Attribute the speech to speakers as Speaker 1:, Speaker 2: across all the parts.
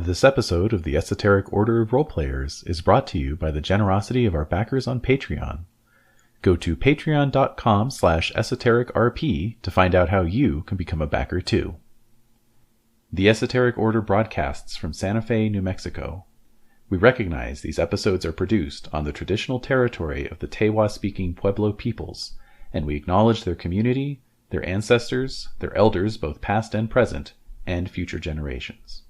Speaker 1: This episode of the Esoteric Order of Roleplayers is brought to you by the generosity of our backers on Patreon. Go to patreon.com/esotericrp to find out how you can become a backer too. The Esoteric Order broadcasts from Santa Fe, New Mexico. We recognize these episodes are produced on the traditional territory of the Tewa-speaking Pueblo peoples, and we acknowledge their community, their ancestors, their elders both past and present, and future generations.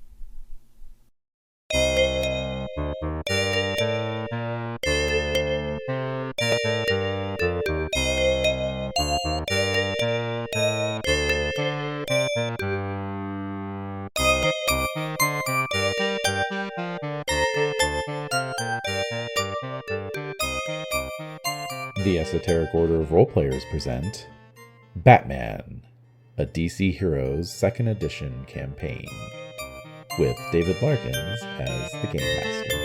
Speaker 1: The Esoteric Order of Roleplayers present Batman, a DC Heroes 2nd Edition campaign, with David Larkins as the Game Master.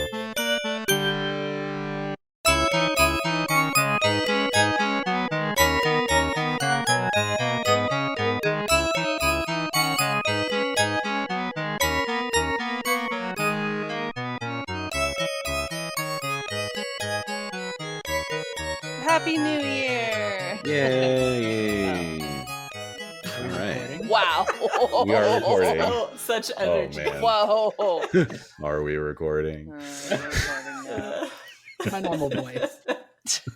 Speaker 2: Happy New Year!
Speaker 1: Yay! All right.
Speaker 2: Wow.
Speaker 1: We are recording.
Speaker 2: Such energy.
Speaker 1: man.
Speaker 2: Whoa.
Speaker 1: Are we recording?
Speaker 2: We're recording now.
Speaker 3: My normal voice.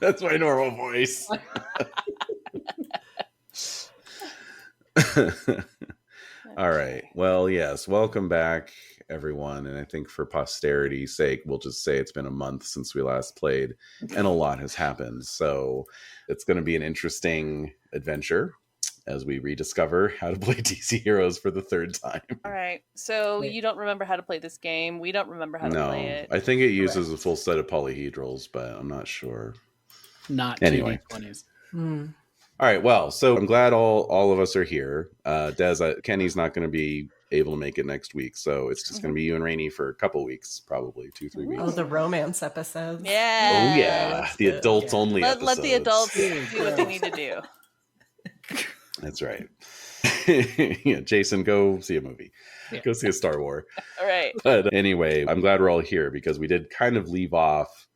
Speaker 1: That's my normal voice. All right. Well, yes. Welcome back, everyone. And I think for posterity's sake, we'll just say it's been a month since we last played, and a lot has happened. So it's going to be an interesting adventure as we rediscover how to play DC Heroes for the third time.
Speaker 2: All right. So you don't remember how to play this game. We don't remember how to play it.
Speaker 1: I think it uses a full set of polyhedrals, but I'm not sure.
Speaker 3: Not
Speaker 1: Anyway.
Speaker 3: 20s.
Speaker 1: All right. Well, so I'm glad all of us are here. Des, Kenny's not going to be able to make it next week, so it's just going to be you and Rainey for a couple weeks, probably 2-3 weeks.
Speaker 4: Oh, the romance episodes.
Speaker 2: Yeah.
Speaker 1: Oh yeah, the adults only
Speaker 2: Let
Speaker 1: episodes.
Speaker 2: the adults do what they need to do.
Speaker 1: That's right. Yeah, Jason, go see a movie.
Speaker 3: Yeah.
Speaker 1: Go see a Star Wars.
Speaker 2: All right.
Speaker 1: But anyway, I'm glad we're all here because we did kind of leave off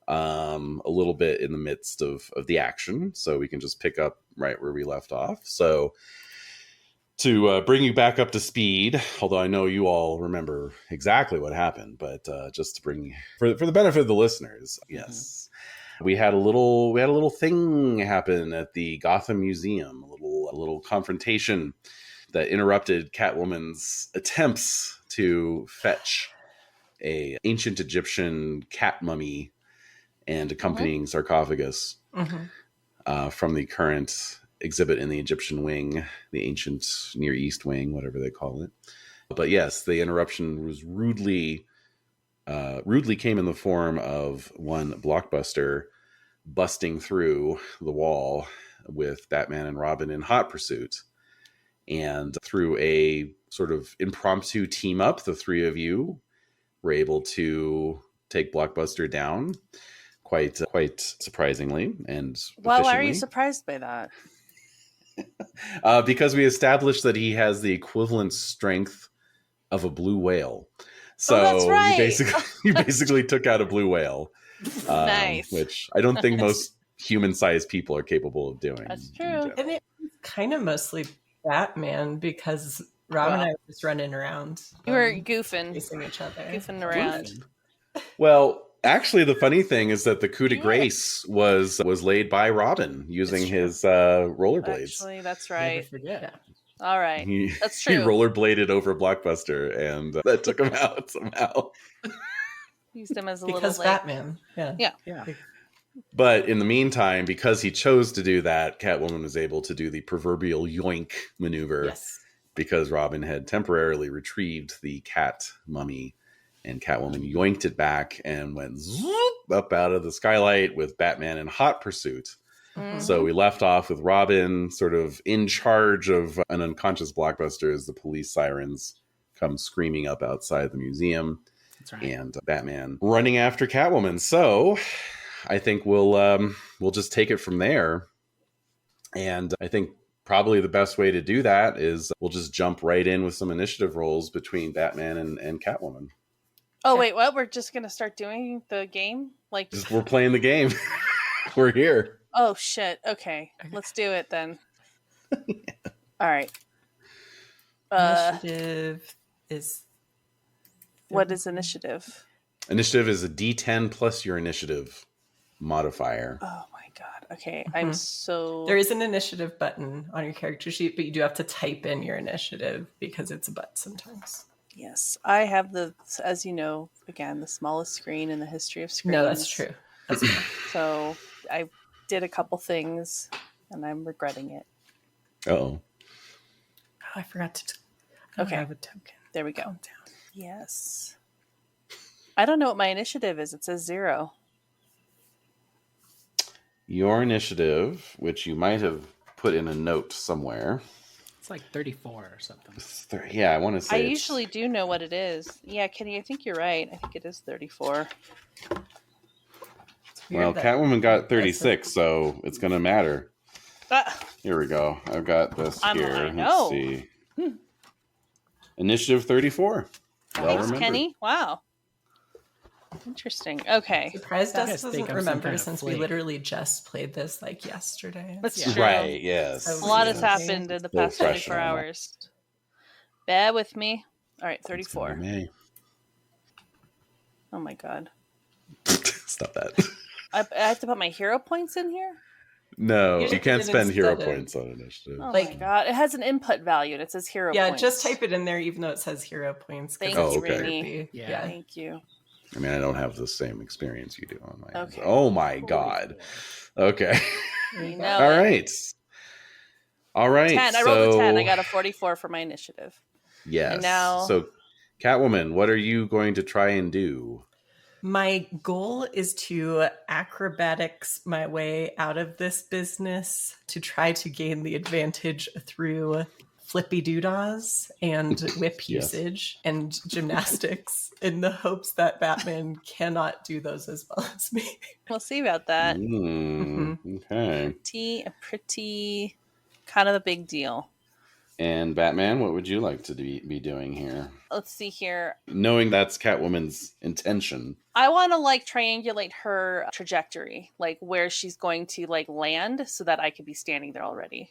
Speaker 1: a little bit in the midst of the action, so we can just pick up right where we left off. So to bring you back up to speed, although I know you all remember exactly what happened, but just to bring for the benefit of the listeners, yes. We had a little thing happen at the Gotham Museum, a little confrontation that interrupted Catwoman's attempts to fetch a ancient Egyptian cat mummy and accompanying sarcophagus from the current exhibit in the Egyptian wing, the ancient Near East wing, whatever they call it. But yes, the interruption was rudely came in the form of one Blockbuster busting through the wall with Batman and Robin in hot pursuit. And through a sort of impromptu team up, the three of you were able to take Blockbuster down quite surprisingly and
Speaker 2: Well, why are you surprised by that?
Speaker 1: because we established that he has the equivalent strength of a blue whale. So
Speaker 2: that's right.
Speaker 1: you basically took out a blue whale.
Speaker 2: Nice.
Speaker 1: Which I don't think most human-sized people are capable of doing.
Speaker 2: That's true.
Speaker 4: And it's kind of mostly Batman because Rob and I were just running around.
Speaker 2: You were goofing.
Speaker 4: Facing each other.
Speaker 2: Goofing around.
Speaker 1: Well, actually, the funny thing is that the coup de grace was laid by Robin using his rollerblades.
Speaker 2: Actually, that's
Speaker 3: Never
Speaker 2: right.
Speaker 3: forget.
Speaker 2: All right. That's
Speaker 1: He
Speaker 2: true.
Speaker 1: rollerbladed over Blockbuster, and that took him out somehow.
Speaker 2: Used him as a
Speaker 4: Because
Speaker 2: little
Speaker 4: Batman. Yeah.
Speaker 3: Yeah.
Speaker 1: But in the meantime, because he chose to do that, Catwoman was able to do the proverbial yoink maneuver.
Speaker 4: Yes.
Speaker 1: Because Robin had temporarily retrieved the cat mummy, and Catwoman yoinked it back and went zoop up out of the skylight with Batman in hot pursuit.
Speaker 2: Mhm.
Speaker 1: So we left off with Robin sort of in charge of an unconscious Blockbuster as the police sirens come screaming up outside the museum.
Speaker 3: That's right.
Speaker 1: And Batman running after Catwoman. So I think we'll just take it from there. And I think probably the best way to do that is we'll just jump right in with some initiative rolls between Batman and Catwoman.
Speaker 2: Oh, wait, what? We're just going to start doing the game?
Speaker 1: We're playing the game. We're here.
Speaker 2: Oh, shit. Okay. Let's do it then. All right.
Speaker 4: Initiative is...
Speaker 2: What is initiative?
Speaker 1: Initiative is a D10 plus your initiative modifier.
Speaker 2: Oh my god. Okay. I'm so...
Speaker 4: There is an initiative button on your character sheet, but you do have to type in your initiative because it's a button sometimes.
Speaker 2: Yes. I have as you know, again, the smallest screen in the history of screens.
Speaker 4: No, that's true. That's true.
Speaker 2: So I did a couple things and I'm regretting it.
Speaker 1: Uh-oh.
Speaker 4: Oh, I forgot to...
Speaker 2: Okay.
Speaker 4: have a token.
Speaker 2: There we go.
Speaker 4: Calm down.
Speaker 2: Yes. I don't know what my initiative is. It says 0.
Speaker 1: Your initiative, which you might have put in a note somewhere.
Speaker 3: It's like 34 or something.
Speaker 1: Yeah, I want to say
Speaker 2: I usually do know what it is. Yeah, Kenny, I think you're right. I think it is 34.
Speaker 1: Well, Catwoman got 36, so it's going to matter. Here we go. I've got this here.
Speaker 2: I know.
Speaker 1: Let's see. Initiative 34.
Speaker 2: Thanks, Kenny. Wow. Interesting. Okay.
Speaker 4: Surprised
Speaker 3: Guys
Speaker 4: us
Speaker 3: think
Speaker 4: doesn't
Speaker 3: I'm some
Speaker 4: remember
Speaker 3: kind of
Speaker 4: since we
Speaker 3: flake.
Speaker 4: literally just played this like yesterday.
Speaker 2: That's
Speaker 3: Yeah.
Speaker 2: true.
Speaker 1: Right, yes.
Speaker 4: So
Speaker 2: A lot has
Speaker 4: Yes.
Speaker 2: happened in the
Speaker 1: Still
Speaker 2: past
Speaker 1: fresh
Speaker 2: 24
Speaker 1: on that.
Speaker 2: hours. Bear with me. All right,
Speaker 1: It's gonna
Speaker 2: 34.
Speaker 1: be May.
Speaker 2: Oh my god.
Speaker 1: Stop that.
Speaker 2: I have to put my hero points in here?
Speaker 1: No,
Speaker 4: You
Speaker 1: you
Speaker 4: just
Speaker 1: can't
Speaker 4: did
Speaker 1: spend hero
Speaker 4: instead of-
Speaker 1: points on initiative.
Speaker 2: Oh my
Speaker 4: Like-
Speaker 2: god. It has an input value and it says hero
Speaker 4: Yeah,
Speaker 2: points.
Speaker 4: just type it in there even though it says hero points. 'cause
Speaker 2: Thank
Speaker 1: Oh,
Speaker 2: you,
Speaker 1: okay.
Speaker 2: Rainey.
Speaker 3: Yeah.
Speaker 2: Thank you.
Speaker 1: I mean, I don't have the same experience you do on my end.
Speaker 2: Okay.
Speaker 1: Oh my god. Okay.
Speaker 2: You know
Speaker 1: All
Speaker 2: it.
Speaker 1: right. All right.
Speaker 2: 10. I rolled a 10. I got a 44 for my initiative.
Speaker 1: Yes.
Speaker 2: And now-
Speaker 1: So, Catwoman, what are you going to try and do?
Speaker 4: My goal is to acrobatics my way out of this business to try to gain the advantage through flippy doodahs and whip
Speaker 1: Yes.
Speaker 4: usage and gymnastics in the hopes that Batman cannot do those as well as me.
Speaker 2: We'll see about that.
Speaker 1: Okay.
Speaker 2: Pretty kind of a big deal.
Speaker 1: And Batman, what would you like to be doing here?
Speaker 2: Let's see here.
Speaker 1: Knowing that's Catwoman's intention.
Speaker 2: I want to triangulate her trajectory, like where she's going to land so that I could be standing there already.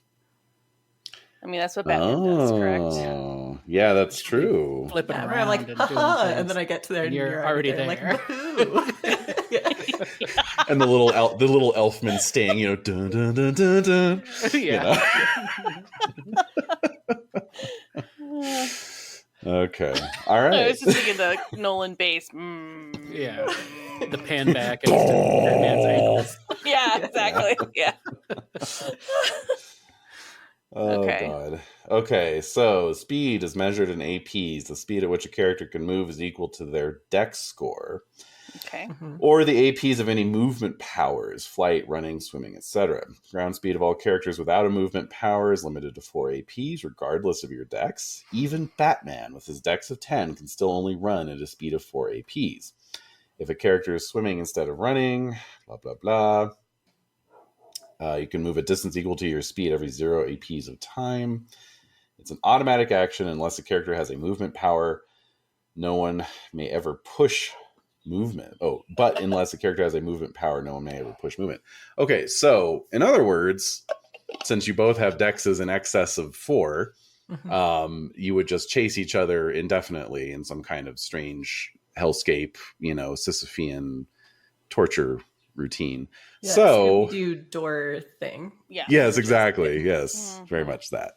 Speaker 2: I mean, that's what Batman does, correct?
Speaker 1: Oh, yeah, that's true.
Speaker 3: Flipping
Speaker 4: Yeah,
Speaker 3: around
Speaker 4: where I'm like,
Speaker 3: and doing
Speaker 4: haha,
Speaker 3: things.
Speaker 4: and then I get to there and
Speaker 3: you're
Speaker 4: you're
Speaker 3: already
Speaker 4: there.
Speaker 3: there.
Speaker 4: Like, woohoo. Yeah.
Speaker 1: And the little elfman sting, dun dun dun dun dun.
Speaker 3: Yeah.
Speaker 1: Okay. All
Speaker 2: I
Speaker 1: right.
Speaker 2: was just thinking the Nolan bass.
Speaker 3: Yeah. The pan back as to Batman's ankles.
Speaker 2: Yeah, exactly. Yeah.
Speaker 1: Oh,
Speaker 2: Okay.
Speaker 1: God. Okay, so speed is measured in APs. The speed at which a character can move is equal to their dex score,
Speaker 2: Okay.
Speaker 1: or the APs of any movement powers, flight, running, swimming, etc. Ground speed of all characters without a movement power is limited to 4 APs, regardless of your dex. Even Batman, with his dex of 10, can still only run at a speed of 4 APs. If a character is swimming instead of running, blah, blah, blah. You can move a distance equal to your speed every 0 APs of time. It's an automatic action unless a character has a movement power. No one may ever push movement. Oh, but unless a character has a movement power, no one may ever push movement. Okay, so in other words, since you both have dexes in excess of 4, you would just chase each other indefinitely in some kind of strange hellscape, Sisyphean torture routine.
Speaker 4: Yeah,
Speaker 1: So
Speaker 4: do door thing.
Speaker 2: Yeah.
Speaker 1: yes, exactly. Yes, very much that.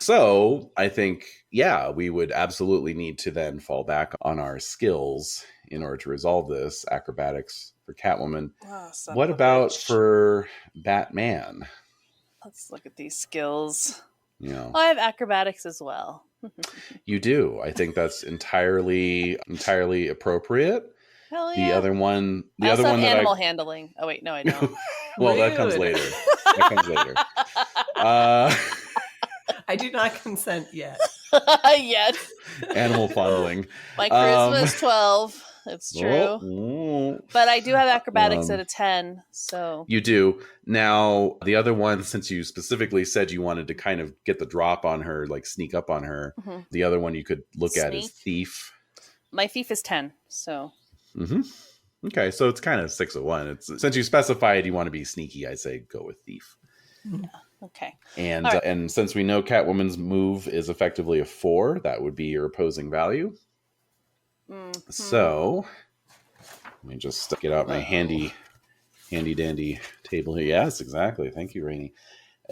Speaker 1: So I think, we would absolutely need to then fall back on our skills in order to resolve this. Acrobatics for Catwoman.
Speaker 2: Oh, son
Speaker 1: What
Speaker 2: of a
Speaker 1: about
Speaker 2: bitch.
Speaker 1: for Batman?
Speaker 2: Let's look at these skills.
Speaker 1: You know,
Speaker 2: Oh, I have acrobatics as well.
Speaker 1: you do. I think that's entirely appropriate.
Speaker 2: Hell
Speaker 1: The
Speaker 2: yeah.
Speaker 1: other one,
Speaker 2: I also have
Speaker 1: that
Speaker 2: animal handling. Oh wait, no, I don't.
Speaker 1: well, that comes
Speaker 4: Rude.
Speaker 1: later. That comes later.
Speaker 4: I do not consent yet.
Speaker 2: Yes.
Speaker 1: Animal fondling.
Speaker 2: My charisma is 12 It's true.
Speaker 1: Oh.
Speaker 2: But I do have acrobatics at a 10, so...
Speaker 1: You do. Now, the other one, since you specifically said you wanted to kind of get the drop on her, like sneak up on her, the other one you could look at is thief.
Speaker 2: My thief is 10, so...
Speaker 1: Okay, so it's kind of 6 of 1. It's since you specified you want to be sneaky, I say go with thief.
Speaker 2: Yeah. Okay.
Speaker 1: And and since we know Catwoman's move is effectively a 4, that would be your opposing value. So let me just get out my handy dandy table here. Yes, exactly. Thank you, Rainey.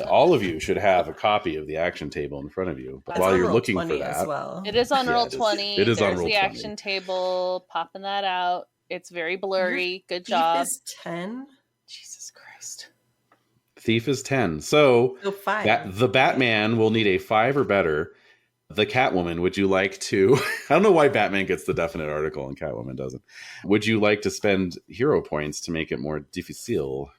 Speaker 1: All of you should have a copy of the action table in front of you. But while you're looking for that,
Speaker 4: as well.
Speaker 2: It is on roll 20.
Speaker 1: It is on
Speaker 2: There's
Speaker 1: roll
Speaker 2: the
Speaker 1: 20.
Speaker 2: action table. Popping that out. It's very blurry. Good job.
Speaker 4: Thief is 10.
Speaker 2: Jesus Christ.
Speaker 1: Thief is 10. So
Speaker 4: 5.
Speaker 1: The Batman will need a 5 or better. The Catwoman, would you like to... I don't know why Batman gets the definite article and Catwoman doesn't. Would you like to spend hero points to make it more difficile?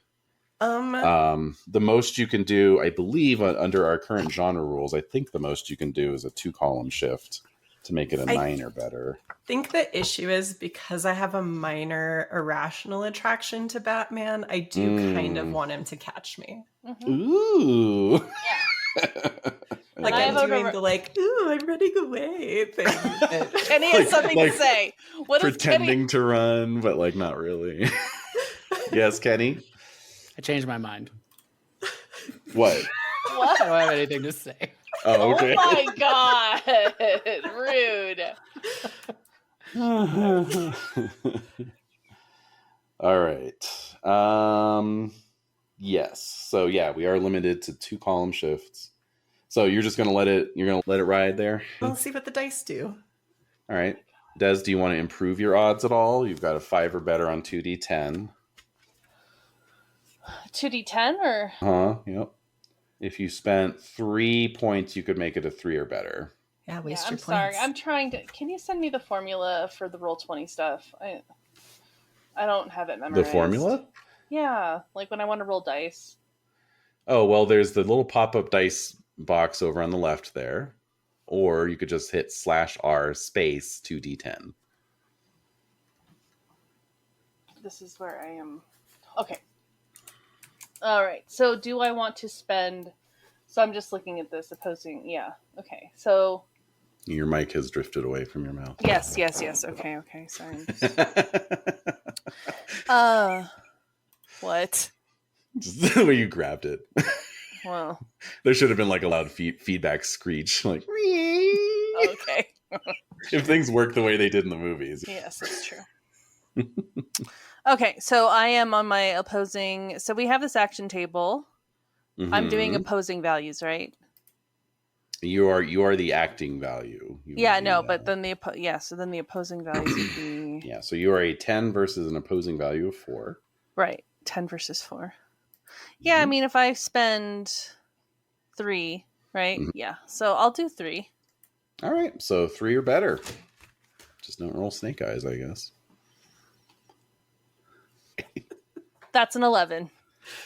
Speaker 1: The most you can do, I believe, under our current genre rules, I think the most you can do is a 2-column shift to make it a 9 or better.
Speaker 4: I think the issue is because I have a minor irrational attraction to Batman, I do kind of want him to catch me.
Speaker 1: Ooh.
Speaker 2: Yeah.
Speaker 4: Like I'm doing the ooh, I'm running away thing.
Speaker 2: Kenny has something to say. What
Speaker 1: pretending to run, but like not really. Yes, Kenny?
Speaker 3: I changed my mind.
Speaker 1: What?
Speaker 2: What?
Speaker 3: I don't have anything to say.
Speaker 1: Oh, okay.
Speaker 2: Oh my god.
Speaker 1: Rude. All right. Yes. So yeah, we are limited to 2-column shifts. So you're just gonna let it ride there?
Speaker 4: We'll see what the dice do.
Speaker 1: All right. Des, do you want to improve your odds at all? You've got a 5 or better on 2d10.
Speaker 2: 2d10 or?
Speaker 1: Yep. If you spent 3 points, you could make it a 3 or better.
Speaker 4: Yeah, waste
Speaker 2: I'm
Speaker 4: your
Speaker 2: sorry.
Speaker 4: points.
Speaker 2: I'm trying to... Can you send me the formula for the roll 20 stuff? I don't have it memorized.
Speaker 1: The formula?
Speaker 2: Yeah, like when I want to roll dice.
Speaker 1: Oh, well, there's the little pop-up dice box over on the left there. Or you could just hit /R space 2d10.
Speaker 2: This is where I am. Okay. All right. So do I want to spend... So I'm just looking at this opposing... Yeah. Okay. So...
Speaker 1: Your mic has drifted away from your mouth.
Speaker 2: Yes. Okay. Sorry. What?
Speaker 1: Just the way you grabbed it.
Speaker 2: Well...
Speaker 1: There should have been like a loud feedback screech. Like...
Speaker 2: Okay.
Speaker 1: If things work the way they did in the movies.
Speaker 2: Yes, that's true. Okay, so I am on my opposing... So we have this action table. Mm-hmm. I'm doing opposing values, right?
Speaker 1: You are the acting value.
Speaker 2: But then so then the opposing values would be...
Speaker 1: Yeah, so you are a 10 versus an opposing value of 4.
Speaker 2: Right, 10 versus 4. Yeah, I mean, if I spend 3, right? Mm-hmm. Yeah, so I'll do 3.
Speaker 1: All right, so 3 or better. Just don't roll snake eyes, I guess.
Speaker 2: That's an 11.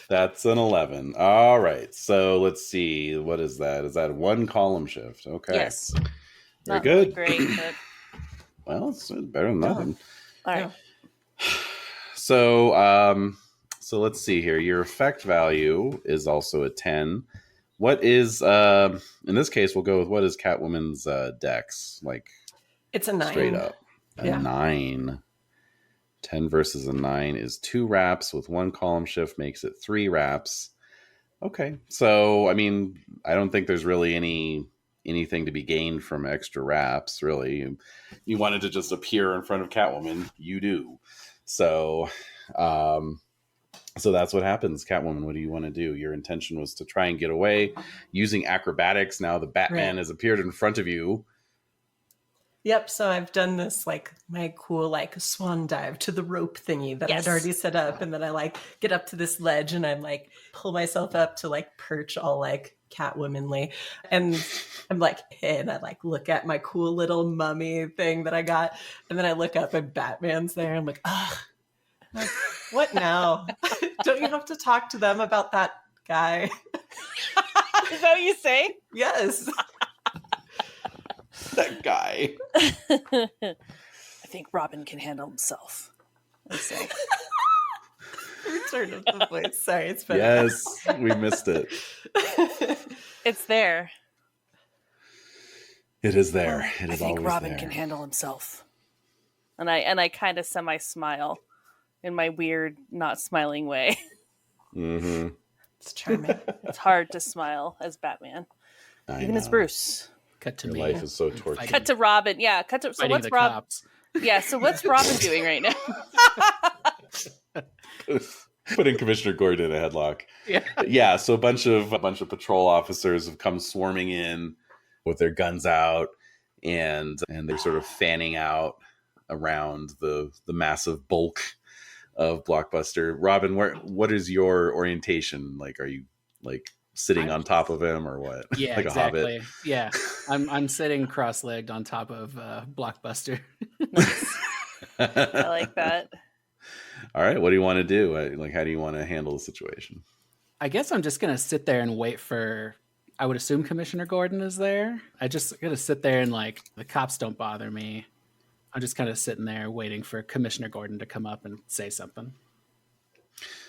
Speaker 1: That's an 11. All right, so let's see. What is that? Is that a 1-column shift? Okay.
Speaker 2: Yes.
Speaker 1: Very good.
Speaker 2: Really great, but...
Speaker 1: Well, it's better than nothing.
Speaker 2: All right.
Speaker 1: So let's see here. Your effect value is also a 10. What is in this case we'll go with what is Catwoman's dex? Like
Speaker 4: it's a 9.
Speaker 1: Straight up. A 9. 10 versus a 9 is 2 wraps with 1-column shift makes it 3 wraps. Okay. So I mean, I don't think there's really anything to be gained from extra wraps, really. You wanted to just appear in front of Catwoman, you do. So so that's what happens. Catwoman, what do you want to do? Your intention was to try and get away using acrobatics. Now the Batman has appeared in front of you.
Speaker 4: Yep, so I've done this my cool swan dive to the rope thingy that I'd already set up, and then I get up to this ledge and I'm pull myself up to perch all Catwomanly, and I'm and I look at my cool little mummy thing that I got, and then I look up and Batman's there. I'm ugh. What now? Don't you have to talk to them about that guy?
Speaker 2: Is that what you say?
Speaker 4: Yes.
Speaker 1: That guy.
Speaker 2: I think Robin can handle himself. I say.
Speaker 4: Return of the voice. Sorry, it's been
Speaker 1: Yes, we missed it.
Speaker 2: It's there.
Speaker 1: It is there.
Speaker 2: Well,
Speaker 1: It
Speaker 2: I
Speaker 1: is
Speaker 2: think
Speaker 1: always
Speaker 2: Robin
Speaker 1: there.
Speaker 2: can handle himself. And I kind of semi-smile in my weird, not smiling way.
Speaker 1: Mm-hmm.
Speaker 4: It's charming.
Speaker 2: It's hard to smile as Batman, even as Bruce.
Speaker 3: Cut to
Speaker 1: Your
Speaker 3: me.
Speaker 1: life is so tortured.
Speaker 3: Fighting-
Speaker 2: Cut to Robin. Yeah, cut to. So
Speaker 3: fighting
Speaker 2: what's
Speaker 3: the
Speaker 2: Rob?
Speaker 3: cops.
Speaker 2: Yeah, so what's Robin doing right now?
Speaker 1: Putting Commissioner Gordon in a headlock.
Speaker 3: Yeah.
Speaker 1: Yeah, so a bunch of patrol officers have come swarming in with their guns out, and they're sort of fanning out around the massive bulk of Blockbuster. Robin, what is your orientation? Like, are you like sitting on top of him or what?
Speaker 3: Yeah,
Speaker 1: like
Speaker 3: exactly.
Speaker 1: a hobbit?
Speaker 3: Yeah, I'm sitting cross-legged on top of Blockbuster.
Speaker 2: Nice. I like that.
Speaker 1: All right, what do you want to do? Like, how do you want to handle the situation?
Speaker 3: I guess I'm just gonna sit there and wait for. I would assume Commissioner Gordon is there. I just gonna sit there and like the cops don't bother me. I'm just kind of sitting there waiting for Commissioner Gordon to come up and say something.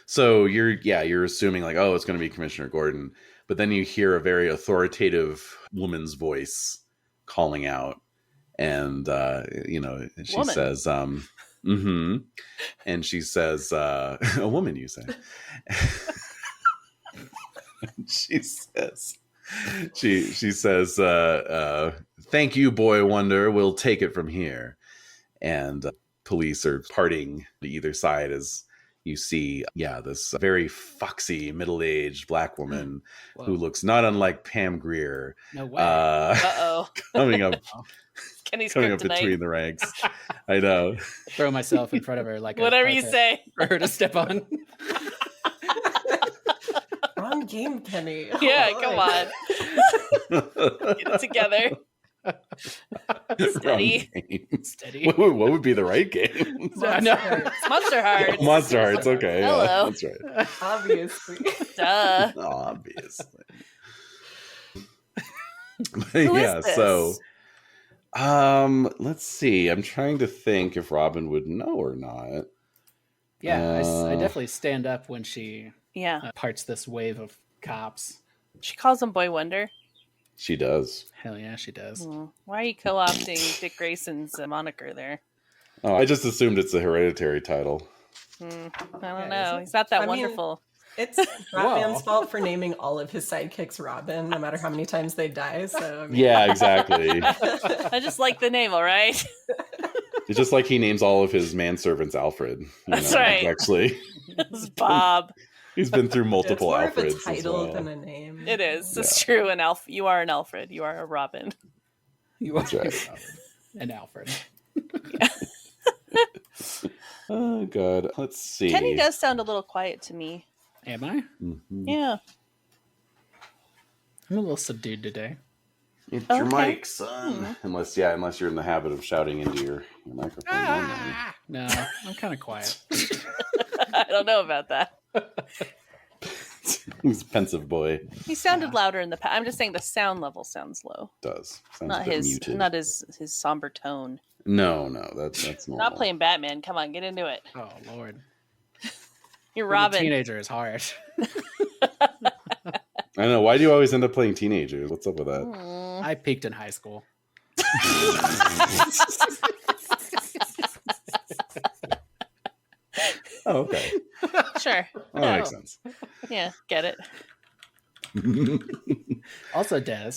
Speaker 1: So you're assuming like, oh, it's going to be Commissioner Gordon, but then you hear a very authoritative woman's voice calling out, and she
Speaker 2: Woman.
Speaker 1: says, mm-hmm, and she says, a woman, you say? she says, thank you, Boy Wonder. We'll take it from here. And police are parting to either side as you see, this very foxy, middle-aged black woman
Speaker 3: Whoa.
Speaker 1: who looks not unlike Pam Grier.
Speaker 3: No way.
Speaker 2: Uh-oh.
Speaker 1: Coming up
Speaker 2: Kenny's
Speaker 1: coming up
Speaker 2: kryptonite.
Speaker 1: between the ranks. I know.
Speaker 3: Throw myself in front of her like
Speaker 2: Whatever
Speaker 3: a
Speaker 2: you
Speaker 3: carpet
Speaker 2: say.
Speaker 3: for her to step on.
Speaker 4: Wrong game, Kenny.
Speaker 2: Yeah,
Speaker 4: Oh,
Speaker 2: come
Speaker 4: boy.
Speaker 2: on. Get it together. Steady.
Speaker 1: Wrong game.
Speaker 3: Steady.
Speaker 1: What would be the right game?
Speaker 3: I know.
Speaker 2: It's Monster Hearts.
Speaker 1: Monster Hearts. Okay. Yeah,
Speaker 2: Hello.
Speaker 1: that's right.
Speaker 4: Obviously.
Speaker 2: Duh.
Speaker 1: Obviously.
Speaker 2: Who
Speaker 1: yeah.
Speaker 2: is this?
Speaker 1: So, let's see. I'm trying to think if Robin would know or not.
Speaker 3: Yeah, I definitely stand up when she
Speaker 2: Yeah.
Speaker 3: parts this wave of cops.
Speaker 2: She calls him Boy Wonder.
Speaker 1: She does.
Speaker 3: Hell yeah, she does.
Speaker 2: Why are you co-opting Dick Grayson's moniker there?
Speaker 1: Oh, I just assumed it's a hereditary title.
Speaker 2: I don't
Speaker 3: Yeah,
Speaker 2: know.
Speaker 3: is it?
Speaker 2: He's not that
Speaker 4: I mean-
Speaker 2: wonderful.
Speaker 4: It's Batman's
Speaker 3: Whoa.
Speaker 4: fault for naming all of his sidekicks Robin, no matter how many times they die. So I mean,
Speaker 1: Yeah, exactly.
Speaker 2: I just like the name, all right?
Speaker 1: It's just like he names all of his manservants Alfred. You
Speaker 2: That's
Speaker 1: know,
Speaker 2: right.
Speaker 1: Actually,
Speaker 2: It's Bob.
Speaker 1: he's been through
Speaker 4: it's
Speaker 1: multiple
Speaker 4: more of a
Speaker 1: Alfreds as
Speaker 4: title
Speaker 1: well.
Speaker 4: than a name.
Speaker 2: It is. It's true. And you are an Alfred. You are a Robin.
Speaker 3: You are
Speaker 1: That's right.
Speaker 3: and Alfred.
Speaker 1: Oh God, let's see.
Speaker 2: Kenny does sound a little quiet to me.
Speaker 3: Am I?
Speaker 1: Mhm.
Speaker 2: Yeah.
Speaker 3: I'm a little subdued today.
Speaker 1: It's your
Speaker 2: Okay.
Speaker 1: mic, son. Unless you're in the habit of shouting into your microphone.
Speaker 3: No, I'm kind of quiet.
Speaker 2: I don't know about that.
Speaker 1: He's a pensive boy.
Speaker 2: He sounded louder in the past. I'm just saying the sound level sounds low.
Speaker 1: Sounds
Speaker 2: Not
Speaker 1: a bit
Speaker 2: his
Speaker 1: muted.
Speaker 2: not his somber tone.
Speaker 1: No, that's normal.
Speaker 2: Not playing Batman. Come on, get into it.
Speaker 3: Oh Lord,
Speaker 2: You're
Speaker 3: Being a
Speaker 2: Robin.
Speaker 3: teenager is hard.
Speaker 1: I know. Why do you always end up playing teenagers? What's up with that?
Speaker 2: Mm.
Speaker 3: I peaked in high school.
Speaker 1: Oh, okay.
Speaker 2: Sure.
Speaker 1: That makes sense.
Speaker 2: Yeah, get it.
Speaker 3: Also, Des,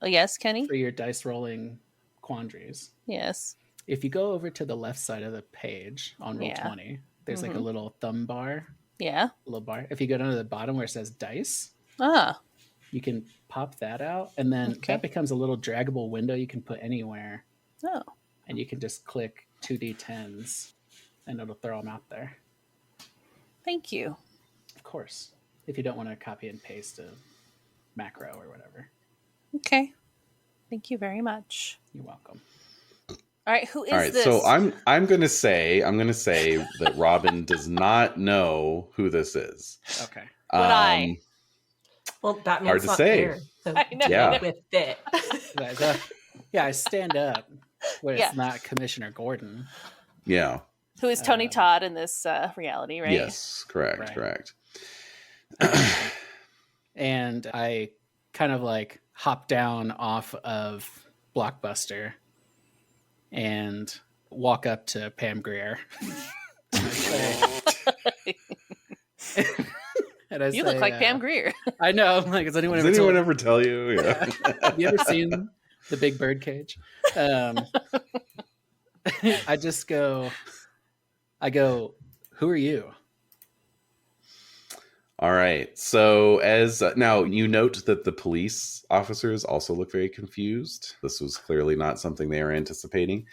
Speaker 2: Oh, yes, Kenny?
Speaker 3: for your dice rolling quandaries,
Speaker 2: Yes.
Speaker 3: if you go over to the left side of the page on roll
Speaker 2: Yeah.
Speaker 3: 20, there's like a little thumb bar,
Speaker 2: Yeah.
Speaker 3: a little bar. If you go down to the bottom where it says dice,
Speaker 2: Ah.
Speaker 3: you can pop that out, and then
Speaker 2: Okay.
Speaker 3: that becomes a little draggable window you can put anywhere,
Speaker 2: Oh.
Speaker 3: and you can just click 2d10s, and it'll throw them out there.
Speaker 2: Thank you.
Speaker 3: Of course, if you don't want to copy and paste a macro or whatever.
Speaker 2: Okay. Thank you very much.
Speaker 3: You're welcome.
Speaker 2: All right, who is
Speaker 1: All right,
Speaker 2: this?
Speaker 1: so I'm gonna say that Robin does not know who this is.
Speaker 3: Okay.
Speaker 2: Would I?
Speaker 4: Well, Batman's
Speaker 1: Hard to
Speaker 4: not
Speaker 1: say.
Speaker 4: there. So
Speaker 2: I know.
Speaker 1: Yeah.
Speaker 4: with it.
Speaker 3: Yeah, I stand up. where
Speaker 2: Yeah.
Speaker 3: it's not Commissioner Gordon.
Speaker 1: Yeah.
Speaker 2: Who is Tony Todd in this reality, right?
Speaker 1: Yes. Correct.
Speaker 3: Right.
Speaker 1: Correct.
Speaker 3: And I kind of like hop down off of Blockbuster and walk up to Pam Grier. And I
Speaker 2: You look like Pam Grier.
Speaker 3: I know. I'm like, has anyone
Speaker 1: Does
Speaker 3: ever
Speaker 1: anyone
Speaker 3: told
Speaker 1: ever tell you? Yeah.
Speaker 3: Have you ever seen The Big Bird Cage? I go, who are you?
Speaker 1: All right. So as now you note that the police officers also look very confused. This was clearly not something they were anticipating.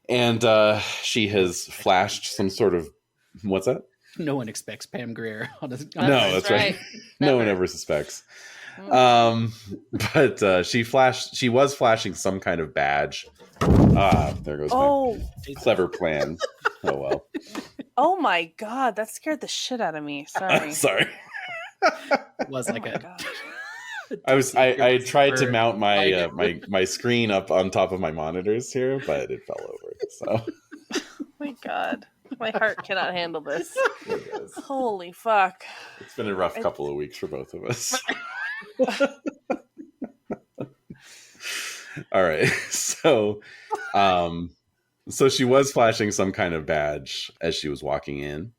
Speaker 1: And she has flashed some sort of, what's that?
Speaker 3: No one expects Pam Grier.
Speaker 1: No, that's right. No one ever suspects. But she was flashing some kind of badge. There goes my clever plan. Oh well.
Speaker 2: Oh my god, that scared the shit out of me. Sorry.
Speaker 1: Sorry.
Speaker 3: It was like
Speaker 1: I tried to mount my my screen up on top of my monitors here, but it fell over. So
Speaker 2: Oh my god. My heart cannot handle this. Holy fuck.
Speaker 1: It's been a rough couple of weeks for both of us. All right. So she was flashing some kind of badge as she was walking in.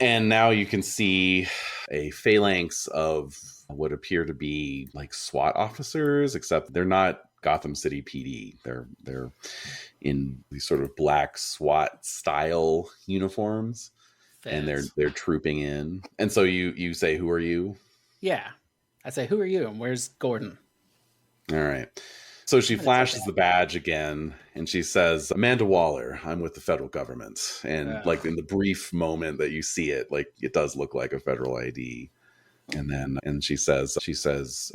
Speaker 1: And now you can see a phalanx of what appear to be like SWAT officers, except they're not Gotham City PD. They're in these sort of black SWAT style uniforms. And they're trooping in. And so you say, who are you?
Speaker 3: Yeah. I say, who are you? And where's Gordon?
Speaker 1: All right. So she flashes the badge again and she says, Amanda Waller, I'm with the federal government. And like in the brief moment that you see it, like it does look like a federal ID. And she says,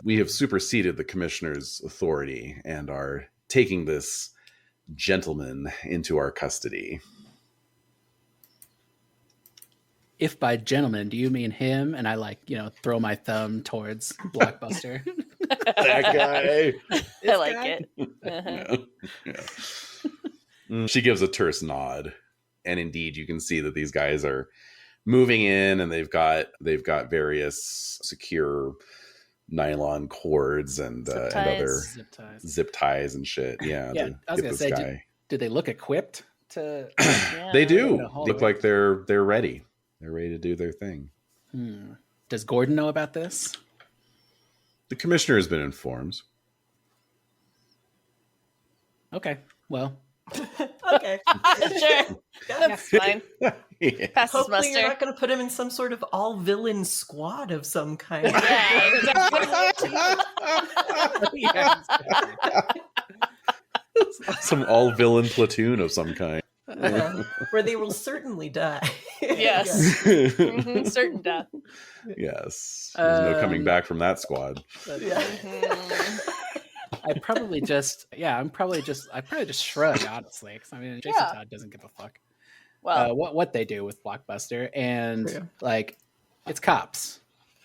Speaker 1: we have superseded the commissioner's authority and are taking this gentleman into our custody.
Speaker 3: If by gentleman, do you mean him? And I throw my thumb towards Blockbuster.
Speaker 1: That guy.
Speaker 2: I like it.
Speaker 1: Yeah. She gives a terse nod. And indeed, you can see that these guys are moving in and they've got various secure nylon cords and other zip ties and shit. Yeah.
Speaker 3: I was going to say, do they look equipped to?
Speaker 1: They do. They look like they're ready. They're ready to do their thing.
Speaker 3: Does Gordon know about this?
Speaker 1: The commissioner has been informed.
Speaker 3: Okay. Well.
Speaker 4: Okay.
Speaker 2: Sure. That's fine.
Speaker 1: Yeah.
Speaker 2: Pass his
Speaker 4: Hopefully
Speaker 2: muster.
Speaker 4: you're not going to put him in some sort of all-villain squad of some kind.
Speaker 2: Yeah, exactly.
Speaker 1: Some all-villain platoon of some kind.
Speaker 4: Where they will certainly die.
Speaker 2: Yes. Certain death.
Speaker 1: Yes. There's no coming back from that squad.
Speaker 4: Yeah.
Speaker 3: I'd probably just shrug, honestly. Because I mean, Jason Todd doesn't give a fuck.
Speaker 2: Well,
Speaker 3: what they do with Blockbuster, and it's cops.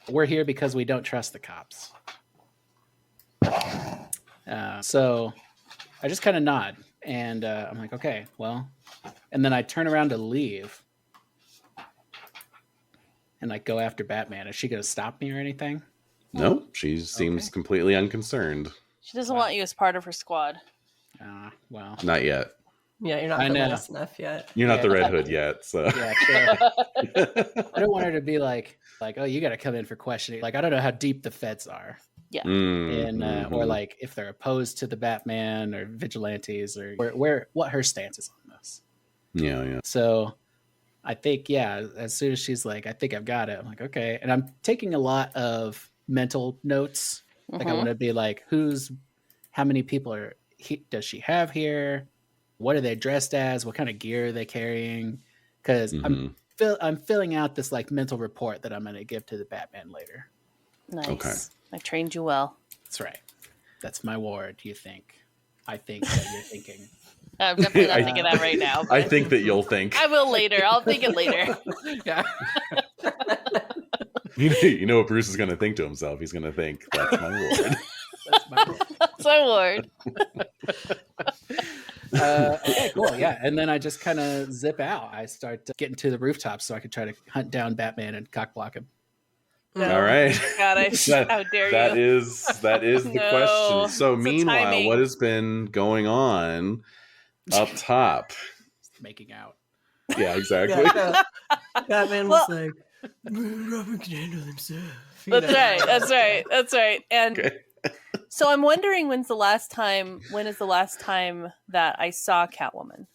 Speaker 3: We're here because we don't trust the cops. So I just kind of nod, and I'm like, okay, well, and then I turn around to leave, and like go after Batman. Is she going to stop me or anything?
Speaker 1: No, she seems completely unconcerned.
Speaker 2: she doesn't want you as part of her squad.
Speaker 3: Well,
Speaker 1: Not yet.
Speaker 4: Yeah, you're not villainous enough yet.
Speaker 1: You're not the Red Hood yet, so.
Speaker 3: yeah, sure. I don't want her to be like, oh, you got to come in for questioning. Like, I don't know how deep the feds are.
Speaker 2: Yeah.
Speaker 3: Or like if they're opposed to the Batman or vigilantes or what her stance is on this.
Speaker 1: Yeah.
Speaker 3: So I think, as soon as she's like, I think I've got it, I'm like, okay. And I'm taking a lot of mental notes. Like I want to be like, how many people does she have here? What are they dressed as? What kind of gear are they carrying? Because I'm filling out this like mental report that I'm going to give to the Batman later.
Speaker 2: Nice.
Speaker 1: Okay.
Speaker 2: I trained you well.
Speaker 3: That's right. That's my ward. You think? I think that you're thinking.
Speaker 2: I'm definitely not thinking that right now.
Speaker 1: I think that you'll think.
Speaker 2: I will later. I'll think it later.
Speaker 3: Yeah.
Speaker 1: You know what Bruce is going to think to himself? He's going to think, that's my ward.
Speaker 3: That's my ward.
Speaker 2: That's my word.
Speaker 3: Okay, cool. Yeah. And then I just kind of zip out. I start getting to the rooftop so I could try to hunt down Batman and cockblock him.
Speaker 2: No.
Speaker 1: All right.
Speaker 2: God, how dare
Speaker 1: That
Speaker 2: you?
Speaker 1: is the
Speaker 2: No.
Speaker 1: question. So
Speaker 2: It's the
Speaker 1: meanwhile,
Speaker 2: timing.
Speaker 1: what has been going on up top?
Speaker 3: Just making out.
Speaker 1: Yeah, exactly.
Speaker 4: Yeah, so Batman was
Speaker 2: Well-
Speaker 4: like, Robin can handle himself. You
Speaker 2: That's
Speaker 4: know?
Speaker 2: right. That's right. And
Speaker 1: Okay.
Speaker 2: so I'm wondering when is the last time that I saw Catwoman?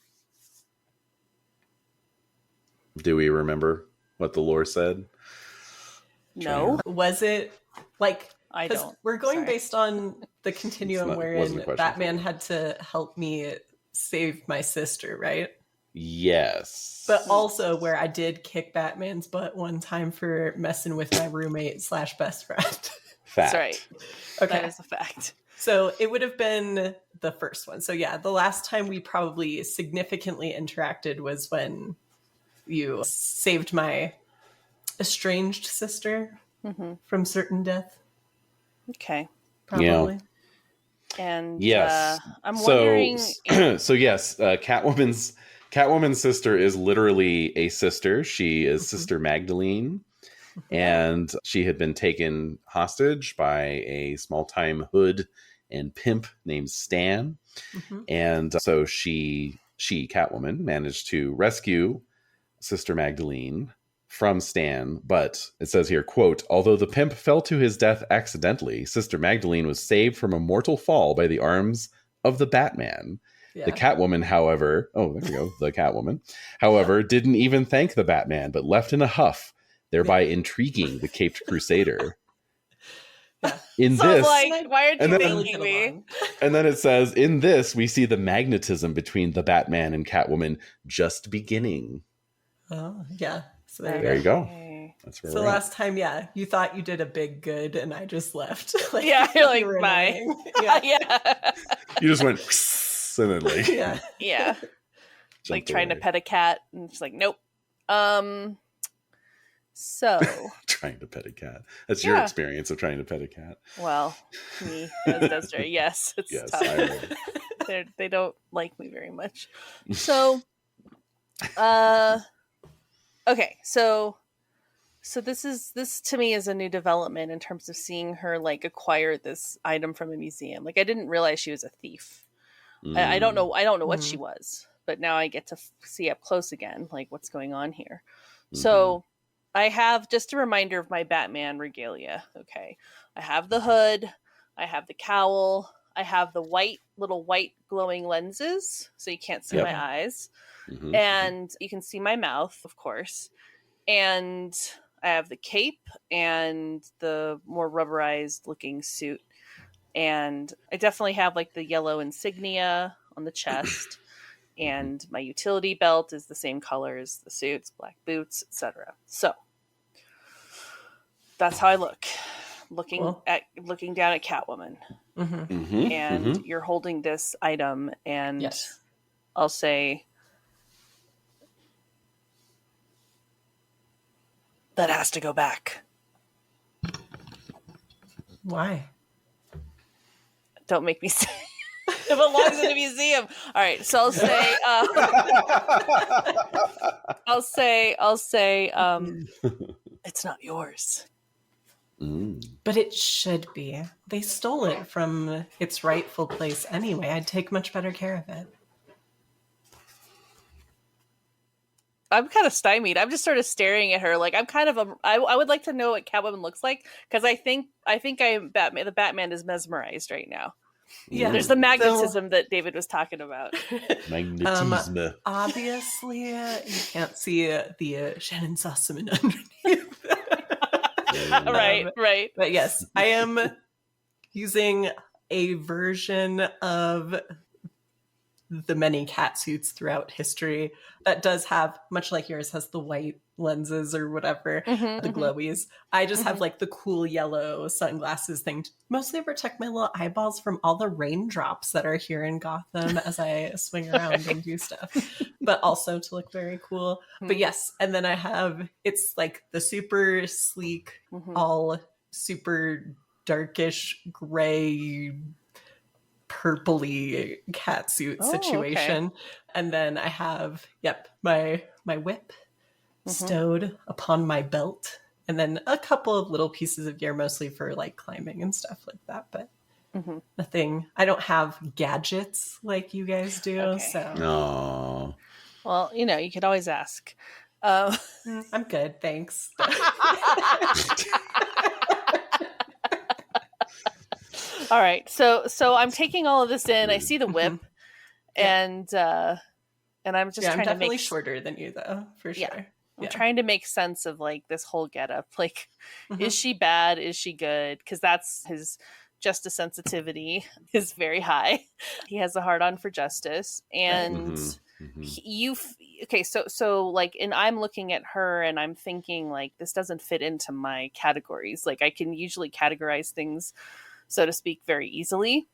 Speaker 1: Do we remember what the lore said?
Speaker 2: No,
Speaker 4: Was it like,
Speaker 2: I
Speaker 4: 'cause
Speaker 2: don't.
Speaker 4: we're going
Speaker 2: Sorry.
Speaker 4: based on the continuum
Speaker 1: wasn't
Speaker 4: wherein
Speaker 1: a question.
Speaker 4: Batman had to help me save my sister, right?
Speaker 1: Yes.
Speaker 4: But also where I did kick Batman's butt one time for messing with my roommate / best friend.
Speaker 1: Fact.
Speaker 2: That's right.
Speaker 4: Okay.
Speaker 2: That is a fact.
Speaker 4: So it would have been the first one. So yeah, the last time we probably significantly interacted was when you saved my estranged sister
Speaker 2: Mm-hmm.
Speaker 4: from certain death.
Speaker 2: Okay.
Speaker 4: Probably.
Speaker 2: And
Speaker 1: Yes.
Speaker 2: I'm
Speaker 1: So,
Speaker 2: wondering.
Speaker 1: so yes, Catwoman's sister is literally a sister. She is Sister Magdalene, and she had been taken hostage by a small-time hood and pimp named Stan.
Speaker 4: Mhm.
Speaker 1: And so she Catwoman managed to rescue Sister Magdalene from Stan, but it says here, quote, although the pimp fell to his death accidentally, Sister Magdalene was saved from a mortal fall by the arms of the Batman.
Speaker 4: Yeah.
Speaker 1: The Catwoman, however, oh, there we go, the Catwoman, however, didn't even thank the Batman, but left in a huff, thereby intriguing the Caped Crusader.
Speaker 4: Yeah.
Speaker 1: In
Speaker 2: So
Speaker 1: this,
Speaker 2: like, why aren't
Speaker 1: and
Speaker 2: you
Speaker 1: then-
Speaker 2: thanking me?
Speaker 1: and then it says, in this, we see the magnetism between the Batman and Catwoman just beginning.
Speaker 4: Oh, yeah. So
Speaker 1: There you go.
Speaker 2: Okay.
Speaker 1: That's where
Speaker 4: So
Speaker 1: we're at.
Speaker 4: last time, yeah, you thought you did a big good and I just left. Like,
Speaker 2: Yeah, you're like,
Speaker 4: you were
Speaker 2: bye.
Speaker 4: annoying. Yeah.
Speaker 2: Yeah.
Speaker 1: You just went and then like
Speaker 4: Yeah.
Speaker 2: Yeah. Like
Speaker 1: jumped
Speaker 2: trying to
Speaker 1: away.
Speaker 2: pet a cat and just like, nope. So,
Speaker 1: Trying to pet a cat. That's your
Speaker 2: Yeah.
Speaker 1: experience of trying to pet a cat.
Speaker 2: well, me as Desiree, yes, it's
Speaker 1: Yes,
Speaker 2: tough.
Speaker 1: I know.
Speaker 2: They don't like me very much. So, okay, so this to me is a new development in terms of seeing her like acquire this item from a museum. Like I didn't realize she was a thief. I don't know. I don't know what she was, but now I get to see up close again, like what's going on here. So I have just a reminder of my Batman regalia. Okay, I have the hood, I have the cowl, I have the little white glowing lenses, so you can't see
Speaker 1: Yep.
Speaker 2: my eyes,
Speaker 1: Mhm.
Speaker 2: and you can see my mouth, of course, and I have the cape and the more rubberized looking suit. And I definitely have like the yellow insignia on the chest, and my utility belt is the same color as the suits, black boots, etc. So that's how I look, looking
Speaker 4: Cool.
Speaker 2: down at Catwoman,
Speaker 4: Mm-hmm.
Speaker 1: Mhm,
Speaker 2: and
Speaker 1: mhm.
Speaker 2: you're holding this item, and
Speaker 4: Yes.
Speaker 2: I'll say that has to go back.
Speaker 4: Why?
Speaker 2: Don't make me say it belongs in a museum. All right, so I'll say it's not yours.
Speaker 1: Mm.
Speaker 4: But it should be. They stole it from its rightful place anyway. I'd take much better care of it.
Speaker 2: I'm kind of stymied. I'm just sort of staring at her. Like I'm kind of I would like to know what Catwoman looks like, because I think I'm Batman. The Batman is mesmerized right now.
Speaker 4: Yeah.
Speaker 2: There's the magnetism that David was talking about.
Speaker 1: Magnetisme.
Speaker 4: Obviously, you can't see the Shannon Sossaman underneath.
Speaker 2: Right.
Speaker 4: But yes, I am using a version of the many cat suits throughout history that does have, much like yours, has the white lenses or whatever, the glowies. I just have like the cool yellow sunglasses thing to mostly protect my little eyeballs from all the raindrops that are here in Gotham as I swing around and do stuff, but also to look very cool. But yes, and then I have, it's like the super sleek, all super darkish gray purpley catsuit
Speaker 2: Oh, okay.
Speaker 4: situation. And then I have, my whip stowed upon my belt. And then a couple of little pieces of gear, mostly for like climbing and stuff like that. But nothing, I don't have gadgets like you guys do.
Speaker 2: Okay.
Speaker 4: So
Speaker 1: No.
Speaker 2: Well, you could always ask.
Speaker 4: I'm good. Thanks.
Speaker 2: All right. So I'm taking all of this in. I see the whip, and I'm just
Speaker 4: I'm
Speaker 2: trying
Speaker 4: definitely
Speaker 2: to make
Speaker 4: shorter than you, though, for sure.
Speaker 2: Yeah. I'm trying to make sense of like this whole getup. Like, is she bad? Is she good? Because that's his justice sensitivity is very high. He has a hard on for justice, and okay. So like, and I'm looking at her, and I'm thinking like, this doesn't fit into my categories. Like, I can usually categorize things, so to speak, very easily.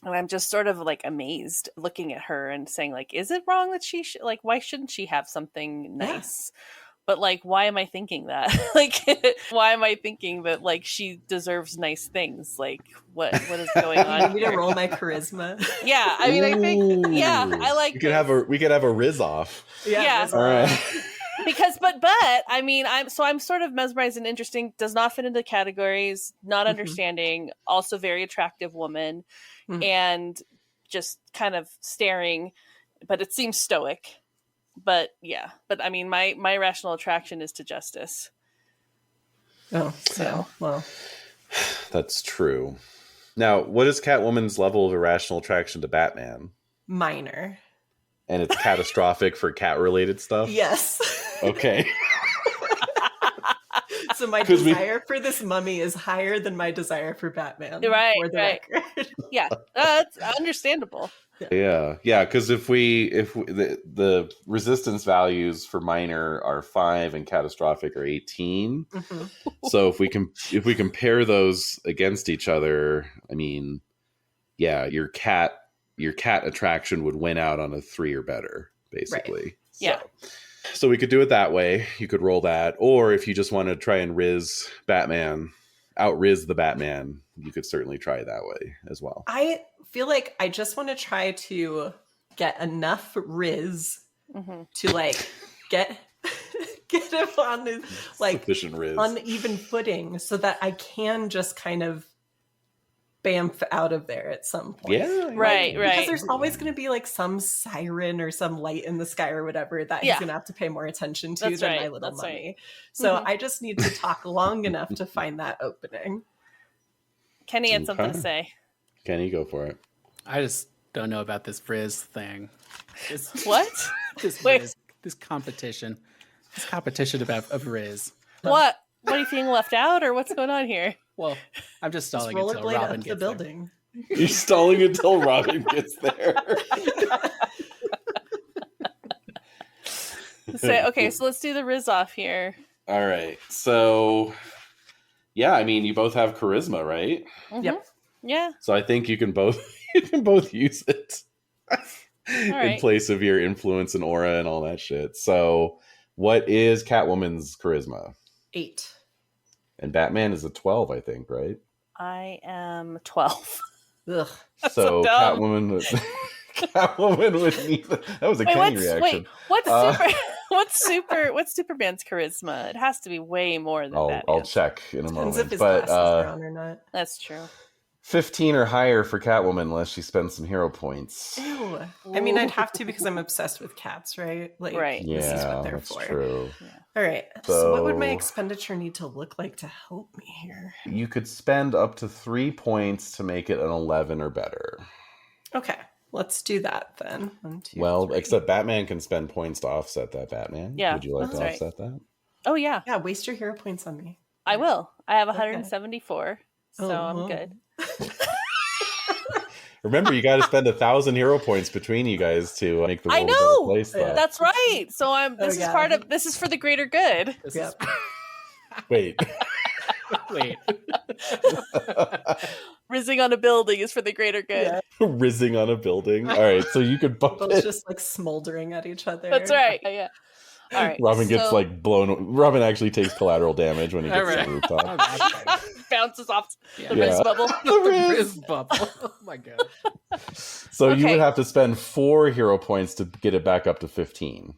Speaker 2: And I'm just sort of like amazed looking at her and saying like, is it wrong that she like, why shouldn't she have something nice? But like, why am I thinking that? Like, why am I thinking that like she deserves nice things? Like, what is going on?
Speaker 4: You need me to roll my charisma.
Speaker 2: Yeah, I mean, I think, I like.
Speaker 1: We could have a Riz off.
Speaker 2: Yeah.
Speaker 1: All right.
Speaker 2: Because, but I mean, I'm sort of mesmerized and interesting. Does not fit into categories. Not understanding. Also, very attractive woman, and just kind of staring. But it seems stoic. But yeah, I mean, my rational attraction is to justice.
Speaker 4: Oh, so well,
Speaker 1: that's true. Now, what is Catwoman's level of irrational attraction to Batman?
Speaker 4: Minor.
Speaker 1: And it's catastrophic for cat-related stuff?
Speaker 4: Yes.
Speaker 1: Okay.
Speaker 4: So my desire for this mummy is higher than my desire for Batman.
Speaker 2: Right,
Speaker 4: for the record.
Speaker 2: Yeah, that's understandable.
Speaker 1: Yeah, because if the resistance values for minor are 5 and catastrophic are 18. So if we compare those against each other, I mean, yeah, your cat attraction would win out on a 3 or better, basically.
Speaker 4: Right.
Speaker 2: Yeah.
Speaker 1: So we could do it that way. You could roll that, or if you just want to try and outriz the Batman, you could certainly try it that way as well.
Speaker 4: I feel like I just want to try to get enough Riz to like get him on his like
Speaker 1: sufficient Riz.
Speaker 4: Uneven footing, so that I can just kind of bamf out of there at some point.
Speaker 1: Yeah,
Speaker 2: right.
Speaker 4: Because there's always going to be like some siren or some light in the sky or whatever that he's going to have to pay more attention to than my little mummy. Right. So I just need to talk long enough to find that opening.
Speaker 2: Kenny had something to say.
Speaker 1: Kenny, go for it.
Speaker 3: I just don't know about this Riz thing.
Speaker 2: What?
Speaker 3: This competition. This competition of Riz.
Speaker 2: What? What are you feeling left out, or what's going on here?
Speaker 3: Well, I'm just stalling until Robin gets
Speaker 4: the building.
Speaker 3: there.
Speaker 1: You're stalling until Robin gets there.
Speaker 2: Okay, so let's do the Riz off here.
Speaker 1: All right. So, yeah, I mean, you both have charisma, right?
Speaker 4: Yep.
Speaker 2: Yeah.
Speaker 1: So I think you can both use it in place of your influence and aura and all that shit. So, what is Catwoman's charisma?
Speaker 4: 8.
Speaker 1: And Batman is a 12, I think, right?
Speaker 2: I am 12.
Speaker 4: Ugh.
Speaker 1: So Catwoman would need that was a Kenny reaction.
Speaker 2: What's Superman's charisma? It has to be way more than that.
Speaker 1: I'll check in a moment.
Speaker 4: If his glasses are on or not.
Speaker 2: That's true.
Speaker 1: 15 or higher for Catwoman unless she spends some hero points.
Speaker 4: Ew. I mean, I'd have to because I'm obsessed with cats, right? Like, this is what they're for.
Speaker 1: True.
Speaker 2: Yeah.
Speaker 4: All right. So what would my expenditure need to look like to help me here?
Speaker 1: You could spend up to 3 points to make it an 11 or better.
Speaker 4: Okay. Let's do that then. 1, 2,
Speaker 1: well,
Speaker 4: 3.
Speaker 1: Except Batman can spend points to offset that, Batman.
Speaker 2: Yeah.
Speaker 1: Would you like to offset that?
Speaker 2: Oh, yeah.
Speaker 4: Yeah, waste your hero points on me.
Speaker 2: I will. I have 174, so I'm good.
Speaker 1: Remember, you got to spend 1,000 hero points between you guys to make the world a better place.
Speaker 2: Yeah. That's right. So this is for the greater good.
Speaker 4: Yep.
Speaker 1: Wait.
Speaker 2: Rizzing on a building is for the greater good.
Speaker 1: Yeah. Rizzing on a building. All right, so you could bump
Speaker 4: both
Speaker 1: it.
Speaker 4: Just like smoldering at each other.
Speaker 2: That's right. Yeah. All right.
Speaker 1: Robin gets
Speaker 2: so-
Speaker 1: like blown. Robin actually takes collateral damage when he gets
Speaker 3: All
Speaker 1: to
Speaker 3: right.
Speaker 1: the rooftop.
Speaker 3: Oh, that's fine.
Speaker 2: bounces off the
Speaker 3: Yeah.
Speaker 2: Riz bubble.
Speaker 3: The Riz bubble. Oh my god.
Speaker 1: So you would
Speaker 2: Okay.
Speaker 1: have to spend 4 hero points to get it back up to 15.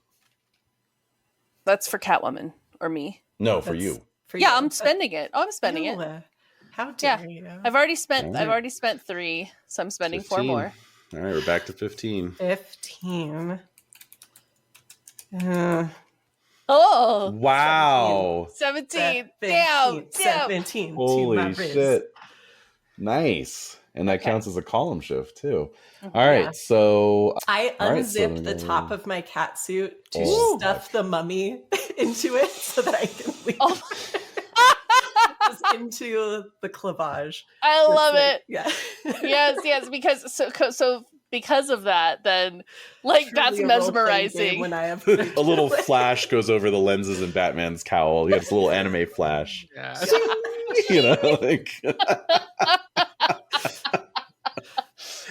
Speaker 2: That's for Catwoman or me.
Speaker 1: No, for
Speaker 4: That's
Speaker 1: you.
Speaker 4: for
Speaker 2: Yeah,
Speaker 4: you.
Speaker 2: I'm spending it. Oh, I'm spending it.
Speaker 4: Ew, how dare you?
Speaker 2: I've already spent.
Speaker 1: All right.
Speaker 2: I've already spent 3, so I'm spending 4
Speaker 1: 15.
Speaker 2: more.
Speaker 1: All right, we're back to 15.
Speaker 4: 15.
Speaker 2: Oh,
Speaker 1: Wow.
Speaker 2: 17. Damn.
Speaker 4: 17 to
Speaker 1: Holy
Speaker 4: my Riz.
Speaker 1: shit. Nice. And that
Speaker 2: Okay.
Speaker 1: counts as a column shift too.
Speaker 2: Mhm.
Speaker 1: All right,
Speaker 4: Yeah.
Speaker 1: so
Speaker 4: I
Speaker 1: All right,
Speaker 4: unzipped
Speaker 1: so
Speaker 4: the
Speaker 1: then-
Speaker 4: top of my cat suit to
Speaker 1: Oh.
Speaker 4: stuff the mummy into it so that I can leave
Speaker 2: Oh.
Speaker 4: just into the clavage.
Speaker 2: I
Speaker 4: Just
Speaker 2: love
Speaker 4: like-
Speaker 2: it.
Speaker 4: Yeah.
Speaker 2: Yes, because so because of that, then like that's
Speaker 4: Truly a role-playing game
Speaker 2: mesmerizing.
Speaker 4: when I have
Speaker 1: a little flash goes over the lenses in Batman's cowl. He gets a little anime flash.
Speaker 3: Yeah.
Speaker 1: You know, like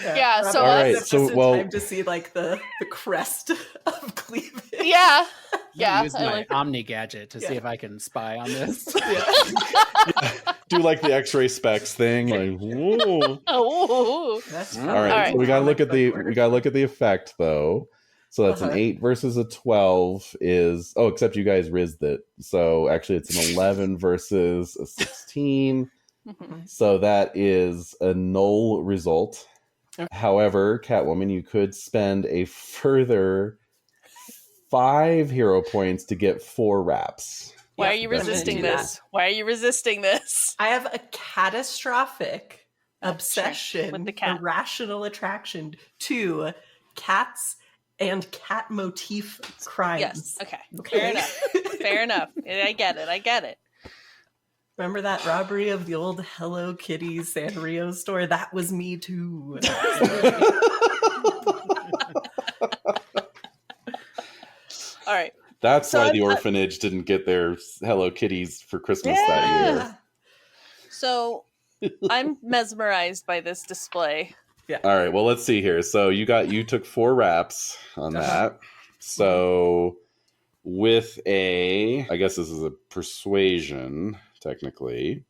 Speaker 2: Yeah, so
Speaker 1: All right,
Speaker 4: just
Speaker 1: so,
Speaker 4: in
Speaker 1: well-
Speaker 4: time to see like the crest of cleavage.
Speaker 2: Yeah.
Speaker 3: I'm
Speaker 2: Yeah,
Speaker 3: gonna use
Speaker 2: I
Speaker 3: my
Speaker 2: like it.
Speaker 3: Omni gadget to see
Speaker 4: Yeah.
Speaker 3: if I can spy on this.
Speaker 1: do like the X-ray specs thing. Like, whoa.
Speaker 2: Oh.
Speaker 4: That's
Speaker 3: All
Speaker 1: All right,
Speaker 2: right.
Speaker 1: so we gotta look at the effect though. So that's an
Speaker 4: Uh-huh.
Speaker 1: 8 versus a 12 is except you guys rizzed it. So actually it's an 11 versus a 16.
Speaker 2: Mhm.
Speaker 1: So that is a null result. However, Catwoman, you could spend a further 5 hero points to get 4 wraps.
Speaker 2: Why
Speaker 4: Yeah,
Speaker 2: are you
Speaker 1: I'm gonna
Speaker 2: resisting
Speaker 1: do
Speaker 2: this? Why are you resisting this?
Speaker 4: I have a catastrophic obsession,
Speaker 2: with the cat.
Speaker 4: irrational attraction to cats and cat motif crimes.
Speaker 2: Yes. Okay.
Speaker 4: Okay.
Speaker 2: Fair enough. Fair enough. I get it.
Speaker 4: Remember that robbery of the old Hello Kitty Sanrio store? That was me too.
Speaker 2: All right.
Speaker 1: That's
Speaker 2: So
Speaker 1: why
Speaker 2: I'm-
Speaker 1: the orphanage didn't get their Hello Kitties for Christmas that year.
Speaker 2: So I'm mesmerized by this display.
Speaker 1: All right, well, let's see here. So you took 4 wraps on
Speaker 4: Uh-huh.
Speaker 1: that. So with I guess this is a persuasion, technically.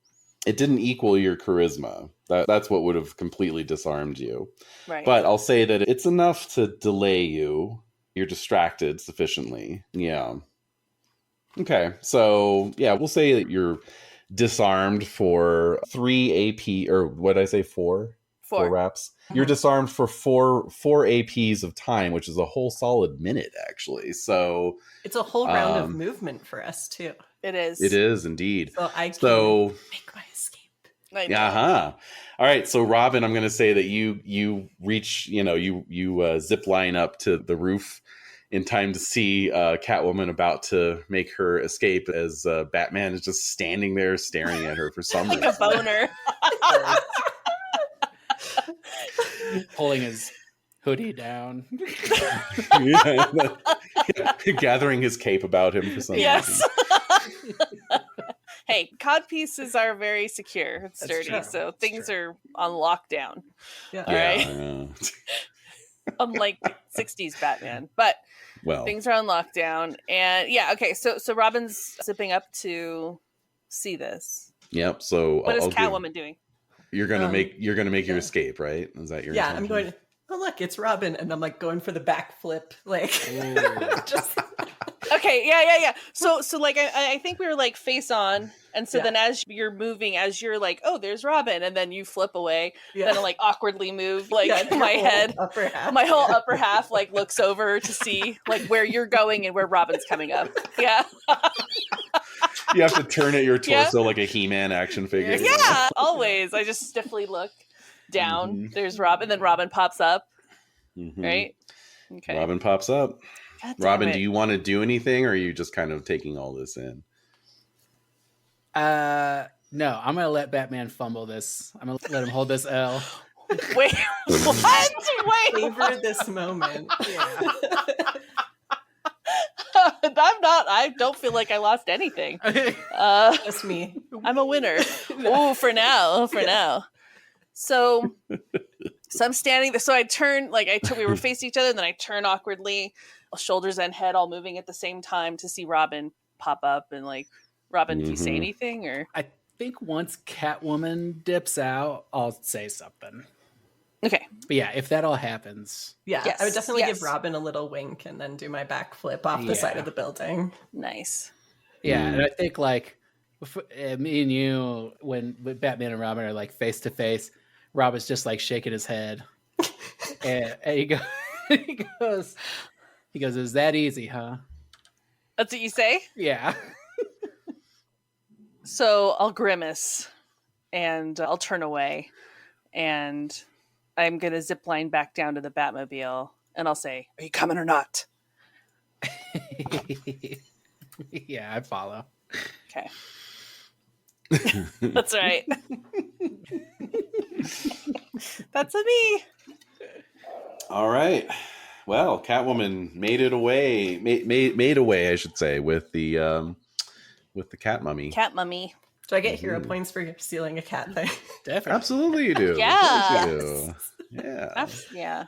Speaker 1: It didn't equal your charisma. That's what would have completely disarmed you.
Speaker 2: Right.
Speaker 1: But I'll say that it's enough to delay you. You're distracted sufficiently. Yeah. Okay, so yeah, we'll say that you're disarmed for 3 AP, or what did I say, 4? 4 wraps. You're disarmed for 4 APs of time, which is a whole solid minute, actually. So
Speaker 4: It's a whole round of
Speaker 1: Um,
Speaker 4: movement for us too.
Speaker 2: It is.
Speaker 1: it is indeed.
Speaker 4: So I can
Speaker 1: So
Speaker 4: make my escape.
Speaker 2: I know.
Speaker 1: uh-huh. All right, so Robin, I'm going to say that you reach, you zip line up to the roof in time to see Catwoman about to make her escape as Batman is just standing there staring at her for some
Speaker 2: Like a
Speaker 1: reason.
Speaker 2: boner.
Speaker 3: Pulling his hoodie down.
Speaker 1: Yeah. Gathering his cape about him for some
Speaker 2: Yes.
Speaker 1: reason.
Speaker 2: Hey, cod pieces are very secure and
Speaker 4: That's
Speaker 2: sturdy,
Speaker 4: true.
Speaker 2: so
Speaker 4: That's
Speaker 2: things
Speaker 4: true.
Speaker 2: are on lockdown.
Speaker 4: Yeah.
Speaker 2: All right.
Speaker 1: Yeah.
Speaker 2: Unlike 60s Batman. But
Speaker 1: Well,
Speaker 2: things are on lockdown. And yeah, okay, so Robin's zipping up to see this.
Speaker 1: yep. So
Speaker 2: What is
Speaker 1: I'll give-
Speaker 2: Catwoman doing?
Speaker 1: You're gonna make your
Speaker 4: yeah.
Speaker 1: escape, right? Is that your
Speaker 4: Yeah, I'm
Speaker 1: intention?
Speaker 4: going. Oh look, it's Robin, and I'm like going for the backflip, like
Speaker 3: Ooh.
Speaker 4: just
Speaker 2: Okay, yeah. So like I think we were like face on, and so
Speaker 4: Yeah.
Speaker 2: then as you're moving, as you're like, oh, there's Robin, and then you flip away,
Speaker 4: yeah.
Speaker 2: then I like awkwardly move like
Speaker 4: Yeah, your
Speaker 2: my
Speaker 4: whole
Speaker 2: head.
Speaker 4: upper half.
Speaker 2: My whole upper half like looks over to see like where you're going and where Robin's coming up. Yeah.
Speaker 1: You have to turn at your
Speaker 2: Yeah.
Speaker 1: torso like a He-Man action figure.
Speaker 2: Yeah, always. I just stiffly look down.
Speaker 1: Mhm.
Speaker 2: There's Robin, then Robin pops up,
Speaker 1: Mhm.
Speaker 2: right? Okay.
Speaker 1: Robin pops up.
Speaker 2: God damn
Speaker 1: Robin,
Speaker 2: it.
Speaker 1: do you want to do anything, or are you just kind of taking all this in?
Speaker 3: No, I'm gonna let Batman fumble this. I'm gonna let him hold this L.
Speaker 2: Wait, what? Wait.
Speaker 4: Savor this moment.
Speaker 3: Yeah.
Speaker 2: I don't feel like I lost anything.
Speaker 4: Just me.
Speaker 2: I'm a winner. Oh, for now. So So I'm standing there. So I turn, we were facing each other, and then I turn awkwardly, shoulders and head all moving at the same time to see Robin pop up. And like, Robin, do you say anything? Or
Speaker 3: I think once Catwoman dips out, I'll say something.
Speaker 2: Okay.
Speaker 3: But yeah, if that all happens.
Speaker 4: Yeah,
Speaker 2: Yes,
Speaker 4: I would definitely
Speaker 2: yes.
Speaker 4: give Robin a little wink and then do my backflip off the side of the building.
Speaker 2: Nice.
Speaker 3: Yeah, and I think like me and you, when Batman and Robin are like face to face, Robin's just like shaking his head, and he goes, "Is that easy, huh?"
Speaker 2: That's what you say?
Speaker 3: Yeah.
Speaker 2: So I'll grimace, and I'll turn away, and I'm going to zip line back down to the Batmobile, and I'll say, "Are you coming or not?"
Speaker 3: Yeah, I follow.
Speaker 2: Okay. That's right. That's a me.
Speaker 1: All right. Well, Catwoman made away, I should say, with the cat mummy.
Speaker 2: Cat mummy.
Speaker 4: Do I get hero points for stealing a cat thing?
Speaker 3: Definitely.
Speaker 1: Absolutely, you do.
Speaker 2: Yeah.
Speaker 1: Of course you do. Yeah.
Speaker 2: Yeah.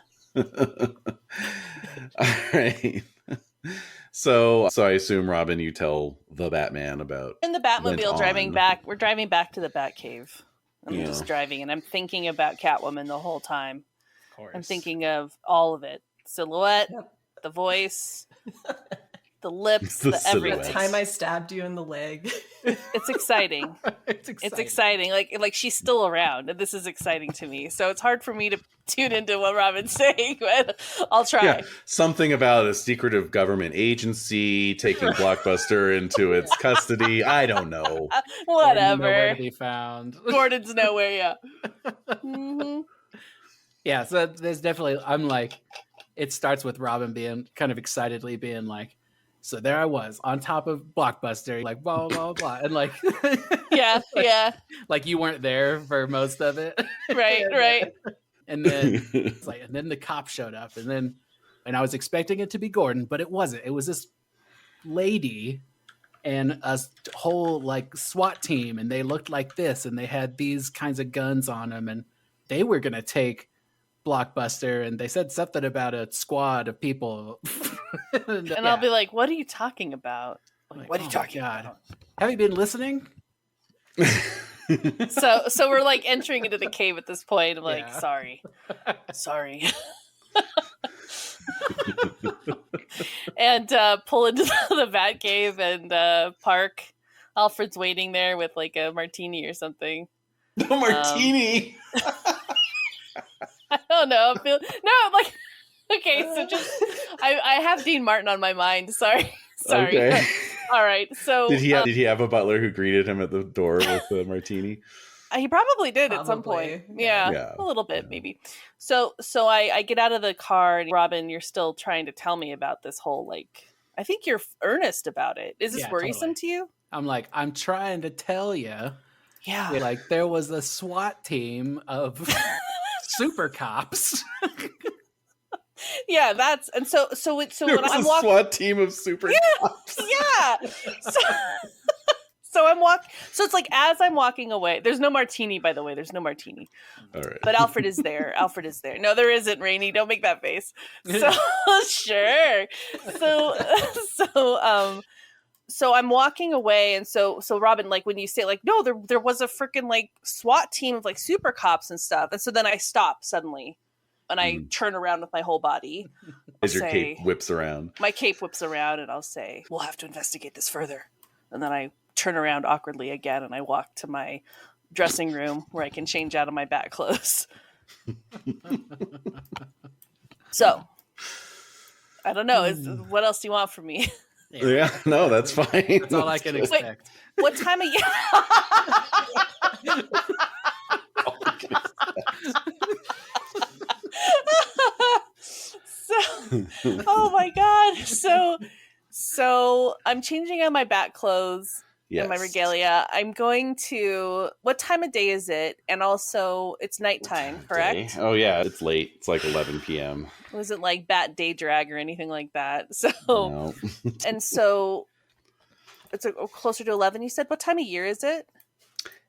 Speaker 1: All right. So I assume, Robin, you tell the Batman about
Speaker 2: In the Batmobile
Speaker 1: went
Speaker 2: driving
Speaker 1: on.
Speaker 2: back. We're driving back to the Batcave. I'm
Speaker 1: Yeah.
Speaker 2: just driving, and I'm thinking about Catwoman the whole time.
Speaker 3: Of course.
Speaker 2: I'm thinking of all of it. Silhouette,
Speaker 4: Yep.
Speaker 2: the voice, the lips,
Speaker 1: The
Speaker 2: the
Speaker 1: silhouette.
Speaker 4: The
Speaker 2: everything.
Speaker 4: time I stabbed you in the leg.
Speaker 2: It's exciting.
Speaker 3: It's exciting.
Speaker 2: It's exciting. Like she's still around, and this is exciting to me. So it's hard for me to tune into what Robin's saying, but I'll try.
Speaker 1: Yeah, something about a secretive government agency taking Blockbuster into its custody. I don't know.
Speaker 3: Nowhere
Speaker 2: Whatever.
Speaker 3: to be found.
Speaker 2: Gordon's nowhere. Yeah. Mm-hmm.
Speaker 3: Yeah, so there's definitely, I'm like, it starts with Robin being kind of excitedly being like, so there I was on top of Blockbuster, like blah blah blah, and like,
Speaker 2: Yeah. Yeah.
Speaker 3: like you weren't there for most of it,
Speaker 2: Right. Right.
Speaker 3: and then it's like, and then the cop showed up, and I was expecting it to be Gordon, but it wasn't. It was this lady and a whole like SWAT team, and they looked like this, and they had these kinds of guns on them, and they were gonna take Blockbuster, and they said something about a squad of people.
Speaker 2: And I'll be like, "What are you talking about?
Speaker 3: like,
Speaker 2: What are you
Speaker 3: oh
Speaker 2: talking
Speaker 3: my God.
Speaker 2: about?"
Speaker 3: Have you been listening?
Speaker 2: So we're like entering into the cave at this point. I'm like,
Speaker 3: Yeah.
Speaker 2: sorry. And pull into the Bat Cave and park. Alfred's waiting there with like a martini or something.
Speaker 1: The martini.
Speaker 2: I don't know. Okay, so just I have Dean Martin on my mind. Sorry.
Speaker 1: Okay.
Speaker 2: All right. So
Speaker 1: Did he have a butler who greeted him at the door with the martini?
Speaker 2: he probably did at some
Speaker 4: Probably,
Speaker 2: point.
Speaker 4: yeah.
Speaker 2: Yeah, a little bit maybe. So I get out of the car, and Robin, you're still trying to tell me about this whole like. I think you're earnest about it. Is this
Speaker 3: Yeah,
Speaker 2: worrisome
Speaker 3: totally.
Speaker 2: to you?
Speaker 3: I'm like, I'm trying to tell you,
Speaker 2: Yeah.
Speaker 3: like there was a SWAT team of super cops.
Speaker 2: Yeah, that's and so
Speaker 1: There
Speaker 2: when
Speaker 1: was
Speaker 2: I'm
Speaker 1: a
Speaker 2: walking.
Speaker 1: SWAT team of super cops.
Speaker 2: Yeah. So I'm walking. So it's like as I'm walking away. There's no martini, by the way. There's no martini.
Speaker 1: All right.
Speaker 2: But Alfred is there. Alfred is there. No, there isn't, Rainey. Don't make that face. So sure. So I'm walking away, and so Robin, like when you say like, no, there was a freaking like SWAT team of like super cops and stuff, and so then I stop suddenly, and I turn around with my whole body.
Speaker 1: As your
Speaker 2: say-
Speaker 1: cape whips around.
Speaker 2: My cape whips around, and I'll say, "We'll have to investigate this further." And then I turn around awkwardly again, and I walk to my dressing room where I can change out of my bat clothes. So, I don't know. What else do you want from me?
Speaker 1: Yeah, no, that's fine.
Speaker 3: That's all I can
Speaker 1: Good.
Speaker 3: expect.
Speaker 2: What time of year? Oh my god. So I'm changing out my bat clothes and my
Speaker 1: Yes.
Speaker 2: regalia. I'm going to what time of day is it? And also it's nighttime, correct?
Speaker 1: Oh yeah, it's late. It's like 11 p.m.
Speaker 2: It wasn't like bat day drag or anything like that. So
Speaker 1: No.
Speaker 2: and so it's closer to 11 you said. What time of year is it?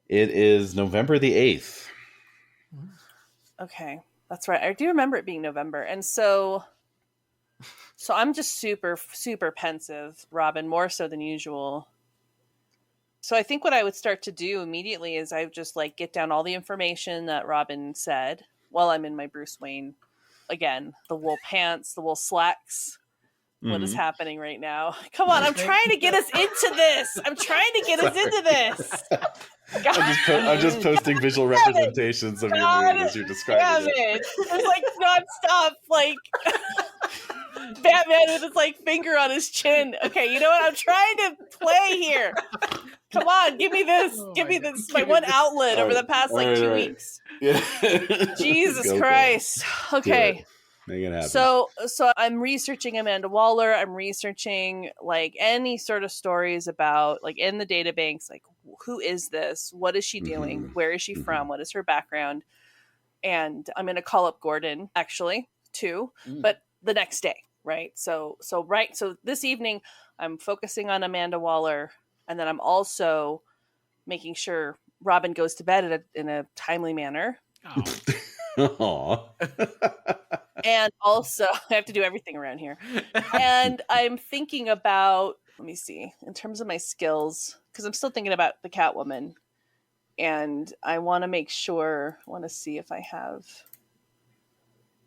Speaker 1: It is November the 8th.
Speaker 2: Okay. That's right. I do remember it being November. And so I'm just super, super pensive, Robin, more so than usual. So I think what I would start to do immediately is I would just like get down all the information that Robin said while I'm in my Bruce Wayne. Again, the wool pants, the wool slacks. What is happening right now? Come on, I'm trying to get us into this. I'm trying to get us into this.
Speaker 1: I'm just posting visual representations of your mood as you're describing it.
Speaker 2: It's like nonstop, like Batman with his like finger on his chin. Okay, you know what? I'm trying to play here. Come on, give me this. Give me this. My one outlet over the past like 2 weeks.
Speaker 1: Yeah.
Speaker 2: Jesus Christ. Okay.
Speaker 1: Make it happen.
Speaker 2: So I'm researching Amanda Waller. I'm researching like any sort of stories about like in the databanks, like who is this? What is she doing? Where is she from? What is her background? And I'm going to call up Gordon actually too, but the next day, right? So this evening I'm focusing on Amanda Waller, and then I'm also making sure Robin goes to bed in a timely manner.
Speaker 1: Oh.
Speaker 2: And also, I have to do everything around here. And I'm thinking about, let me see, in terms of my skills, because I'm still thinking about the Catwoman. And I want to make sure, I want to see if I have,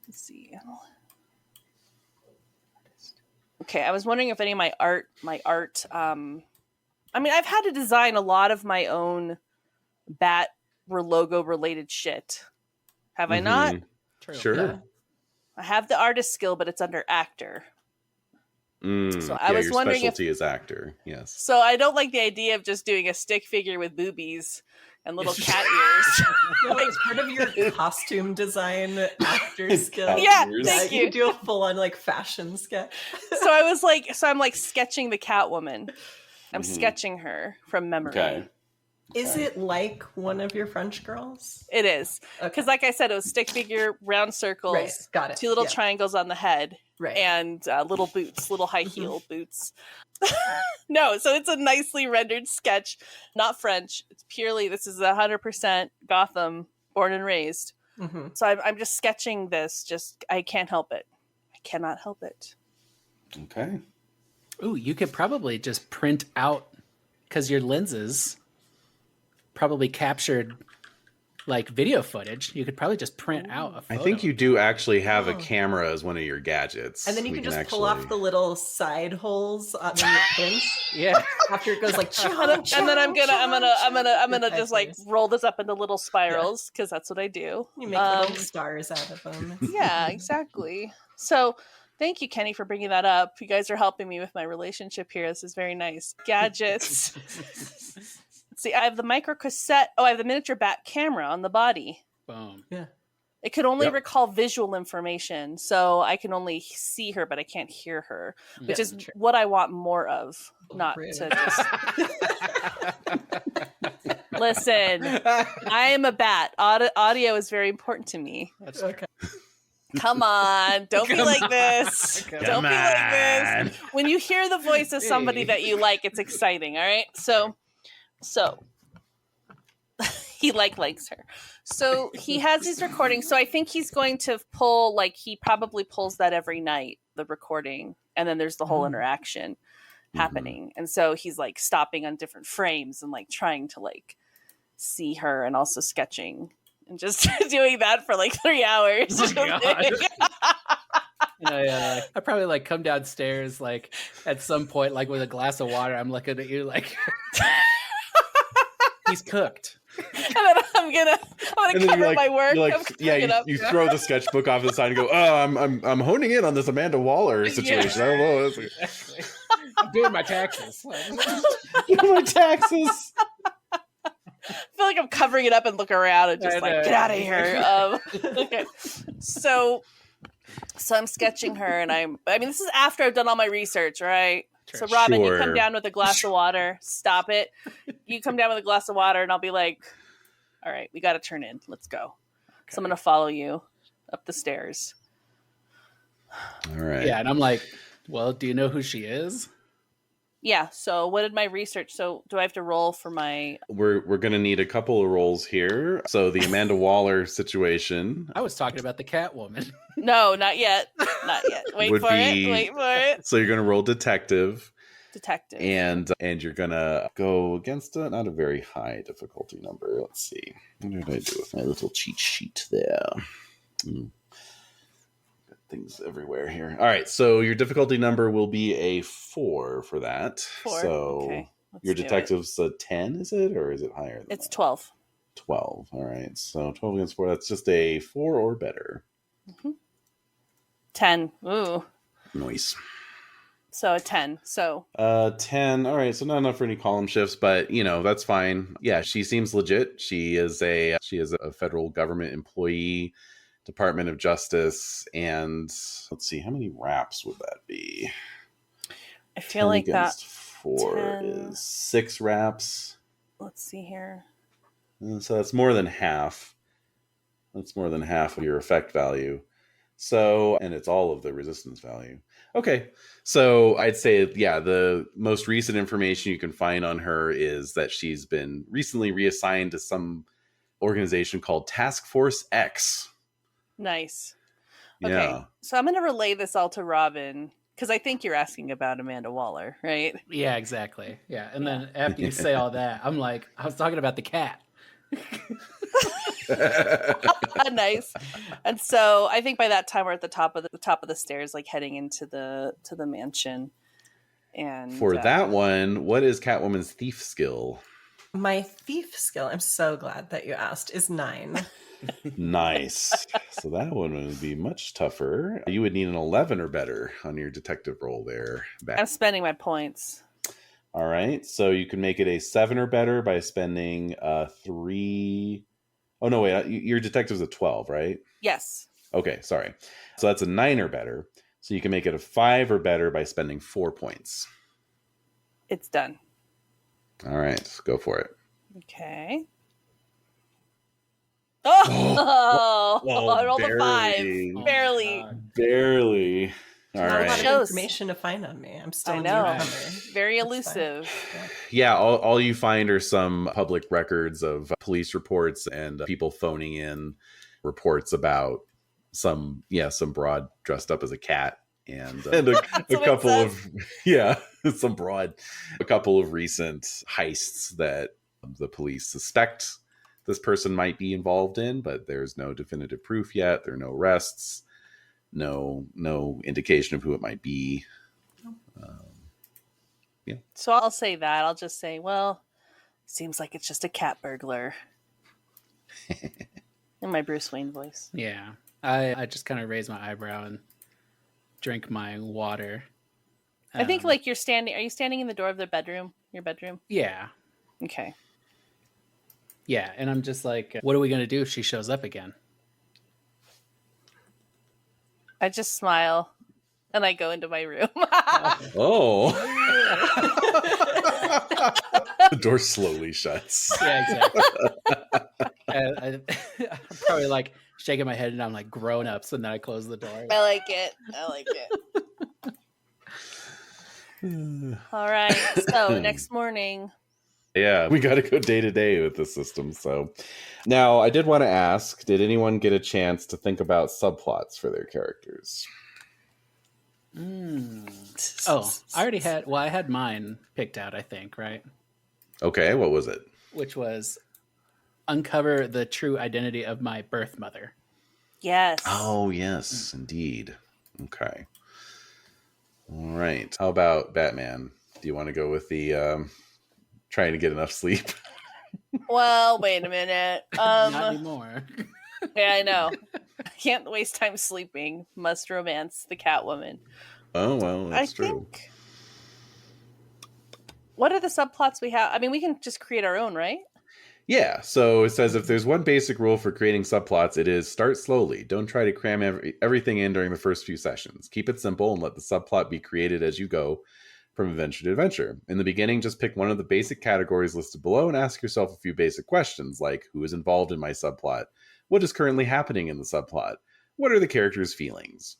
Speaker 2: let's see. Okay, I was wondering if any of my art, I mean, I've had to design a lot of my own Bat logo related shit. Have I not?
Speaker 3: True.
Speaker 1: Sure.
Speaker 3: Yeah.
Speaker 2: I have the artist skill, but it's under actor. So I was
Speaker 1: your
Speaker 2: wondering
Speaker 1: specialty is actor. Yes.
Speaker 2: So I don't like the idea of just doing a stick figure with boobies and little cat ears.
Speaker 4: No, it's part of your costume design actor skill.
Speaker 2: Yeah,
Speaker 1: Ears.
Speaker 2: thank
Speaker 4: You
Speaker 2: you.
Speaker 4: do a full on like fashion sketch.
Speaker 2: So I'm like sketching the Catwoman. I'm sketching her from memory.
Speaker 1: Okay.
Speaker 4: Is it like one of your French girls?
Speaker 2: It is. Because like I said, it was stick figure, round circles,
Speaker 4: Right, got it.
Speaker 2: 2 little
Speaker 4: Yeah.
Speaker 2: triangles on the head,
Speaker 4: Right.
Speaker 2: and little boots, little high heel boots. No, so it's a nicely rendered sketch, not French. It's purely, this is 100% Gotham, born and raised. So I'm just sketching this. I can't help it. I cannot help it.
Speaker 1: Okay.
Speaker 3: Ooh, you could probably just print out, because your lenses probably captured like video footage. You could probably just print out a photo.
Speaker 1: I think you do actually have a camera as one of your gadgets.
Speaker 4: And then you
Speaker 1: We
Speaker 4: can just pull off the little side holes on your pins.
Speaker 3: Yeah.
Speaker 4: After it goes like,
Speaker 2: And then I'm gonna just like roll this up into little spirals because that's what I do.
Speaker 4: You make little stars out of them.
Speaker 2: Yeah, exactly. So thank you, Kenny, for bringing that up. You guys are helping me with my relationship here. This is very nice. Gadgets. See, I have the micro cassette. Oh, I have the miniature bat camera on the body.
Speaker 3: Boom.
Speaker 4: Yeah.
Speaker 2: It could only recall visual information, so I can only see her, but I can't hear her, which is what I want more of. Not to just listen. I am a bat. Audio is very important to me.
Speaker 3: That's
Speaker 4: Okay.
Speaker 2: Come on, don't be like this. Don't be like this. When you hear the voice of somebody that you like, it's exciting. All right, so he likes her. So he has these recordings. So I think he's going to pull, like, he probably pulls that every night, the recording, and then there's the whole interaction happening. And so he's like stopping on different frames and like trying to like see her and also sketching and just doing that for like 3 hours.
Speaker 3: Oh my God. I probably like come downstairs like at some point like with a glass of water. I'm looking at you like he's cooked.
Speaker 2: And then I'm gonna cover my work.
Speaker 1: You throw the sketchbook off to the side and go, "Oh, I'm honing in on this Amanda Waller situation. I don't know.
Speaker 3: Exactly. I'm doing my taxes.
Speaker 1: Doing my taxes."
Speaker 2: I feel like I'm covering it up and look around and just get out of here. Okay, so I'm sketching her, and I mean, this is after I've done all my research, right? So Robin, you come down with a glass of water. Stop it. You come down with a glass of water, and I'll be like, all right, we got to turn in. Let's go. Okay. So I'm going to follow you up the stairs.
Speaker 1: All right.
Speaker 3: Yeah, and I'm like, well, do you know who she is?
Speaker 2: Yeah. So what did my research? So do I have to roll for my?
Speaker 1: We're going to need a couple of rolls here. So the Amanda Waller situation
Speaker 3: I was talking about the Catwoman.
Speaker 2: No, not yet. Not yet. Wait
Speaker 1: would
Speaker 2: for it.
Speaker 1: be
Speaker 2: Wait for it.
Speaker 1: so you're going to roll detective.
Speaker 2: Detective.
Speaker 1: And you're gonna go against not a very high difficulty number. Let's see. What did I do with my little cheat sheet there? Got things everywhere here. All right, so your difficulty number will be a 4 for that.
Speaker 2: 4.
Speaker 1: So
Speaker 2: Okay,
Speaker 1: your detective's a 10, is it, or is it higher than
Speaker 2: it's
Speaker 1: that?
Speaker 2: 12.
Speaker 1: 12. All right, so 12 against 4. That's just a 4 or better.
Speaker 2: 10. Ooh.
Speaker 1: Nice.
Speaker 2: So a 10. So
Speaker 1: 10. All right, so not enough for any column shifts, but that's fine. Yeah, she seems legit. She is a federal government employee, Department of Justice, and let's see, how many raps would that be?
Speaker 2: I feel like that
Speaker 1: 4
Speaker 2: 10.
Speaker 1: is 6 raps.
Speaker 2: Let's see here.
Speaker 1: So that's more than half. That's more than half of your effect value. So, and it's all of the resistance value. Okay, so I'd say, yeah, the most recent information you can find on her is that she's been recently reassigned to some organization called Task Force X.
Speaker 2: Nice.
Speaker 1: Yeah.
Speaker 2: Okay, so I'm going to relay this all to Robin, because I think you're asking about Amanda Waller, right?
Speaker 3: Yeah, exactly. Yeah, and then after you say all that, I'm like, I was talking about the cat.
Speaker 2: Nice. And so I think by that time we're at the top of the stairs, like heading into the mansion. And
Speaker 1: for that one, what is Catwoman's thief skill?
Speaker 4: My thief skill, I'm so glad that you asked, is 9.
Speaker 1: Nice. So that one would be much tougher. You would need an 11 or better on your detective roll there.
Speaker 2: I'm spending my points.
Speaker 1: All right. So you can make it a 7 or better by spending 3. Oh, no, wait. Your detective's a 12, right?
Speaker 2: Yes.
Speaker 1: Okay, sorry. So that's a 9 or better. So you can make it a 5 or better by spending 4 points.
Speaker 2: It's done.
Speaker 1: All right. Go for it.
Speaker 2: Okay. Oh, I rolled a 5. Barely.
Speaker 1: Barely. All
Speaker 4: Not
Speaker 1: right.
Speaker 4: a lot of
Speaker 2: Shows.
Speaker 4: information to find on me. I'm still
Speaker 2: I
Speaker 4: a
Speaker 2: know.
Speaker 4: newcomer.
Speaker 2: Very
Speaker 4: That's
Speaker 2: elusive.
Speaker 4: fine.
Speaker 1: Yeah, all you find are some public records of police reports and people phoning in reports about some broad dressed up as a cat and a couple of a couple of recent heists that the police suspect this person might be involved in, but there's no definitive proof yet. There are no arrests, no indication of who it might be. Yeah.
Speaker 2: So I'll say that. I'll just say, well, seems like it's just a cat burglar. In my Bruce Wayne voice.
Speaker 3: Yeah. I just kind of raise my eyebrow and drink my water.
Speaker 2: I think like are you standing in the door of their bedroom? Your bedroom?
Speaker 3: Yeah.
Speaker 2: Okay.
Speaker 3: Yeah. And I'm just like, what are we going to do if she shows up again?
Speaker 2: I just smile and I go into my room.
Speaker 1: Oh. The door slowly shuts.
Speaker 3: Yeah, exactly. I'm probably like shaking my head and I'm like grown ups, and then I close the door.
Speaker 2: I like it. All right. So next morning.
Speaker 1: Yeah, we got to go day to day with the system. So now I did want to ask, did anyone get a chance to think about subplots for their characters?
Speaker 3: Oh, I had mine picked out, I think, right?
Speaker 1: Okay, what was it?
Speaker 3: Which was uncover the true identity of my birth mother.
Speaker 2: Yes.
Speaker 1: Oh, yes, indeed. Okay. All right. How about Batman? Do you want to go with the trying to get enough sleep?
Speaker 2: Well, wait a minute.
Speaker 3: Not anymore.
Speaker 2: Yeah, I know. I can't waste time sleeping. Must romance the Catwoman.
Speaker 1: Oh, well, that's true.
Speaker 2: Think... What are the subplots we have? I mean, we can just create our own, right?
Speaker 1: Yeah, so it says if there's one basic rule for creating subplots, it is start slowly. Don't try to cram everything in during the first few sessions. Keep it simple and let the subplot be created as you go from adventure to adventure. In the beginning, just pick one of the basic categories listed below and ask yourself a few basic questions like, who is involved in my subplot? What is currently happening in the subplot? What are the characters' feelings?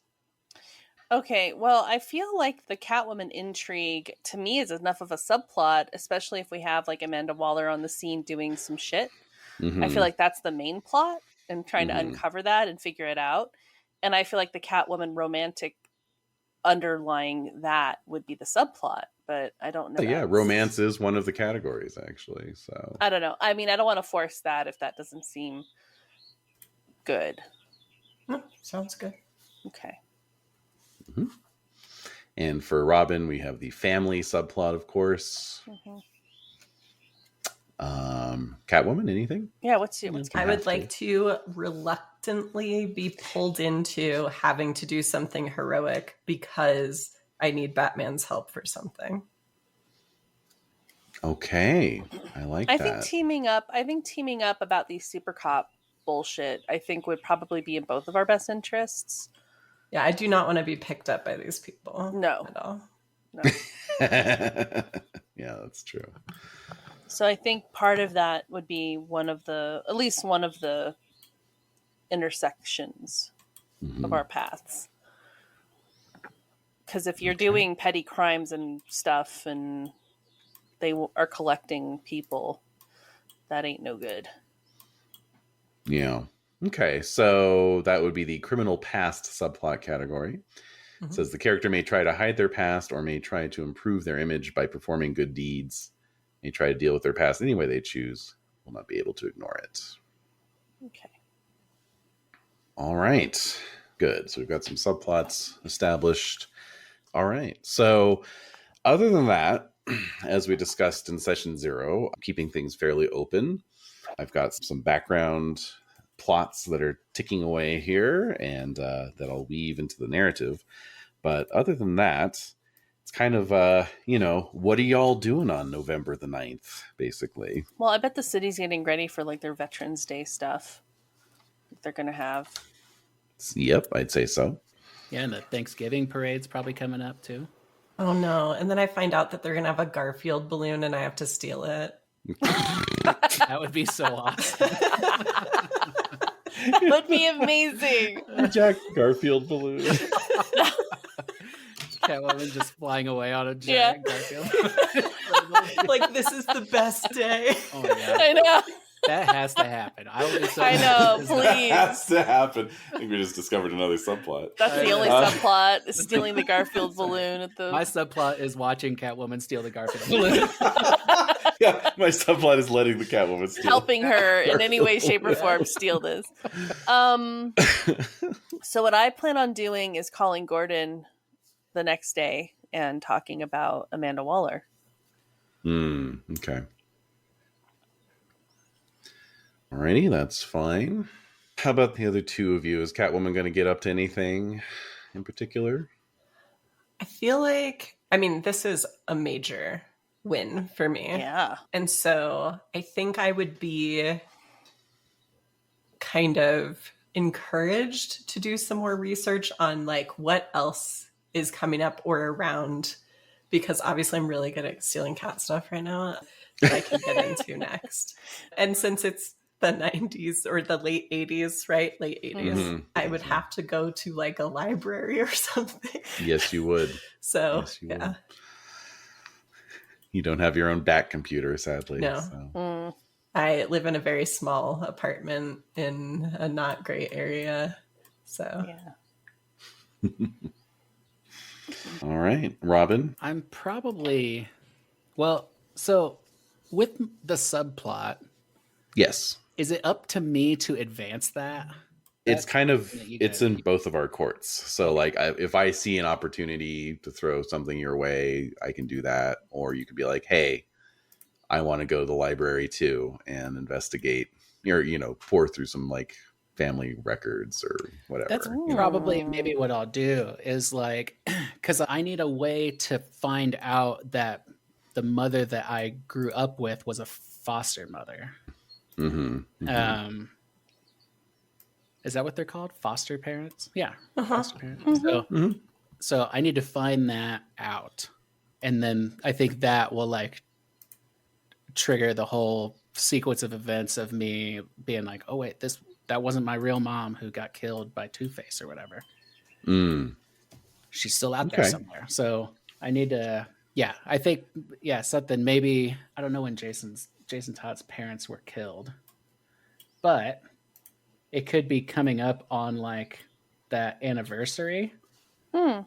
Speaker 2: Okay, well, I feel like the Catwoman intrigue to me is enough of a subplot, especially if we have like Amanda Waller on the scene doing some shit. I feel
Speaker 1: Mm-hmm.
Speaker 2: like that's the main plot and trying to
Speaker 1: Mm-hmm.
Speaker 2: uncover that and figure it out. And I feel like the Catwoman romantic underlying that would be the subplot, but I don't know.
Speaker 1: Yeah,
Speaker 2: That's,
Speaker 1: romance is one of the categories, actually. So
Speaker 2: I don't know. I mean, I don't want to force that if that doesn't seem good.
Speaker 4: Sounds good.
Speaker 2: Okay.
Speaker 1: and for Robin, we have the family subplot, of course.
Speaker 2: Mm-hmm.
Speaker 1: Catwoman, anything?
Speaker 2: Yeah, what's
Speaker 4: I would like to reluctantly be pulled into having to do something heroic because I need Batman's help for something.
Speaker 1: Okay, I like
Speaker 2: I
Speaker 1: that.
Speaker 2: think teaming up about these super cop bullshit, I think would probably be in both of our best interests.
Speaker 4: Yeah, I do not want to be picked up by these people.
Speaker 2: No.
Speaker 4: At all.
Speaker 2: No.
Speaker 1: Yeah, that's true.
Speaker 2: So I think part of that would be at least one of the intersections of our paths. Because if you're doing petty crimes and stuff and they are collecting people, that ain't no good.
Speaker 1: Yeah. Okay, so that would be the criminal past subplot category. It says the character may try to hide their past or may try to improve their image by performing good deeds. May try to deal with their past any way they choose. Will not be able to ignore it.
Speaker 2: Okay.
Speaker 1: All right. Good. So we've got some subplots established. All right. So other than that, as we discussed in session 0, keeping things fairly open, I've got some background plots that are ticking away here and that I'll weave into the narrative. But other than that, it's kind of, what are y'all doing on November the 9th, basically?
Speaker 2: Well, I bet the city's getting ready for like their Veterans Day stuff that they're going to have.
Speaker 1: Yep, I'd say so.
Speaker 3: Yeah, and the Thanksgiving parade's probably coming up too.
Speaker 4: Oh no. And then I find out that they're going to have a Garfield balloon and I have to steal it.
Speaker 3: That would be so awesome.
Speaker 2: That would be amazing.
Speaker 1: Jack Garfield balloon.
Speaker 3: Catwoman just flying away on a giant Garfield.
Speaker 4: Like, this is the best day.
Speaker 3: Oh my god.
Speaker 2: I know.
Speaker 3: That has to happen. I will be so
Speaker 2: I know,
Speaker 3: Is
Speaker 2: please.
Speaker 1: That has to happen. I think we just discovered another subplot.
Speaker 2: That's the only subplot, is stealing the Garfield balloon at the...
Speaker 3: My subplot is watching Catwoman steal the Garfield balloon.
Speaker 1: Yeah, my subplot is letting the Catwoman steal.
Speaker 2: helping her in any way, shape, or form steal this. So what I plan on doing is calling Gordon the next day and talking about Amanda Waller.
Speaker 1: Okay. Alrighty, that's fine. How about the other two of you? Is Catwoman going to get up to anything in particular?
Speaker 4: I feel like, this is a major win for me.
Speaker 2: Yeah.
Speaker 4: And so I think I would be kind of encouraged to do some more research on like what else is coming up or around, because obviously I'm really good at stealing cat stuff right now that I can get into next. And since it's the 90s or the late 80s, right? Late 80s.
Speaker 1: Mm-hmm.
Speaker 4: I would have to go to like a library or something.
Speaker 1: Yes, you would.
Speaker 4: So,
Speaker 1: Yes, you
Speaker 4: yeah.
Speaker 1: would. You don't have your own back computer, sadly.
Speaker 4: No.
Speaker 1: So.
Speaker 4: I live in a very small apartment in a not great area. So,
Speaker 2: Yeah.
Speaker 1: All right, Robin.
Speaker 3: I'm probably... Well, so with the subplot,
Speaker 1: Yes.
Speaker 3: is it up to me to advance that?
Speaker 1: It's kind of,
Speaker 3: that you
Speaker 1: it's
Speaker 3: guys-
Speaker 1: in both of our courts. So like if I see an opportunity to throw something your way, I can do that. Or you could be like, hey, I want to go to the library too and investigate, or, pour through some like family records or whatever.
Speaker 3: That's
Speaker 1: you know?
Speaker 3: probably maybe what I'll do is like, because I need a way to find out that the mother that I grew up with was a foster mother.
Speaker 1: Mm-hmm. Mm-hmm.
Speaker 3: Is that what they're called? Foster parents? Yeah.
Speaker 4: Uh-huh.
Speaker 3: Foster parents. So I need to find that out. And then I think that will like trigger the whole sequence of events of me being like, oh wait, that wasn't my real mom who got killed by Two-Face or whatever. she's still out there
Speaker 1: Okay.
Speaker 3: somewhere. So I need to, yeah, I think, yeah, something maybe, I don't know when Jason Todd's parents were killed, but it could be coming up on like that anniversary.
Speaker 2: Hmm.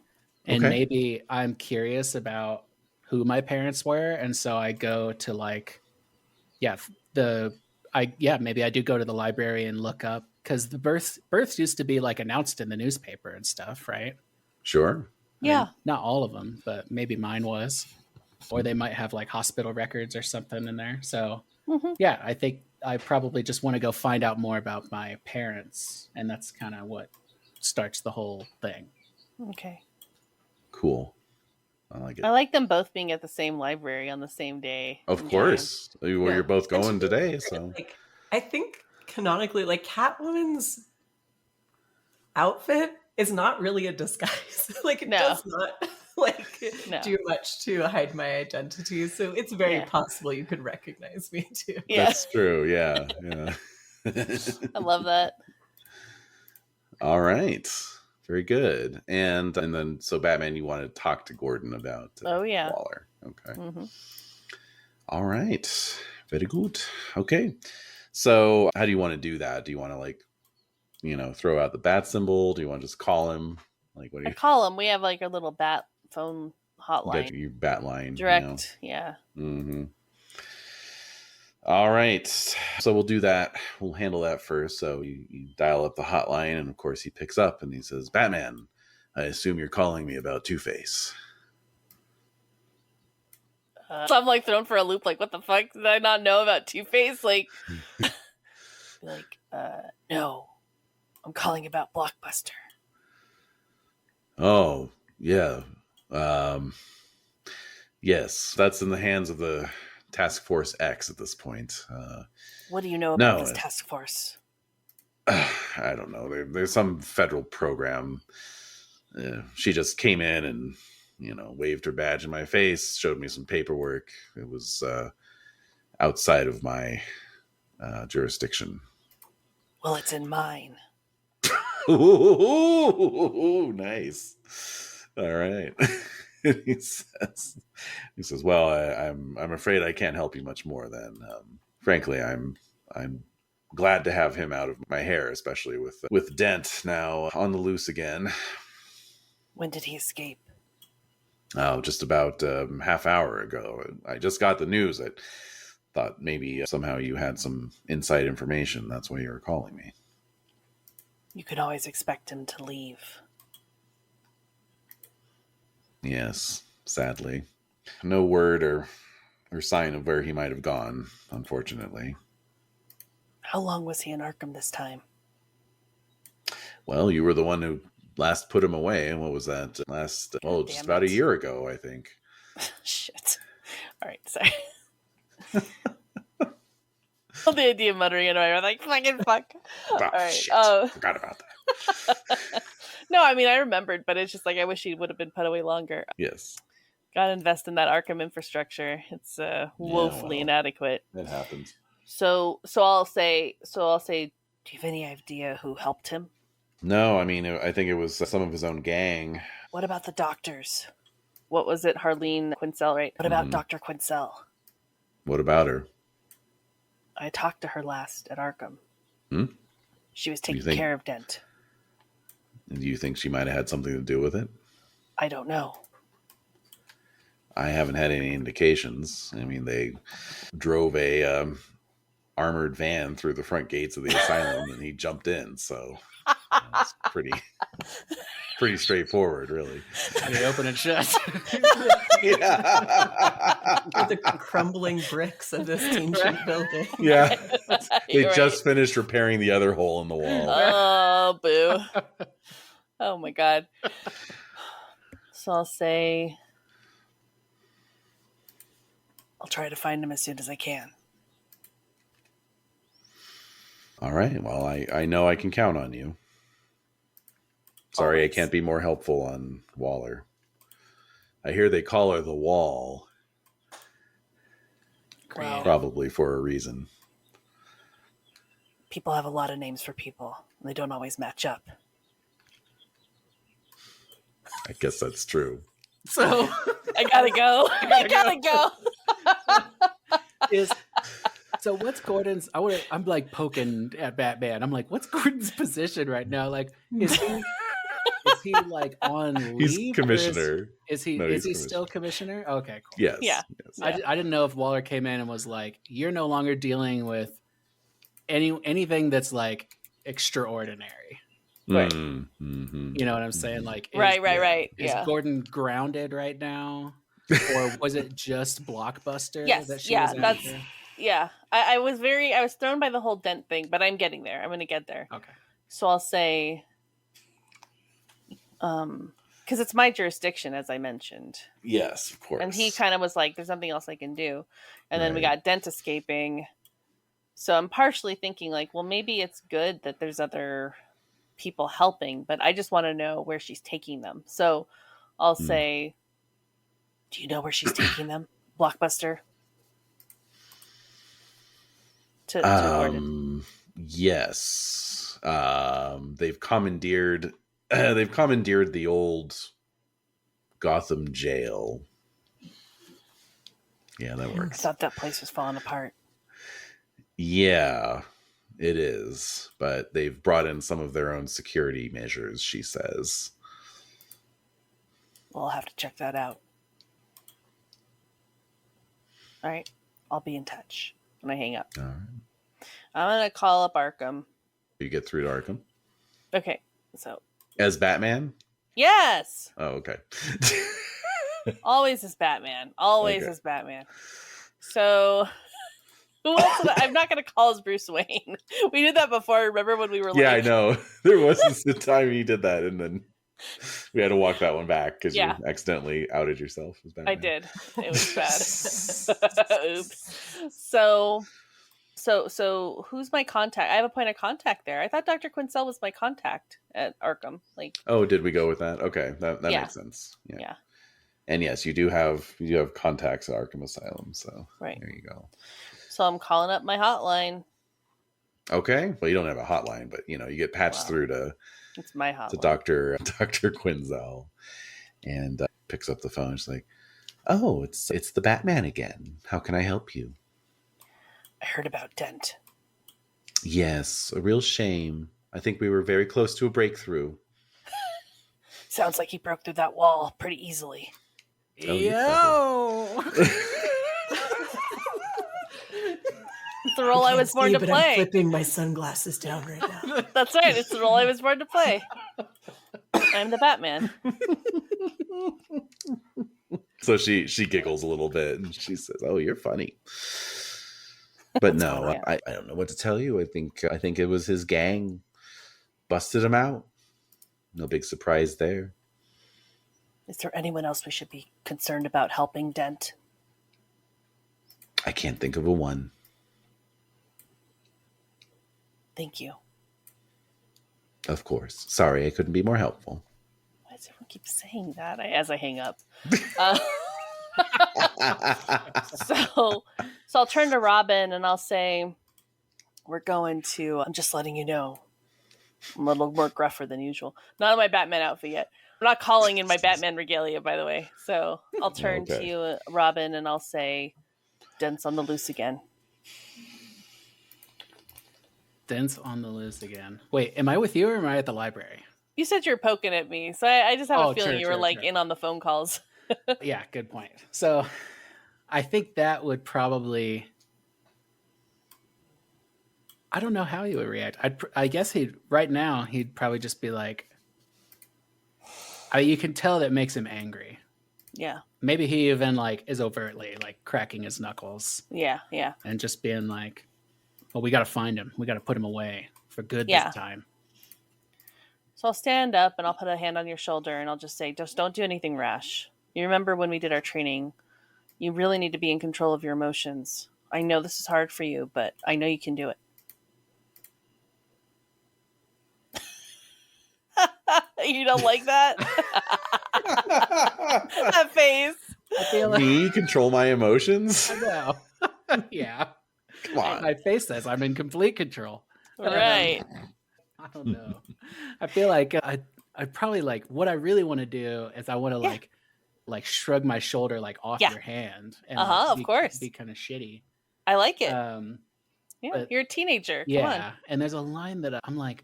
Speaker 3: And
Speaker 1: Okay.
Speaker 3: maybe I'm curious about who my parents were. And so I go to like, yeah, maybe I do go to the library and look up, because the births used to be like announced in the newspaper and stuff, right?
Speaker 1: Sure.
Speaker 3: I
Speaker 2: Yeah.
Speaker 3: mean, not all of them, but maybe mine was, or they might have like hospital records or something in there. So
Speaker 2: Hmm.
Speaker 3: yeah, I think I probably just want to go find out more about my parents, and that's kind of what starts the whole thing.
Speaker 2: Okay.
Speaker 1: Cool. I like it.
Speaker 2: I like them both being at the same library on the same day.
Speaker 1: Of
Speaker 2: and
Speaker 1: course. Well,
Speaker 4: Yeah.
Speaker 1: you're both
Speaker 4: And to
Speaker 1: going
Speaker 4: be
Speaker 1: today,
Speaker 4: fair,
Speaker 1: so
Speaker 4: like, I think canonically, like Catwoman's outfit is not really a disguise. Like it
Speaker 2: No.
Speaker 4: does not like
Speaker 2: No.
Speaker 4: do much to hide my identity. So it's very
Speaker 2: Yeah.
Speaker 4: possible you could recognize me too.
Speaker 2: Yeah.
Speaker 1: that's true. Yeah. Yeah.
Speaker 2: I love that.
Speaker 1: All right. Very good. And then so Batman, you want to talk to Gordon about
Speaker 2: Oh, yeah.
Speaker 1: Waller. Okay.
Speaker 2: Hmm.
Speaker 1: All right. Very good. Okay. So how do you want to do that? Do you want to like, throw out the bat symbol? Do you want to just call him? Like what do
Speaker 2: I
Speaker 1: you
Speaker 2: call them. We have like a little bat phone hotline.
Speaker 1: got your bat line?
Speaker 2: Direct. Yeah.
Speaker 1: Mm-hmm. All right. So we'll do that. We'll handle that first. So you dial up the hotline, and of course he picks up and he says, Batman, I assume you're calling me about Two-Face.
Speaker 2: So I'm like thrown for a loop. Like, what the fuck did I not know about Two-Face? Like, no, I'm calling about Blockbuster.
Speaker 1: Oh, yeah. Yes, that's in the hands of the Task Force X at this point.
Speaker 2: What do you know about this task force?
Speaker 1: I don't know. There's some federal program. She just came in and, waved her badge in my face, showed me some paperwork. It was outside of my jurisdiction.
Speaker 2: Well, it's in mine.
Speaker 1: Ooh, nice. All right. he says, well, I'm afraid I can't help you much more then. Frankly, I'm glad to have him out of my hair, especially with Dent now on the loose again.
Speaker 2: When did he escape?
Speaker 1: Oh, just about half hour ago. I just got the news. I thought maybe somehow you had some inside information. That's why you were calling me.
Speaker 2: You could always expect him to leave.
Speaker 1: Yes, sadly. No word or sign of where he might have gone, unfortunately.
Speaker 2: How long was he in Arkham this time?
Speaker 1: Well, you were the one who last put him away. And what was that? Just about a year ago, I think.
Speaker 2: Shit. All right, sorry. The idea of muttering it, I'm like, fucking fuck.
Speaker 1: Oh,
Speaker 2: all right.
Speaker 1: Shit. Forgot about that.
Speaker 2: No, I mean, I remembered, but it's just like, I wish he would have been put away longer.
Speaker 1: Yes.
Speaker 2: Gotta invest in that Arkham infrastructure. It's woefully inadequate.
Speaker 1: It happens.
Speaker 2: So I'll say, do you have any idea who helped him?
Speaker 1: No, I mean, I think it was some of his own gang.
Speaker 2: What about the doctors? What was it, Harleen Quinzel, right? What about Dr. Quinzel?
Speaker 1: What about her?
Speaker 2: I talked to her last at Arkham. She was taking care of Dent.
Speaker 1: Do you think she might have had something to do with it?
Speaker 2: I don't know.
Speaker 1: I haven't had any indications. I mean, they drove a armored van through the front gates of the asylum, and he jumped in. So it's pretty straightforward, really.
Speaker 3: They open and shut.
Speaker 1: Yeah.
Speaker 4: With the crumbling bricks of this ancient building.
Speaker 1: Yeah. They
Speaker 2: You're
Speaker 1: just finished repairing the other hole in the wall.
Speaker 2: Oh, boo. Oh, my God. So I'll say, I'll try to find him as soon as I can.
Speaker 1: All right. Well, I know I can count on you. Sorry,
Speaker 2: Always.
Speaker 1: I can't be more helpful on Waller. I hear they call her the Wall.
Speaker 2: Well,
Speaker 1: Probably for a reason.
Speaker 2: people have a lot of names for people, and they don't always match up.
Speaker 1: I guess that's true.
Speaker 3: So
Speaker 2: I gotta go. I gotta go.
Speaker 3: So what's Gordon's? I'm like poking at Batman. I'm like, what's Gordon's position right now? Like, is he like on leave?
Speaker 1: He's commissioner.
Speaker 3: Is he
Speaker 1: No, he's
Speaker 3: still commissioner? Okay, cool.
Speaker 1: Yes.
Speaker 2: Yeah.
Speaker 1: Yes.
Speaker 3: I didn't know if Waller came in and was like, you're no longer dealing with anything that's like extraordinary.
Speaker 2: Right.
Speaker 1: Mm-hmm.
Speaker 3: You know what I'm saying? Like,
Speaker 2: Right.
Speaker 3: Is
Speaker 2: Yeah.
Speaker 3: Gordon grounded right now, or was it just Blockbuster?
Speaker 2: Yes.
Speaker 3: That she
Speaker 2: Yeah.
Speaker 3: was
Speaker 2: That's.
Speaker 3: after?
Speaker 2: Yeah. I was thrown by the whole Dent thing, but I'm getting there. I'm gonna get there.
Speaker 3: Okay.
Speaker 2: So I'll say, because it's my jurisdiction, as I mentioned.
Speaker 1: Yes, of course.
Speaker 2: And he kind of was like, "There's something else I can do," and then we
Speaker 1: Right.
Speaker 2: got Dent escaping. So I'm partially thinking like, well, maybe it's good that there's other people helping, but I just want to know where she's taking them. So I'll say, do you know where she's taking them, Blockbuster? To Gordon.
Speaker 1: Yes. They've commandeered the old Gotham jail. Yeah, that
Speaker 2: I
Speaker 1: works.
Speaker 2: thought that place was falling apart.
Speaker 1: Yeah, it is. But they've brought in some of their own security measures, she says.
Speaker 2: We'll have to check that out. All right. I'll be in touch when I hang up.
Speaker 1: All right.
Speaker 2: I'm going to call up Arkham.
Speaker 1: You get through to Arkham.
Speaker 2: Okay. So,
Speaker 1: As Batman?
Speaker 2: yes.
Speaker 1: Oh, okay.
Speaker 2: Always as Batman. Always
Speaker 1: Okay.
Speaker 2: as Batman. So, who else? I'm not going to call as Bruce Wayne. We did that before. Remember when we were
Speaker 1: Yeah,
Speaker 2: like,
Speaker 1: I know. There was the time he did that, and then we had to walk that one back because
Speaker 2: Yeah.
Speaker 1: you accidentally outed yourself as Batman.
Speaker 2: I did. It was bad. Oops. So who's my contact? I have a point of contact there. I thought Dr. Quincell was my contact at Arkham. Like,
Speaker 1: Oh, did we go with that? Okay, that
Speaker 2: Yeah.
Speaker 1: makes sense.
Speaker 2: yeah.
Speaker 1: And yes, you do have contacts at Arkham Asylum, so
Speaker 2: Right.
Speaker 1: there you go.
Speaker 2: So I'm calling up my hotline.
Speaker 1: Okay, well, you don't have a hotline, but you get patched
Speaker 2: Wow.
Speaker 1: through to
Speaker 2: It's my hotline.
Speaker 1: Dr. Quinzel, and picks up the phone. She's like, "Oh, it's the Batman again. How can I help you?"
Speaker 2: I heard about Dent.
Speaker 1: Yes, a real shame. I think we were very close to a breakthrough.
Speaker 2: Sounds like he broke through that wall pretty easily.
Speaker 1: Oh, you
Speaker 3: Yo!
Speaker 2: It's the role I was born to
Speaker 4: I'm
Speaker 2: play.
Speaker 4: flipping my sunglasses down right now.
Speaker 2: That's right. It's the role I was born to play. I'm the Batman.
Speaker 1: So she giggles a little bit and she says, "Oh, you're funny." But no,
Speaker 2: funny.
Speaker 1: I don't know what to tell you. I think it was his gang busted him out. No big surprise there.
Speaker 2: Is there anyone else we should be concerned about helping Dent?
Speaker 1: I can't think of a one.
Speaker 2: Thank you.
Speaker 1: Of course. Sorry, I couldn't be more helpful.
Speaker 2: Why does everyone keep saying that as I hang up? So I'll turn to Robin and I'll say, I'm just letting you know, I'm a little more gruffer than usual. Not in my Batman outfit yet. I'm not calling in my Batman regalia, by the way. So I'll turn to you, Robin, and I'll say, Dent's on the loose again.
Speaker 3: Dent's on the loose again. Wait, am I with you or am I at the library?
Speaker 2: You said you were poking at me, so I just have a feeling you were
Speaker 3: true.
Speaker 2: in on the phone calls.
Speaker 3: Yeah, good point. So I think that would probably... I don't know how he would react. I guess he'd probably just be like... you can tell that makes him angry.
Speaker 2: Yeah.
Speaker 3: Maybe he even is overtly cracking his knuckles.
Speaker 2: Yeah.
Speaker 3: And just being like, well, we got to find him. We got to put him away for good
Speaker 2: Yeah.
Speaker 3: this time.
Speaker 2: So I'll stand up and I'll put a hand on your shoulder and I'll just say, just don't do anything rash. You remember when we did our training, you really need to be in control of your emotions. I know this is hard for you, but I know you can do it. You don't like that? That face.
Speaker 3: I feel like
Speaker 1: Me control my emotions?
Speaker 3: I know. Yeah.
Speaker 1: Come on.
Speaker 3: My face says I'm in complete control.
Speaker 2: Right.
Speaker 3: I don't know. I feel like I probably like what I really want to do is I want to
Speaker 2: Yeah.
Speaker 3: like shrug my shoulder like off
Speaker 2: Yeah.
Speaker 3: your hand and
Speaker 2: Of course.
Speaker 3: be kind of shitty.
Speaker 2: I like it. Yeah,
Speaker 3: But
Speaker 2: you're a teenager. Come on.
Speaker 3: yeah, and there's a line that I'm like,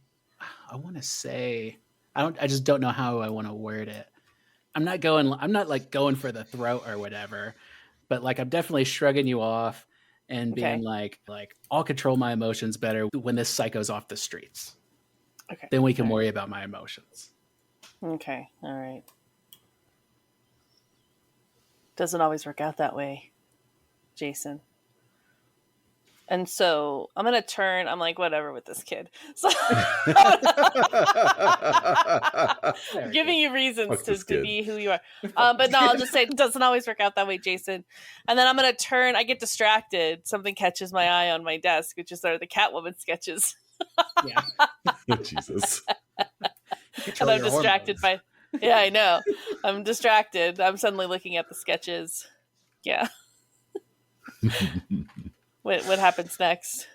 Speaker 3: I want to say, I just don't know how I want to word it. I'm not like going for the throat or whatever, but like I'm definitely shrugging you off and being like I'll control my emotions better when this psycho's off the streets.
Speaker 2: Okay.
Speaker 3: Then we can worry about my emotions.
Speaker 2: Okay. All right. Doesn't always work out that way, Jason. And so I'm going to turn, I'm like, whatever with this kid. So I'm giving you reasons to be who you are. But no, I'll just say it doesn't always work out that way, Jason. And then I'm going to turn, I get distracted. Something catches my eye on my desk, which is the Catwoman sketches.
Speaker 3: Yeah.
Speaker 1: Oh, Jesus.
Speaker 2: And I'm distracted by, yeah, I know. I'm distracted. I'm suddenly looking at the sketches. Yeah. What happens next?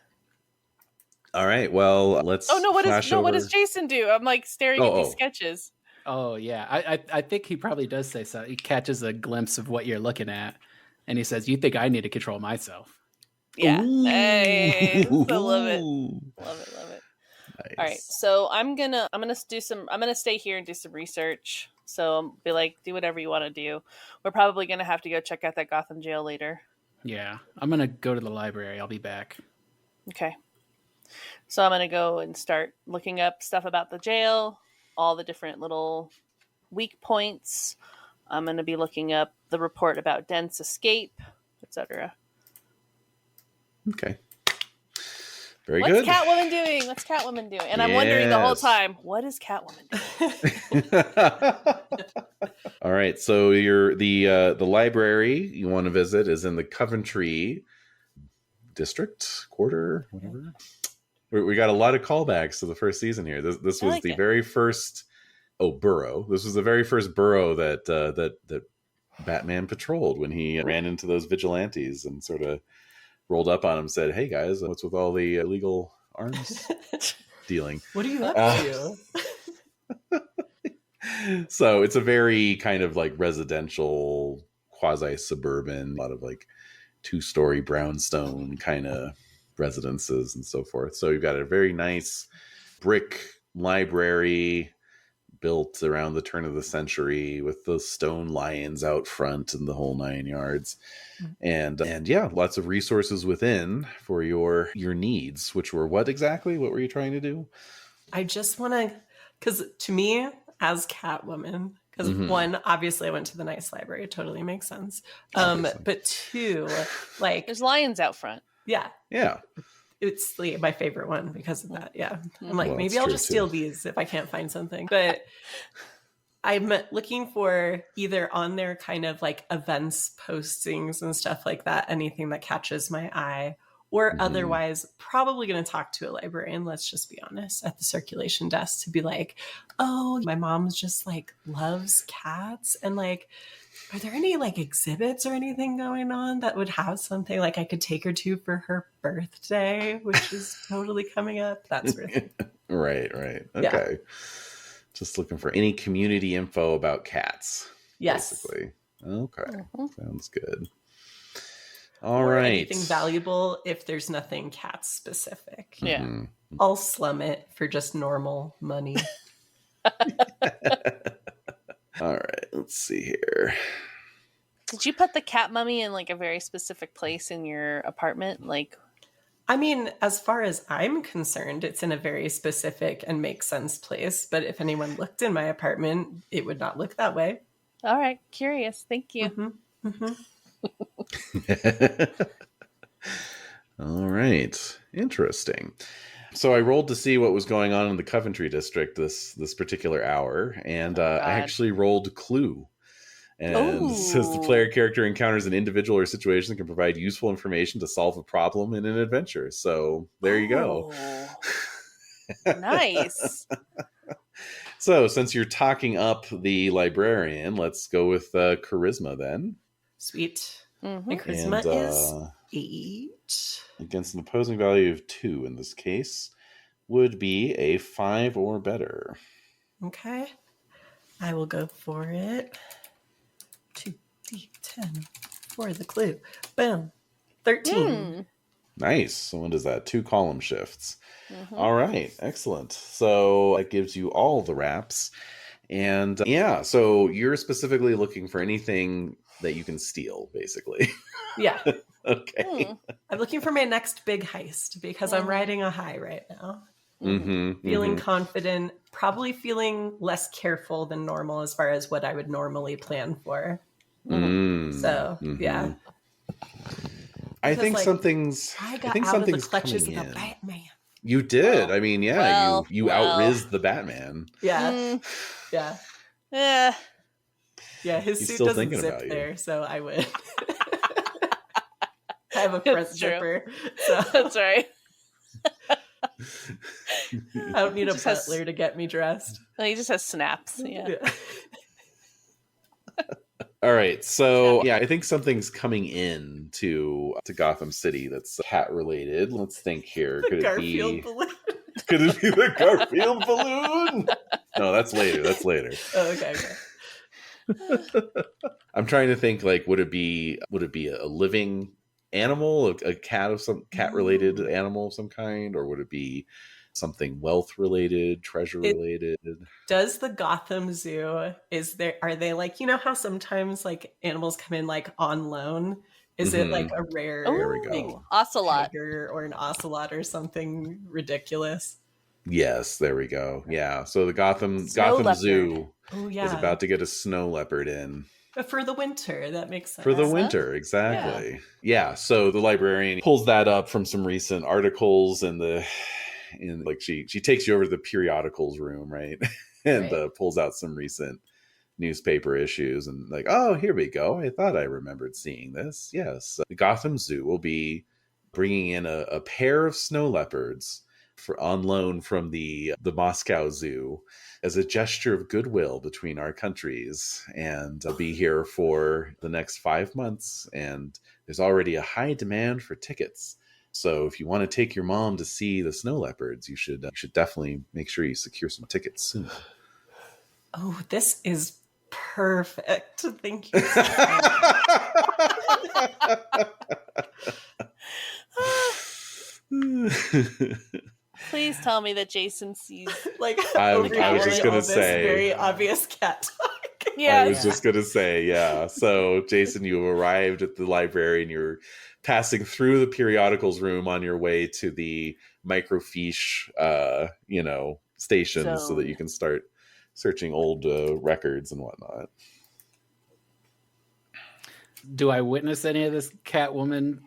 Speaker 1: All right. Well, let's.
Speaker 2: Oh no! What does Jason do? I'm like staring at these sketches.
Speaker 3: Oh yeah, I think he probably does say so. He catches a glimpse of what you're looking at, and he says, "You think I need to control myself?"
Speaker 2: Yeah.
Speaker 1: Ooh.
Speaker 2: Hey, I love it. Love it.
Speaker 1: Nice.
Speaker 2: All right. So I'm gonna stay here and do some research. So I'll be like, do whatever you want to do. We're probably gonna have to go check out that Gotham jail later.
Speaker 3: Yeah, I'm gonna go to the library. I'll be back.
Speaker 2: Okay. So I'm gonna go and start looking up stuff about the jail, all the different little weak points. I'm gonna be looking up the report about Dent's escape, etc.
Speaker 1: Okay. Very good.
Speaker 2: What's Catwoman doing? And I'm wondering the whole time, what is Catwoman doing?
Speaker 1: All right. So the library you want to visit is in the Coventry district, quarter, whatever. We got a lot of callbacks to the first season here. This was the very first borough. This was the very first borough that Batman patrolled when he ran into those vigilantes and sort of rolled up on him and said, "Hey guys, what's with all the illegal arms dealing?
Speaker 4: What are you up to?"
Speaker 1: So it's a very kind of like residential, quasi-suburban, a lot of like 2-story brownstone kind of residences and so forth. So you've got a very nice brick library built around the turn of the century with the stone lions out front and the whole 9 yards. And yeah, lots of resources within for your needs, which were what exactly? What were you trying to do?
Speaker 4: I just want to, because to me, as Catwoman, because one, obviously I went to the nice library. It totally makes sense. But two, like...
Speaker 2: There's lions out front.
Speaker 4: Yeah.
Speaker 1: Yeah.
Speaker 4: It's my favorite one because of that. Yeah. I'm like,
Speaker 1: Well,
Speaker 4: maybe I'll just steal these if I can't find something. But I'm looking for either on their kind of like events postings and stuff like that, anything that catches my eye, or otherwise probably going to talk to a librarian, let's just be honest, at the circulation desk to be like, oh, my mom's just like loves cats. And like, are there any like exhibits or anything going on that would have something like I could take her to for her birthday, which is totally coming up? That sort of thing.
Speaker 1: Right. Okay.
Speaker 4: Yeah.
Speaker 1: Just looking for any community info about cats.
Speaker 4: Yes.
Speaker 1: Basically. Okay. Sounds good.
Speaker 4: Or
Speaker 1: right.
Speaker 4: anything valuable if there's nothing cat specific.
Speaker 2: Yeah.
Speaker 4: I'll slum it for just normal money.
Speaker 1: All right. Let's see here.
Speaker 2: Did you put the cat mummy in like a very specific place in your apartment? Like,
Speaker 4: I mean, as far as I'm concerned, it's in a very specific and makes sense place. But if anyone looked in my apartment, it would not look that way.
Speaker 2: All right. Curious. Thank you.
Speaker 1: All right. Interesting. So I rolled to see what was going on in the Coventry district this particular hour, and I actually rolled Clue. And it says the player character encounters an individual or situation that can provide useful information to solve a problem in an adventure. So there you go.
Speaker 2: Nice.
Speaker 1: So since you're talking up the librarian, let's go with charisma then.
Speaker 4: Sweet. My charisma is 8.
Speaker 1: Against an opposing value of 2 in this case would be a 5 or better.
Speaker 4: Okay. I will go for it. 2d10 for the clue. Boom. 13.
Speaker 1: Nice. So what is that? 2 column shifts.
Speaker 2: Mm-hmm.
Speaker 1: All right. Excellent. So that gives you all the wraps. And yeah, so you're specifically looking for anything that you can steal, basically.
Speaker 4: Yeah.
Speaker 1: Okay.
Speaker 4: I'm looking for my next big heist because I'm riding a high right now. Feeling confident, probably feeling less careful than normal as far as what I would normally plan for. So, yeah.
Speaker 1: I think
Speaker 4: like,
Speaker 1: something's
Speaker 4: I got
Speaker 1: think
Speaker 4: out of the
Speaker 1: something's
Speaker 4: clutches of
Speaker 1: coming
Speaker 4: the
Speaker 1: in.
Speaker 4: Batman.
Speaker 1: You did. I mean, yeah, you outrizzed the Batman.
Speaker 4: Yeah. Yeah.
Speaker 2: Yeah.
Speaker 4: Yeah, his
Speaker 1: He's
Speaker 4: suit
Speaker 1: still
Speaker 4: doesn't
Speaker 1: thinking
Speaker 4: zip
Speaker 1: about you.
Speaker 4: there, so I would. I have a front
Speaker 2: It's true.
Speaker 4: zipper. So
Speaker 2: That's right.
Speaker 4: I don't need a
Speaker 2: Just has-
Speaker 4: butler to get me dressed.
Speaker 2: No, he just has snaps. Yeah.
Speaker 1: All right, so yeah, I think something's coming in to Gotham City that's cat related. Let's think here. Could it
Speaker 4: Garfield
Speaker 1: be?
Speaker 4: balloon.
Speaker 1: Could it be the Garfield balloon? No, that's later.
Speaker 4: Oh, okay.
Speaker 1: I'm trying to think. Like, would it be a living animal, a cat of some cat related animal of some kind, or would it be something wealth related, treasure related?
Speaker 4: Does the Gotham Zoo, are they like, you know how sometimes like animals come in like on loan? Is it like a rare
Speaker 1: There we go.
Speaker 2: Ocelot
Speaker 4: tiger or an ocelot or something ridiculous?
Speaker 1: Yes, there we go. Yeah. So the Gotham
Speaker 2: leopard.
Speaker 1: Zoo
Speaker 4: Oh yeah.
Speaker 1: is about to get a snow leopard in.
Speaker 4: But for the winter, that makes sense.
Speaker 1: For the winter, exactly. Yeah. So the librarian pulls that up from some recent articles she takes you over to the periodicals room, right? And pulls out some recent newspaper issues and like, oh, here we go. I thought I remembered seeing this. Yes. The Gotham Zoo will be bringing in a pair of snow leopards on loan from the Moscow Zoo as a gesture of goodwill between our countries, and I'll be here for the next 5 months, and there's already a high demand for tickets. So if you want to take your mom to see the snow leopards, you should definitely make sure you secure some tickets soon.
Speaker 4: Oh, this is perfect. Thank you so
Speaker 1: much.
Speaker 2: Please tell me that Jason sees
Speaker 4: like
Speaker 1: I was just gonna say
Speaker 4: very obvious cat talk.
Speaker 2: Yeah,
Speaker 1: I was just gonna say, yeah. So Jason, you arrived at the library and you're passing through the periodicals room on your way to the microfiche stations so that you can start searching old records and whatnot.
Speaker 3: Do I witness any of this Catwoman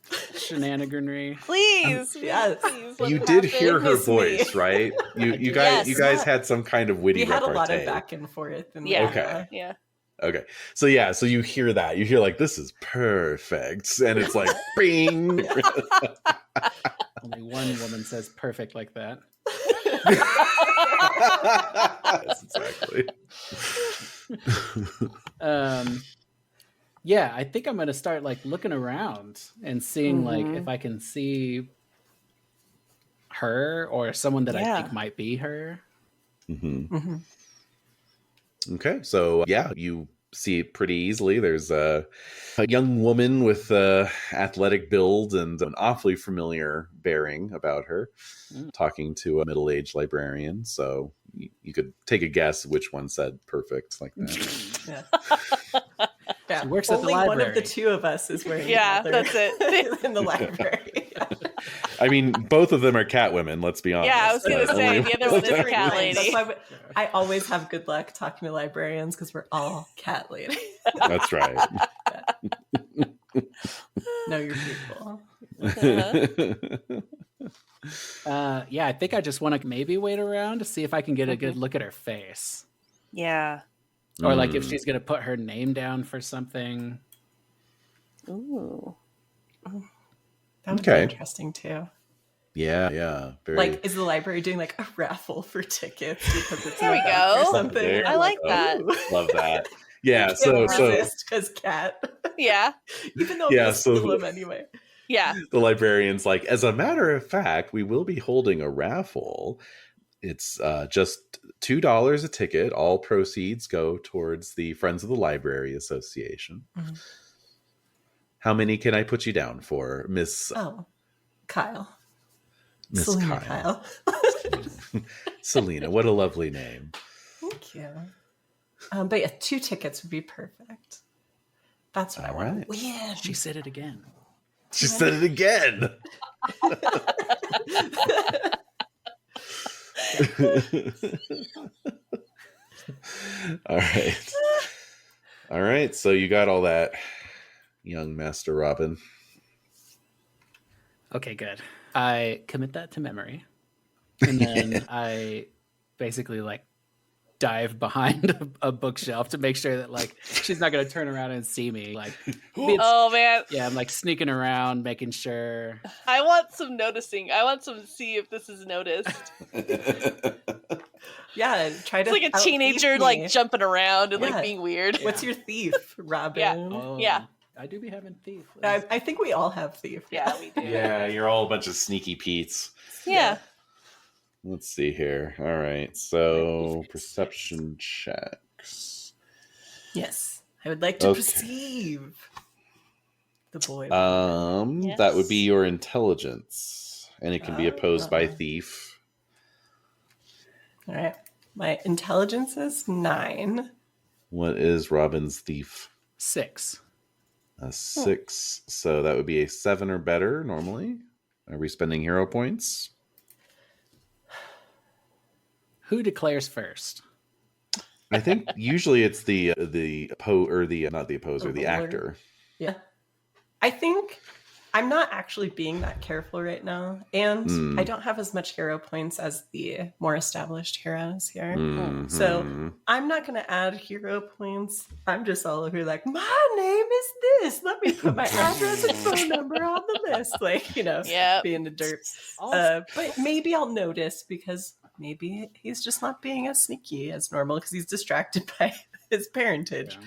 Speaker 3: shenaniganry?
Speaker 2: Please,
Speaker 4: yes.
Speaker 2: Please,
Speaker 1: you did hear her voice, right? You guys had some kind of witty.
Speaker 4: We had
Speaker 1: repartee.
Speaker 4: A lot of back and forth.
Speaker 1: Okay. So so you hear that. You hear like, this is perfect, and it's like, bing.
Speaker 3: Only one woman says perfect like that.
Speaker 1: Yes, exactly.
Speaker 3: Yeah, I think I'm gonna start like looking around and seeing like if I can see her or someone that I think might be her.
Speaker 1: Okay, so you see it pretty easily. There's a young woman with athletic build and an awfully familiar bearing about her, talking to a middle-aged librarian. So you could take a guess which one said perfect like that.
Speaker 4: Yeah.
Speaker 3: She works
Speaker 4: Only
Speaker 3: at the library.
Speaker 4: one of the two of us is wearing
Speaker 2: that's it.
Speaker 4: in the library.
Speaker 1: I mean, both of them are cat women, let's be honest.
Speaker 2: Yeah, I was going to say, the other one is a cat lady.
Speaker 4: That's why I always have good luck talking to librarians because we're all cat ladies.
Speaker 1: That's right.
Speaker 4: Know your people.
Speaker 3: I think I just want to maybe wait around to see if I can get a good look at her face.
Speaker 2: Yeah.
Speaker 3: Or like if she's going to put her name down for something.
Speaker 2: Ooh.
Speaker 4: That would be interesting too.
Speaker 1: Yeah.
Speaker 4: Like, is the library doing like a raffle for tickets because it's
Speaker 2: there we go.
Speaker 4: Or something?
Speaker 2: I like that.
Speaker 1: Love that. Yeah.
Speaker 4: So because cat.
Speaker 2: Yeah.
Speaker 4: Even though you'll steal them anyway.
Speaker 2: Yeah.
Speaker 1: The librarian's like, as a matter of fact, we will be holding a raffle. It's just $2 a ticket. All proceeds go towards the Friends of the Library Association.
Speaker 4: Mm-hmm.
Speaker 1: How many can I put you down for, Miss?
Speaker 4: Oh, Kyle.
Speaker 1: Miss
Speaker 4: Selena
Speaker 1: Kyle.
Speaker 4: Kyle.
Speaker 1: Selena, what a lovely name.
Speaker 4: Thank you. But yeah, 2 tickets would be perfect. That's what I want to win.
Speaker 3: She said it again.
Speaker 1: She said it again. All right. So you got all that, young Master Robin.
Speaker 3: Okay, good. I commit that to memory. And then I basically like dive behind a bookshelf to make sure that like she's not going to turn around and see me. Like,
Speaker 2: Oh man.
Speaker 3: yeah, I'm like sneaking around, making sure.
Speaker 2: I want some noticing. I want some to see if this is noticed.
Speaker 4: Yeah, try to.
Speaker 2: It's like a teenager like jumping around and like being weird.
Speaker 4: What's your thief, Robin?
Speaker 2: Yeah.
Speaker 3: Oh,
Speaker 2: Yeah.
Speaker 3: I do be having thief.
Speaker 4: I think we all have thief.
Speaker 2: Yeah, we do.
Speaker 1: Yeah, you're all a bunch of sneaky Pete's.
Speaker 2: Yeah.
Speaker 1: Let's see here. All right. So perception checks.
Speaker 4: Yes, I would like to perceive the boy.
Speaker 2: Yes.
Speaker 1: That would be your intelligence, and it can be opposed by thief.
Speaker 4: All right, my intelligence is 9.
Speaker 1: What is Robin's thief?
Speaker 3: 6.
Speaker 1: A 6. So that would be a 7 or better normally. Are we spending hero points?
Speaker 3: Who declares first?
Speaker 1: I think usually it's the not the opposer, the actor.
Speaker 4: Yeah, I think I'm not actually being that careful right now, and I don't have as much hero points as the more established heroes here.
Speaker 1: Mhm.
Speaker 4: So I'm not going to add hero points. I'm just all over like, my name is this. Let me put my address and phone number on the list. Like, being a dirt. But maybe I'll notice because maybe he's just not being as sneaky as normal because he's distracted by his parentage.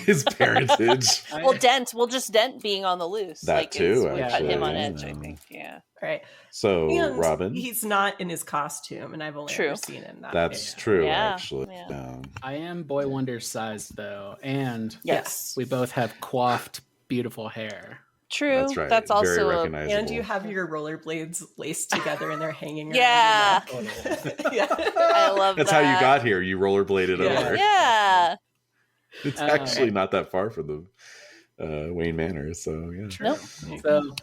Speaker 1: His parentage.
Speaker 2: We'll just dent being on the loose.
Speaker 1: That
Speaker 2: like,
Speaker 1: too.
Speaker 2: We'll cut him on
Speaker 1: actually,
Speaker 2: edge, I think. Yeah.
Speaker 4: All right.
Speaker 1: So
Speaker 4: And
Speaker 1: Robin,
Speaker 4: he's not in his costume, and I've only ever seen him that.
Speaker 1: that's
Speaker 4: way.
Speaker 1: true.
Speaker 2: Yeah.
Speaker 1: Actually,
Speaker 2: Yeah.
Speaker 3: I am Boy Wonder's size though, and
Speaker 2: Yes.
Speaker 3: we both have coiffed, beautiful hair.
Speaker 2: True.
Speaker 1: That's right.
Speaker 2: That's
Speaker 1: Very
Speaker 2: also
Speaker 1: recognizable.
Speaker 4: And you have your rollerblades laced together and they're hanging around.
Speaker 2: Yeah.
Speaker 4: Your neck.
Speaker 3: Totally.
Speaker 4: Yeah.
Speaker 2: I love
Speaker 1: That's
Speaker 2: that.
Speaker 1: how you got here. You rollerbladed
Speaker 4: Yeah.
Speaker 1: over.
Speaker 2: Yeah.
Speaker 1: It's actually not that far from the Wayne Manor. So yeah.
Speaker 2: Nope.
Speaker 3: So,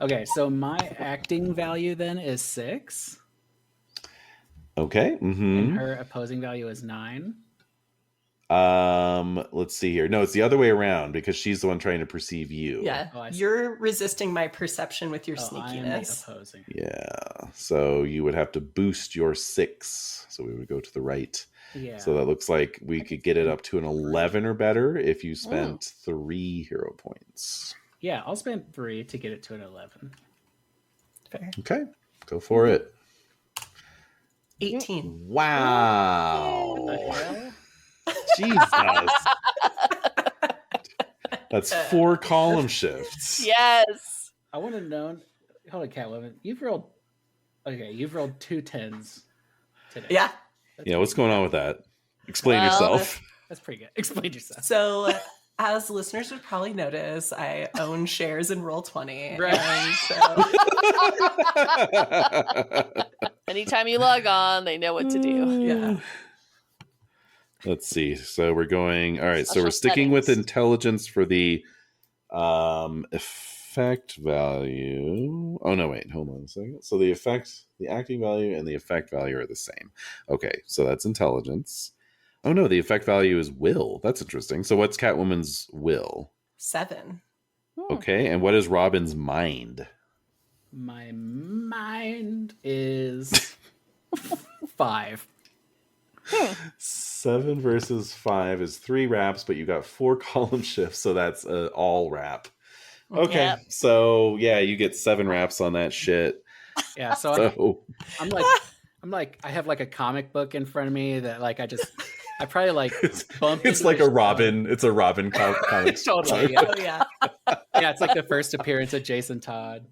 Speaker 3: okay, so my acting value then is 6,
Speaker 1: Okay.
Speaker 3: and her opposing value is 9.
Speaker 1: Let's see here. No, it's the other way around because she's the one trying to perceive you.
Speaker 4: Yeah.
Speaker 3: Oh, I see.
Speaker 4: You're resisting my perception with your
Speaker 3: I am the
Speaker 4: sneakiness.
Speaker 3: opposing.
Speaker 1: Yeah. So you would have to boost your 6. So we would go to the right.
Speaker 3: Yeah.
Speaker 1: So that looks like we could get it up to an 11 or better if you spent 3 hero points.
Speaker 3: Yeah, I'll spend 3 to get it to an 11.
Speaker 4: Fair.
Speaker 1: Okay. Go for it.
Speaker 4: 18.
Speaker 1: Wow.
Speaker 3: What the hell?
Speaker 1: Jesus. That's 4 column shifts.
Speaker 2: Yes.
Speaker 3: I want to know. Hold on, Catwoman. You've rolled 2 10s today.
Speaker 4: Yeah.
Speaker 1: Yeah, what's going on with that? Explain
Speaker 2: Well,
Speaker 1: yourself.
Speaker 3: That's pretty good. Explain yourself.
Speaker 4: So, as listeners would probably notice, I own shares in Roll20.
Speaker 3: Right.
Speaker 4: And so,
Speaker 2: Anytime you log on, they know what to do.
Speaker 4: yeah.
Speaker 1: Let's see. So we're going. All right. So
Speaker 2: Special
Speaker 1: we're sticking with
Speaker 2: settings.
Speaker 1: intelligence for the effect value. Oh no, wait. Hold on a second. So the acting value, and the effect value are the same. Okay. So that's intelligence. Oh no, the effect value is will. That's interesting. So what's Catwoman's will?
Speaker 4: 7.
Speaker 1: Okay. And what is Robin's mind?
Speaker 3: My mind is 5.
Speaker 1: 7 versus 5 is 3 wraps, but you got 4 column shifts, so that's all wrap. Okay,
Speaker 2: Yep.
Speaker 1: so yeah, you get 7 wraps on that shit.
Speaker 3: Yeah, so
Speaker 1: So
Speaker 3: I'm like I have like a comic book in front of me that like I probably like bumped
Speaker 1: it's
Speaker 3: into
Speaker 1: like
Speaker 3: her
Speaker 1: a
Speaker 3: stuff.
Speaker 1: Robin. It's a Robin comic.
Speaker 3: Totally. Yeah.
Speaker 4: Oh, yeah.
Speaker 3: Yeah, it's like the first appearance of Jason Todd.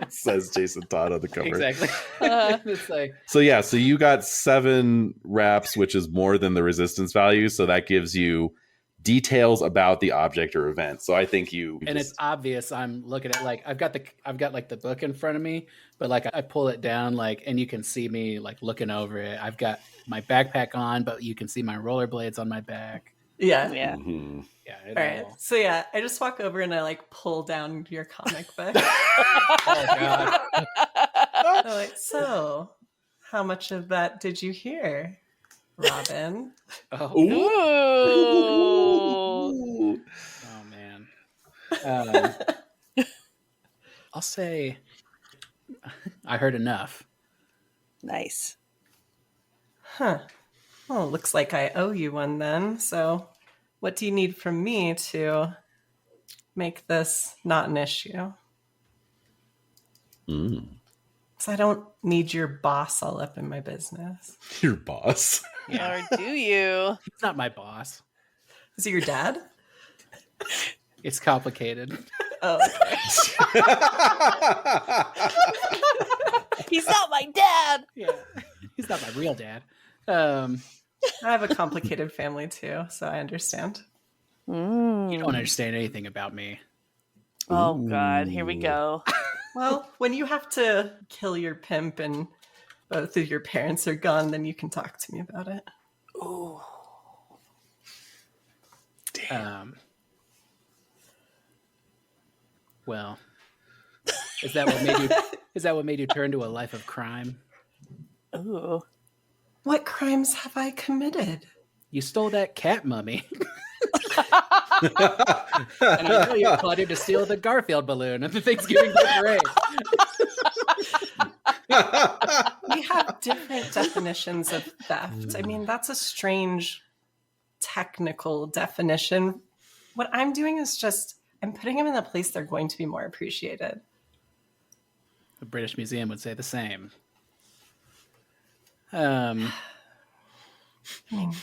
Speaker 1: Says Jason Todd on the cover.
Speaker 3: Exactly. It's like,
Speaker 1: So yeah, so you got 7 reps, which is more than the resistance value. So that gives you details about the object or event. So I think
Speaker 3: and it's obvious. I'm looking at like I've got like the book in front of me, but like I pull it down like, and you can see me like looking over it. I've got my backpack on, but you can see my rollerblades on my back.
Speaker 4: Yeah.
Speaker 2: Yeah.
Speaker 1: Mhm.
Speaker 3: Yeah.
Speaker 4: All right. So yeah, I just walk over and I like pull down your comic book.
Speaker 3: Oh God.
Speaker 4: I'm like, so how much of that did you hear, Robin?
Speaker 3: Oh,
Speaker 2: Ooh.
Speaker 3: oh man. I'll say I heard enough.
Speaker 2: Nice.
Speaker 4: Huh. Well, looks like I owe you one then. So what do you need from me to make this not an issue?
Speaker 1: Mm.
Speaker 4: Because I don't need your boss all up in my business.
Speaker 1: Your boss.
Speaker 2: Or do you?
Speaker 3: He's not my boss.
Speaker 4: Is it your dad?
Speaker 3: It's complicated.
Speaker 4: Oh, okay.
Speaker 2: He's not my dad.
Speaker 3: Yeah. He's not my real dad.
Speaker 4: I have a complicated family too, so I understand.
Speaker 3: You don't understand anything about me.
Speaker 2: Oh God, here we go.
Speaker 4: Well, when you have to kill your pimp and both of your parents are gone, then you can talk to me about it.
Speaker 2: Ooh.
Speaker 3: Well, is that what made you turn to a life of crime?
Speaker 2: Ooh.
Speaker 4: What crimes have I committed?
Speaker 3: You stole that cat mummy. And I know you plotted to steal the Garfield balloon at the Thanksgiving parade.
Speaker 4: We have different definitions of theft. I mean, that's a strange technical definition. What I'm doing is just, I'm putting them in a place they're going to be more appreciated.
Speaker 3: The British Museum would say the same.
Speaker 4: I mean,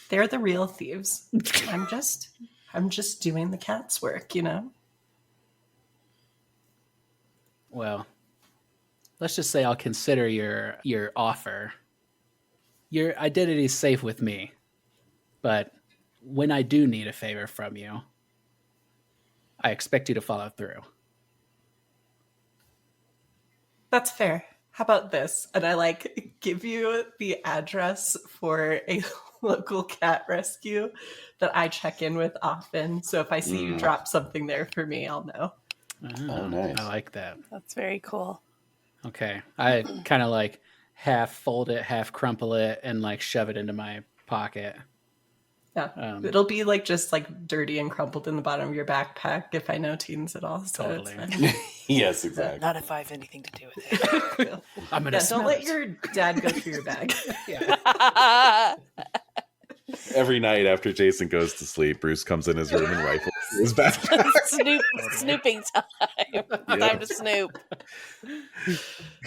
Speaker 4: they're the real thieves. I'm just doing the cat's work, you know?
Speaker 3: Well, let's just say I'll consider your offer. Your identity's safe with me. But when I do need a favor from you, I expect you to follow through.
Speaker 4: That's fair. How about this? And I like give you the address for a local cat rescue that I check in with often. So if I see you drop something there for me, I'll know.
Speaker 1: Oh, nice.
Speaker 3: I like that.
Speaker 2: That's very cool.
Speaker 3: Okay. I kind of like half fold it, half crumple it, and like shove it into my pocket.
Speaker 4: Yeah. It'll be like just like dirty and crumpled in the bottom of your backpack if I know teens at all. So
Speaker 3: Totally.
Speaker 4: it's fine.
Speaker 1: Yes, exactly.
Speaker 2: Not if I have anything to do with it.
Speaker 3: I'm gonna
Speaker 4: Yeah,
Speaker 3: smell
Speaker 4: don't let
Speaker 3: it.
Speaker 4: your dad go through your bag.
Speaker 3: Yeah.
Speaker 1: Every night after Jason goes to sleep, Bruce comes in his room and rifles his backpack.
Speaker 2: Snooping time. Time to snoop.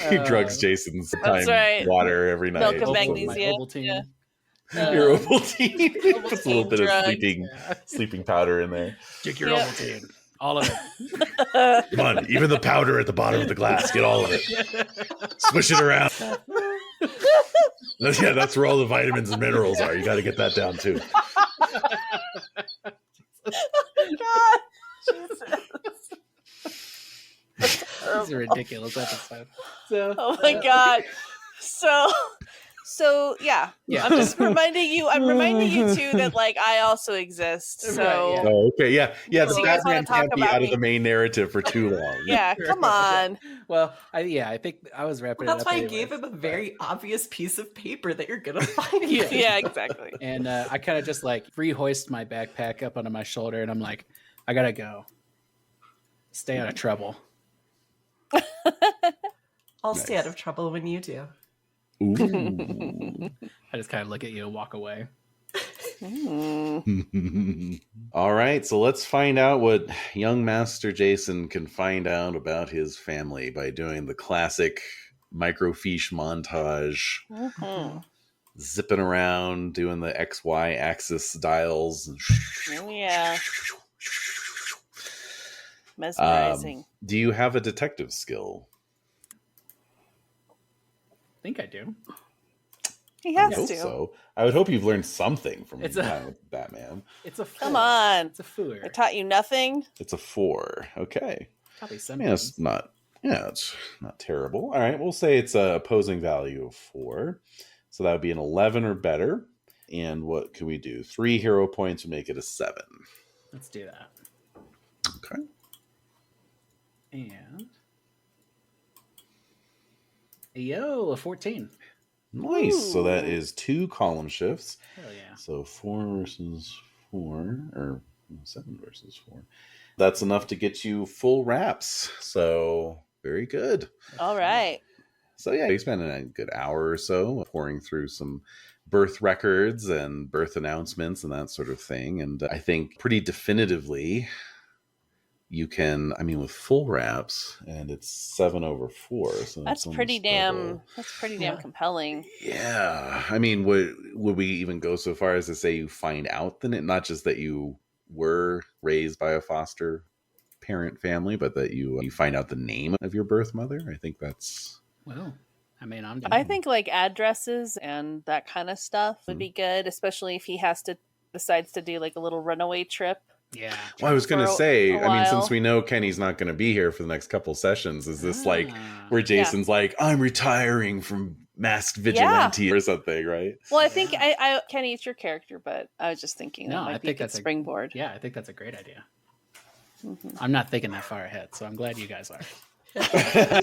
Speaker 1: He drugs Jason's
Speaker 2: That's right.
Speaker 1: water every night.
Speaker 2: Milk and
Speaker 3: My
Speaker 2: magnesium.
Speaker 3: Ovaltine.
Speaker 2: Yeah.
Speaker 1: Your Ovaltine. Puts a little bit of
Speaker 2: Ovaltine
Speaker 1: sleeping powder in there.
Speaker 3: Drink your
Speaker 2: Yep.
Speaker 3: Ovaltine. All of it.
Speaker 1: Come on, even the powder at the bottom of the glass. Get all of it. Swish it around. Yeah, that's where all the vitamins and minerals are. You got to get that down too.
Speaker 2: God. Jesus.
Speaker 3: This is a ridiculous episode. So,
Speaker 2: Oh my God. So yeah.
Speaker 3: Yeah.
Speaker 2: I'm just reminding you. I'm reminding you too that like I also exist. So
Speaker 3: Right, yeah.
Speaker 1: Oh, okay, yeah. The
Speaker 2: So you guys wanna
Speaker 1: Batman
Speaker 2: talk
Speaker 1: can't be
Speaker 2: about
Speaker 1: out of
Speaker 2: me?
Speaker 1: the main narrative for too long.
Speaker 2: yeah, come on.
Speaker 3: well, I think I was wrapping
Speaker 4: That's
Speaker 3: it up.
Speaker 4: why I
Speaker 3: anyways.
Speaker 4: gave him a very obvious piece of paper that you're going to find.
Speaker 3: Yeah.
Speaker 2: Yeah, exactly.
Speaker 3: And I kind of just like rehoist my backpack up onto my shoulder, and I'm like, I gotta go. Stay out of trouble.
Speaker 4: I'll stay out of trouble when you do.
Speaker 1: Ooh.
Speaker 3: I just kind of look at you and walk away.
Speaker 1: All right, so let's find out what young Master Jason can find out about his family by doing the classic microfiche montage,
Speaker 2: Mhm.
Speaker 1: zipping around, doing the XY axis dials.
Speaker 2: Oh, yeah. Mesmerizing.
Speaker 1: Do you have a detective skill?
Speaker 3: I think I do.
Speaker 2: He
Speaker 1: I
Speaker 2: has
Speaker 1: hope
Speaker 2: to.
Speaker 1: so. I would hope you've learned something from
Speaker 3: It's
Speaker 1: your
Speaker 3: a-
Speaker 1: time with Batman.
Speaker 3: It's a 4.
Speaker 2: Come on.
Speaker 3: It's a 4.
Speaker 2: I taught you nothing.
Speaker 1: It's a 4. Okay.
Speaker 3: Probably some
Speaker 1: Yeah, it's
Speaker 3: things.
Speaker 1: not. Yeah, it's not terrible. All right, we'll say it's a opposing value of 4, so that would be an 11 or better. And what can we do? 3 hero points would make it a 7.
Speaker 3: Let's do that.
Speaker 1: Okay.
Speaker 3: And a 14.
Speaker 1: Nice.
Speaker 2: Ooh.
Speaker 1: So that is 2 column shifts.
Speaker 3: Hell yeah.
Speaker 1: So 4 versus 4, or 7 versus 4. That's enough to get you full wraps. So very good.
Speaker 2: All right.
Speaker 1: So yeah, we spent a good hour or so pouring through some birth records and birth announcements and that sort of thing. And I think pretty definitively you can, I mean, with full wraps, and it's 7 over 4. So
Speaker 2: That's
Speaker 1: almost
Speaker 2: pretty damn.
Speaker 1: double.
Speaker 2: That's pretty damn
Speaker 4: Yeah.
Speaker 2: compelling.
Speaker 1: Yeah. I mean, would we even go so far as to say you find out the name? Not just that you were raised by a foster parent family, but that you find out the name of your birth mother. I think that's...
Speaker 3: Well, I mean, I'm
Speaker 2: I think like addresses and that kind of stuff would be good, especially if he decides to do like a little runaway trip.
Speaker 3: Yeah.
Speaker 1: Well, I was going to
Speaker 2: For
Speaker 1: say,
Speaker 2: a
Speaker 1: I mean, since
Speaker 2: while.
Speaker 1: we know Kenny's not going to be here for the next couple sessions, is this like
Speaker 3: Ah.
Speaker 1: where Jason's like, I'm retiring from masked vigilante or something, right?
Speaker 2: Well, I think I Kenny, it's your character, but I was just thinking that
Speaker 3: No, I
Speaker 2: might be a
Speaker 3: think
Speaker 2: good
Speaker 3: that's a-
Speaker 2: springboard.
Speaker 3: Yeah, I think that's a great idea.
Speaker 2: Mhm.
Speaker 3: I'm not thinking that far ahead, so I'm glad you guys are.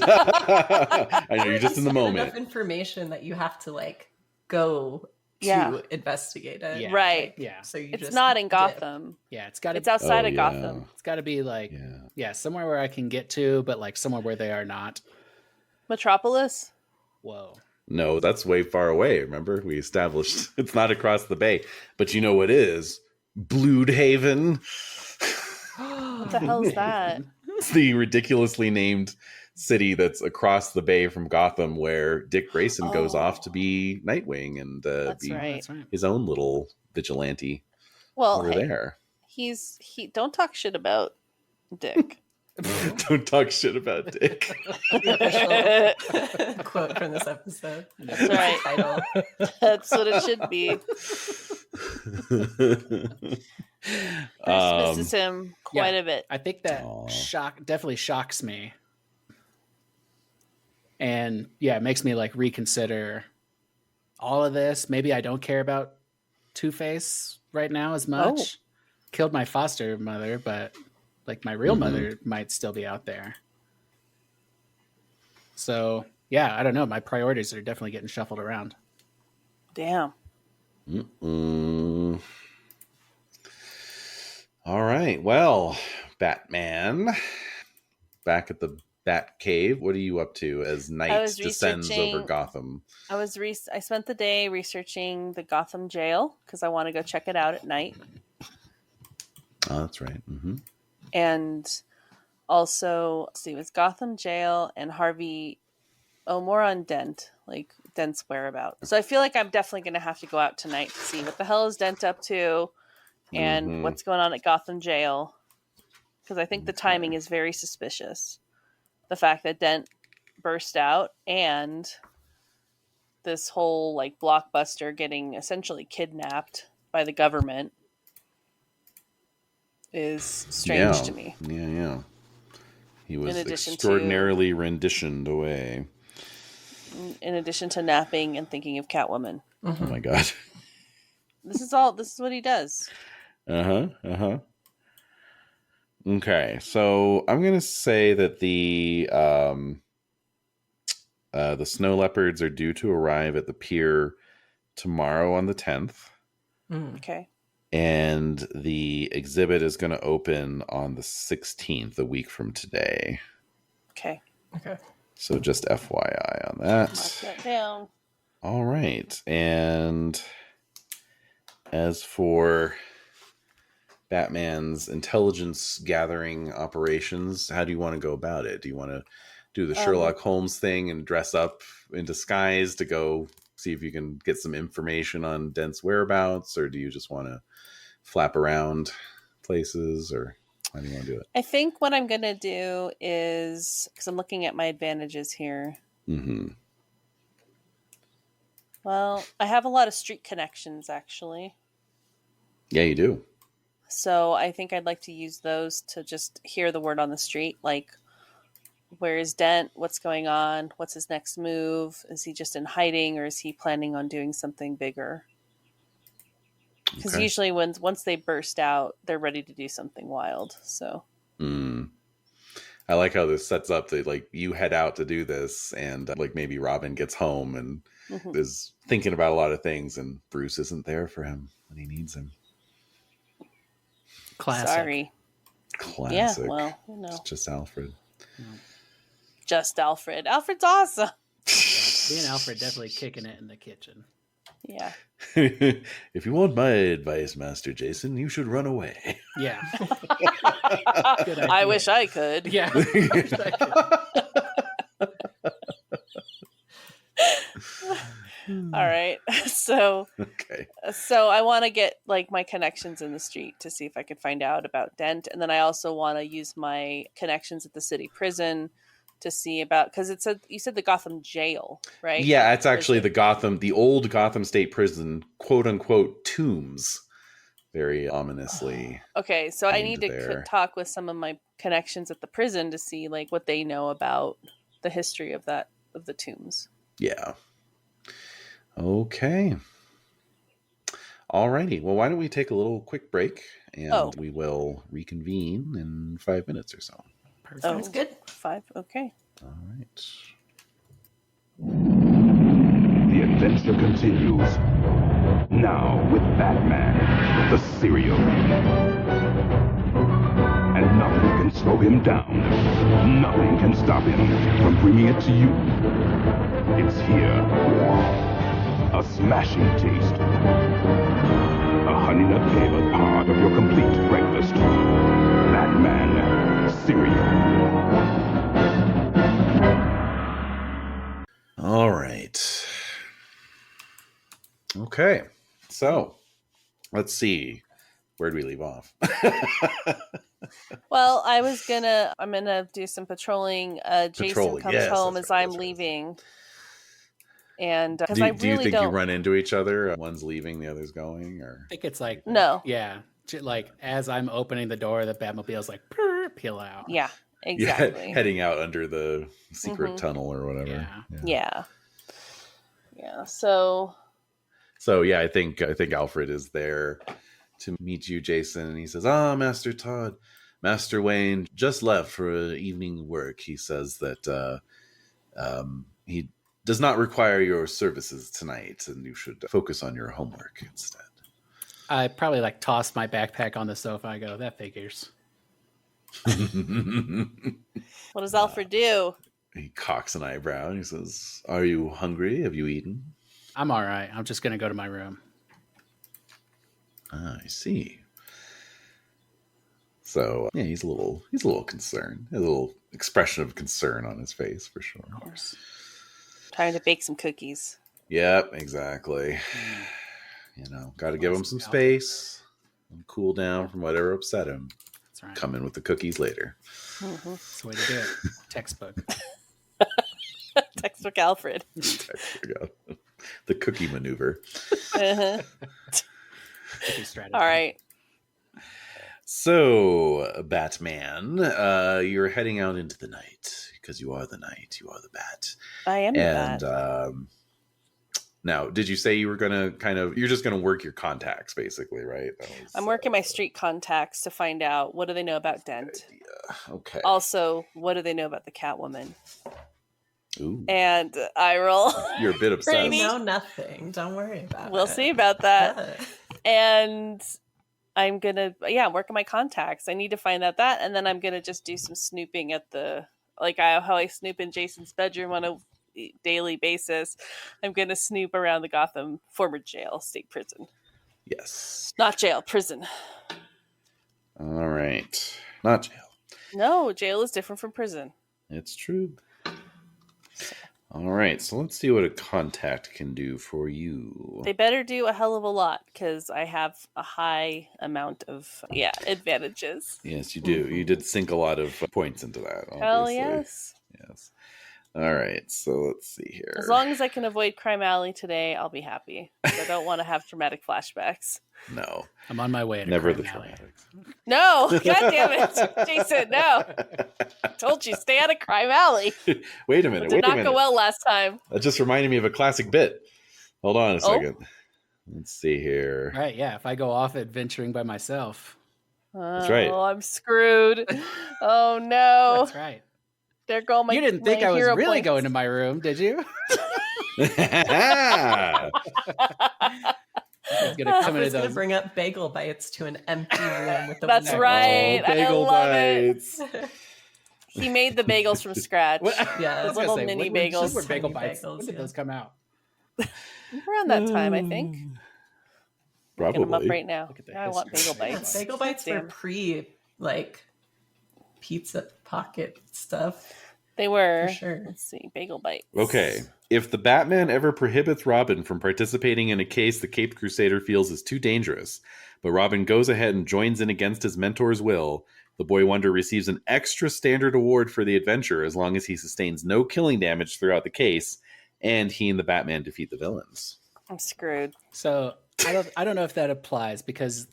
Speaker 1: I know you're just in the
Speaker 4: Get
Speaker 1: moment.
Speaker 4: enough information that you have to like go to
Speaker 2: Yeah.
Speaker 4: investigate it.
Speaker 3: Yeah.
Speaker 2: Right.
Speaker 3: Yeah.
Speaker 4: So you
Speaker 2: It's
Speaker 4: just
Speaker 2: not in
Speaker 4: dip.
Speaker 2: Gotham.
Speaker 3: Yeah, it's got
Speaker 2: It's
Speaker 3: to
Speaker 2: outside
Speaker 1: Oh,
Speaker 2: of
Speaker 1: yeah.
Speaker 2: Gotham.
Speaker 3: it's got to be like
Speaker 1: Yeah.
Speaker 3: somewhere where I can get to, but like somewhere where they are not.
Speaker 2: Metropolis.
Speaker 3: Whoa.
Speaker 1: No, that's way far away. Remember, we established it's not across the bay. But you know what is? Bloodhaven.
Speaker 2: What the hell is that?
Speaker 1: It's the ridiculously named city that's across the bay from Gotham, where Dick Grayson goes off to be Nightwing and
Speaker 2: That's
Speaker 1: be
Speaker 2: right.
Speaker 3: That's right.
Speaker 1: his own little vigilante
Speaker 2: Well,
Speaker 1: over
Speaker 2: hey,
Speaker 1: there.
Speaker 2: he don't talk shit about Dick.
Speaker 1: Don't talk shit about Dick.
Speaker 4: The official quote from this episode.
Speaker 2: That's right.
Speaker 4: Title.
Speaker 2: That's what it should be. Bruce misses him quite a bit.
Speaker 3: I think that
Speaker 1: Aw.
Speaker 3: definitely shocks me. And yeah, it makes me like reconsider all of this. Maybe I don't care about Two-Face right now as much.
Speaker 2: Oh.
Speaker 3: Killed my foster mother, but like my real mother might still be out there. So yeah, I don't know. My priorities are definitely getting shuffled around.
Speaker 2: Damn.
Speaker 1: Mm-mm. All right. Well, Batman, back at the Bat Cave. What are you up to as night
Speaker 2: was
Speaker 1: descends over
Speaker 2: researching-
Speaker 1: Gotham?
Speaker 2: I spent the day researching the Gotham jail because I want to go check it out at night.
Speaker 1: Oh, that's right. Mm-hmm.
Speaker 2: And also, let's see, it was Gotham Jail and Harvey. Oh, more on Dent, like Dent's whereabouts. So I feel like I'm definitely going to have to go out tonight to see what the hell is Dent up to and
Speaker 1: Mhm.
Speaker 2: what's going on at Gotham Jail. Because I think the timing is very suspicious. The fact that Dent burst out and this whole like blockbuster getting essentially kidnapped by the government is strange to me.
Speaker 1: Yeah. He was
Speaker 2: In addition to-
Speaker 1: extraordinarily renditioned away.
Speaker 2: In addition to napping and thinking of Catwoman.
Speaker 1: Oh my god.
Speaker 2: This is what he does.
Speaker 1: Uh-huh. Okay, so I'm gonna say that the snow leopards are due to arrive at the pier tomorrow on the 10th.
Speaker 2: Okay.
Speaker 1: And the exhibit is going to open on the 16th, a week from today.
Speaker 2: Okay.
Speaker 4: Okay.
Speaker 1: So just FYI on
Speaker 2: Mark
Speaker 1: that.
Speaker 2: that down.
Speaker 1: All right. And as for Batman's intelligence gathering operations, how do you want to go about it? Do you want to do the Sherlock Holmes thing and dress up in disguise to go see if you can get some information on Dent's whereabouts? Or do you just want to flap around places? Or How do you want to do it?
Speaker 2: I think what I'm going to do is, because I'm looking at my advantages here.
Speaker 1: Mm-hmm.
Speaker 2: Well, I have a lot of street connections, actually.
Speaker 1: Yeah, you do.
Speaker 2: So I think I'd like to use those to just hear the word on the street. Like, where is Dent? What's going on? What's his next move? Is he just in hiding, or is he planning on doing something bigger? Because
Speaker 1: Okay.
Speaker 2: usually once they burst out, they're ready to do something wild. So
Speaker 1: I like how this sets up that like you head out to do this, and like maybe Robin gets home and is thinking about a lot of things, and Bruce isn't there for him when he needs him.
Speaker 3: Classic.
Speaker 2: Sorry.
Speaker 1: Classic.
Speaker 2: Yeah, well, you know.
Speaker 1: It's just Alfred.
Speaker 2: Just Alfred. Alfred's awesome.
Speaker 3: Me and Alfred definitely kicking it in the kitchen.
Speaker 2: Yeah.
Speaker 1: If you want my advice, Master Jason, you should run away.
Speaker 3: Yeah. Good
Speaker 2: I
Speaker 3: idea.
Speaker 2: wish I could.
Speaker 3: Yeah. I wish I could.
Speaker 2: All right. So
Speaker 1: Okay.
Speaker 2: I want to get like my connections in the street to see if I could find out about Dent, and then I also want to use my connections at the city prison to see about, because you said the Gotham jail, right?
Speaker 1: Yeah, it's actually the old Gotham State Prison, quote unquote tombs. Very ominously.
Speaker 2: Okay, so I
Speaker 1: named
Speaker 2: need to
Speaker 1: there.
Speaker 2: talk with some of my connections at the prison to see like what they know about the history of the tombs.
Speaker 1: Yeah. Okay. Alrighty. Well, why don't we take a little quick break, and we will reconvene in 5 minutes or so.
Speaker 3: Perfect.
Speaker 4: Sounds good.
Speaker 2: 5. Okay.
Speaker 1: All right.
Speaker 5: The adventure continues. Now with Batman, the serial. And nothing can slow him down. Nothing can stop him from bringing it to you. It's here. A smashing taste. A honey nut flavored part of your complete breakfast. Batman cereal.
Speaker 1: All right. Okay. So, let's see. Where do we leave off?
Speaker 2: Well, I'm gonna do some patrolling. Jason
Speaker 1: Patrolling,
Speaker 2: comes
Speaker 1: yes,
Speaker 2: home
Speaker 1: that's
Speaker 2: as
Speaker 1: right,
Speaker 2: I'm
Speaker 1: that's right.
Speaker 2: leaving, and because
Speaker 1: Do
Speaker 2: I
Speaker 1: you
Speaker 2: really
Speaker 1: think
Speaker 2: don't.
Speaker 1: you run into each other? One's leaving, the other's going, or
Speaker 3: I think it's like,
Speaker 2: No.
Speaker 3: yeah. Like as I'm opening the door, the Batmobile's like, peel out.
Speaker 2: Yeah, exactly.
Speaker 1: heading out under the secret tunnel or whatever.
Speaker 3: Yeah.
Speaker 2: Yeah. So
Speaker 1: So I think Alfred is there to meet you, Jason, and he says, Master Todd, Master Wayne just left for evening work. He says that he does not require your services tonight, and you should focus on your homework instead.
Speaker 3: I probably like toss my backpack on the sofa. I go, that figures.
Speaker 2: what does Alfred do?
Speaker 1: He cocks an eyebrow and he says, "Are you hungry? Have you eaten?"
Speaker 3: I'm all right. I'm just going to go to my room.
Speaker 1: I see. So he's a little concerned. A little expression of concern on his face for sure.
Speaker 3: Of course.
Speaker 2: Trying to bake some cookies.
Speaker 1: Yep, exactly. Got to give him some space and cool down from whatever upset him.
Speaker 3: That's right.
Speaker 1: Come in with the cookies later.
Speaker 3: That's the way to do it. Textbook.
Speaker 2: Textbook Alfred.
Speaker 1: The cookie maneuver.
Speaker 2: Uh-huh.
Speaker 3: Cookie strategy.
Speaker 2: All right.
Speaker 1: So, Batman, you're heading out into the night because you are the night. You are the Bat.
Speaker 2: I am
Speaker 1: And
Speaker 2: that.
Speaker 1: now, did you say you were going to you're just going to work your contacts, basically, right?
Speaker 2: I'm working my street contacts to find out what do they know about Dent.
Speaker 1: Okay.
Speaker 2: Also, what do they know about the Catwoman?
Speaker 1: Ooh.
Speaker 2: And I roll.
Speaker 1: You're a bit obsessed.
Speaker 4: I know nothing. Don't worry about it.
Speaker 2: We'll see about that. And I'm gonna, work on my contacts. I need to find out that, and then I'm gonna just do some snooping at how I snoop in Jason's bedroom on a daily basis. I'm gonna snoop around the Gotham former jail, state prison.
Speaker 1: Yes.
Speaker 2: Not jail, prison.
Speaker 1: All right. Not jail.
Speaker 2: No, jail is different from prison.
Speaker 1: It's true. All right, so let's see what a contact can do for you.
Speaker 2: They better do a hell of a lot because I have a high amount of advantages.
Speaker 1: Yes, you do. You did sink a lot of points into that. Obviously.
Speaker 2: Hell yes.
Speaker 1: Yes. All right, so let's see here.
Speaker 2: As long as I can avoid Crime Alley today, I'll be happy. I don't want to have traumatic flashbacks.
Speaker 1: No.
Speaker 3: I'm on my way to
Speaker 1: Never the
Speaker 3: Crime Alley.
Speaker 1: traumatics.
Speaker 2: No, god damn it, Jason, no. Told you, stay out of Crime Alley.
Speaker 1: Wait a minute.
Speaker 2: It did not go well last time.
Speaker 1: That just reminded me of a classic bit. Hold on a second. Let's see here.
Speaker 3: Right, yeah. If I go off adventuring by myself.
Speaker 1: That's right.
Speaker 2: Oh, I'm screwed. Oh no.
Speaker 3: That's right.
Speaker 2: There go my.
Speaker 3: You didn't think
Speaker 2: my
Speaker 3: I was
Speaker 2: hero
Speaker 3: really
Speaker 2: points.
Speaker 3: going to my room, did you?
Speaker 1: Ah,
Speaker 3: I was gonna come into
Speaker 4: Alfred's gonna
Speaker 3: those.
Speaker 4: bring up bagel bites to an empty room with the
Speaker 2: That's
Speaker 4: window.
Speaker 2: right. I
Speaker 1: bagel
Speaker 2: love
Speaker 1: bites.
Speaker 2: He made the bagels from scratch.
Speaker 3: What?
Speaker 4: Yeah,
Speaker 3: I was gonna
Speaker 2: little
Speaker 3: say,
Speaker 2: mini
Speaker 3: when
Speaker 2: bagels.
Speaker 3: were bagel
Speaker 4: Tiny
Speaker 3: bites?
Speaker 4: bagels,
Speaker 3: When did
Speaker 4: yeah.
Speaker 3: those come out?
Speaker 2: Around that time, I think. Looking them up
Speaker 1: Probably.
Speaker 2: right now.
Speaker 3: Look at the
Speaker 2: Now I want
Speaker 3: history
Speaker 2: bagel
Speaker 3: of
Speaker 2: bites.
Speaker 4: Bagel bites were
Speaker 2: Damn.
Speaker 4: pre pizza pocket stuff.
Speaker 2: They were.
Speaker 4: For sure.
Speaker 2: Let's see. Bagel bites.
Speaker 1: Okay. If the Batman ever prohibits Robin from participating in a case the Caped Crusader feels is too dangerous, but Robin goes ahead and joins in against his mentor's will, the Boy Wonder receives an extra standard award for the adventure as long as he sustains no killing damage throughout the case, and he and the Batman defeat the villains.
Speaker 2: I'm screwed.
Speaker 3: So I don't know if that applies because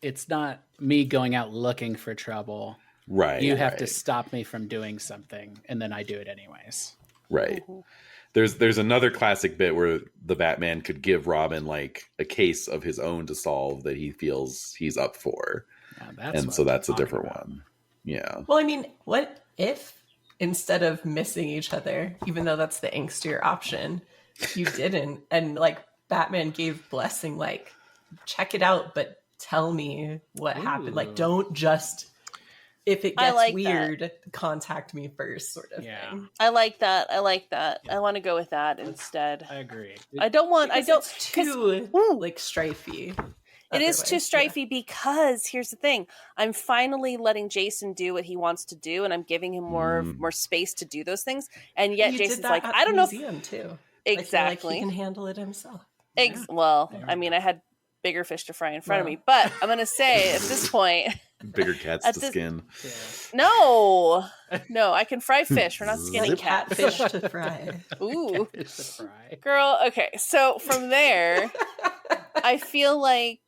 Speaker 3: it's not me going out looking for trouble.
Speaker 1: Right.
Speaker 3: You have to
Speaker 1: right,
Speaker 3: stop me from doing something, and then I do it anyways.
Speaker 1: Right.
Speaker 2: Mhm.
Speaker 1: There's another classic bit where the Batman could give Robin like a case of his own to solve that he feels he's up for.
Speaker 3: Now, that's
Speaker 1: And
Speaker 3: what
Speaker 1: so
Speaker 3: I'm
Speaker 1: that's a
Speaker 3: talking
Speaker 1: different
Speaker 3: about.
Speaker 1: one. Yeah.
Speaker 4: Well, I mean, what if instead of missing each other, even though that's the angstier option, you didn't, and like Batman gave Blessing, like, check it out, but tell me what happened.
Speaker 3: Ooh.
Speaker 4: Like, don't just, if it
Speaker 2: I
Speaker 4: gets
Speaker 2: like
Speaker 4: weird, contact me first, sort of
Speaker 3: Yeah.
Speaker 4: thing.
Speaker 2: I like that. I like that. I want to go with that instead.
Speaker 3: I agree.
Speaker 2: I don't want. I
Speaker 4: Because
Speaker 2: don't.
Speaker 4: it's
Speaker 2: 'cause-
Speaker 4: too
Speaker 2: Ooh.
Speaker 4: like strifey.
Speaker 2: It is too
Speaker 4: otherwise, yeah.
Speaker 2: strifey because here's the thing: I'm finally letting Jason do what he wants to do, and I'm giving him more space to do those things. And yet
Speaker 4: You did
Speaker 2: Jason's
Speaker 4: that
Speaker 2: like,
Speaker 4: at
Speaker 2: I
Speaker 4: the
Speaker 2: don't know if
Speaker 4: museum too.
Speaker 2: exactly.
Speaker 4: Like he can handle it himself.
Speaker 2: Well,
Speaker 3: There
Speaker 2: I
Speaker 3: we
Speaker 2: mean,
Speaker 3: go.
Speaker 2: I had bigger fish to fry in front of
Speaker 4: Well.
Speaker 2: me, but I'm gonna say at this point,
Speaker 1: Bigger cats
Speaker 2: At
Speaker 1: to
Speaker 2: this-
Speaker 1: skin.
Speaker 2: no, I can fry fish. We're not skinning
Speaker 1: Zip.
Speaker 2: cats.
Speaker 4: Catfish to fry.
Speaker 2: Ooh,
Speaker 3: It's a fry.
Speaker 2: girl. Okay, so from there, I feel like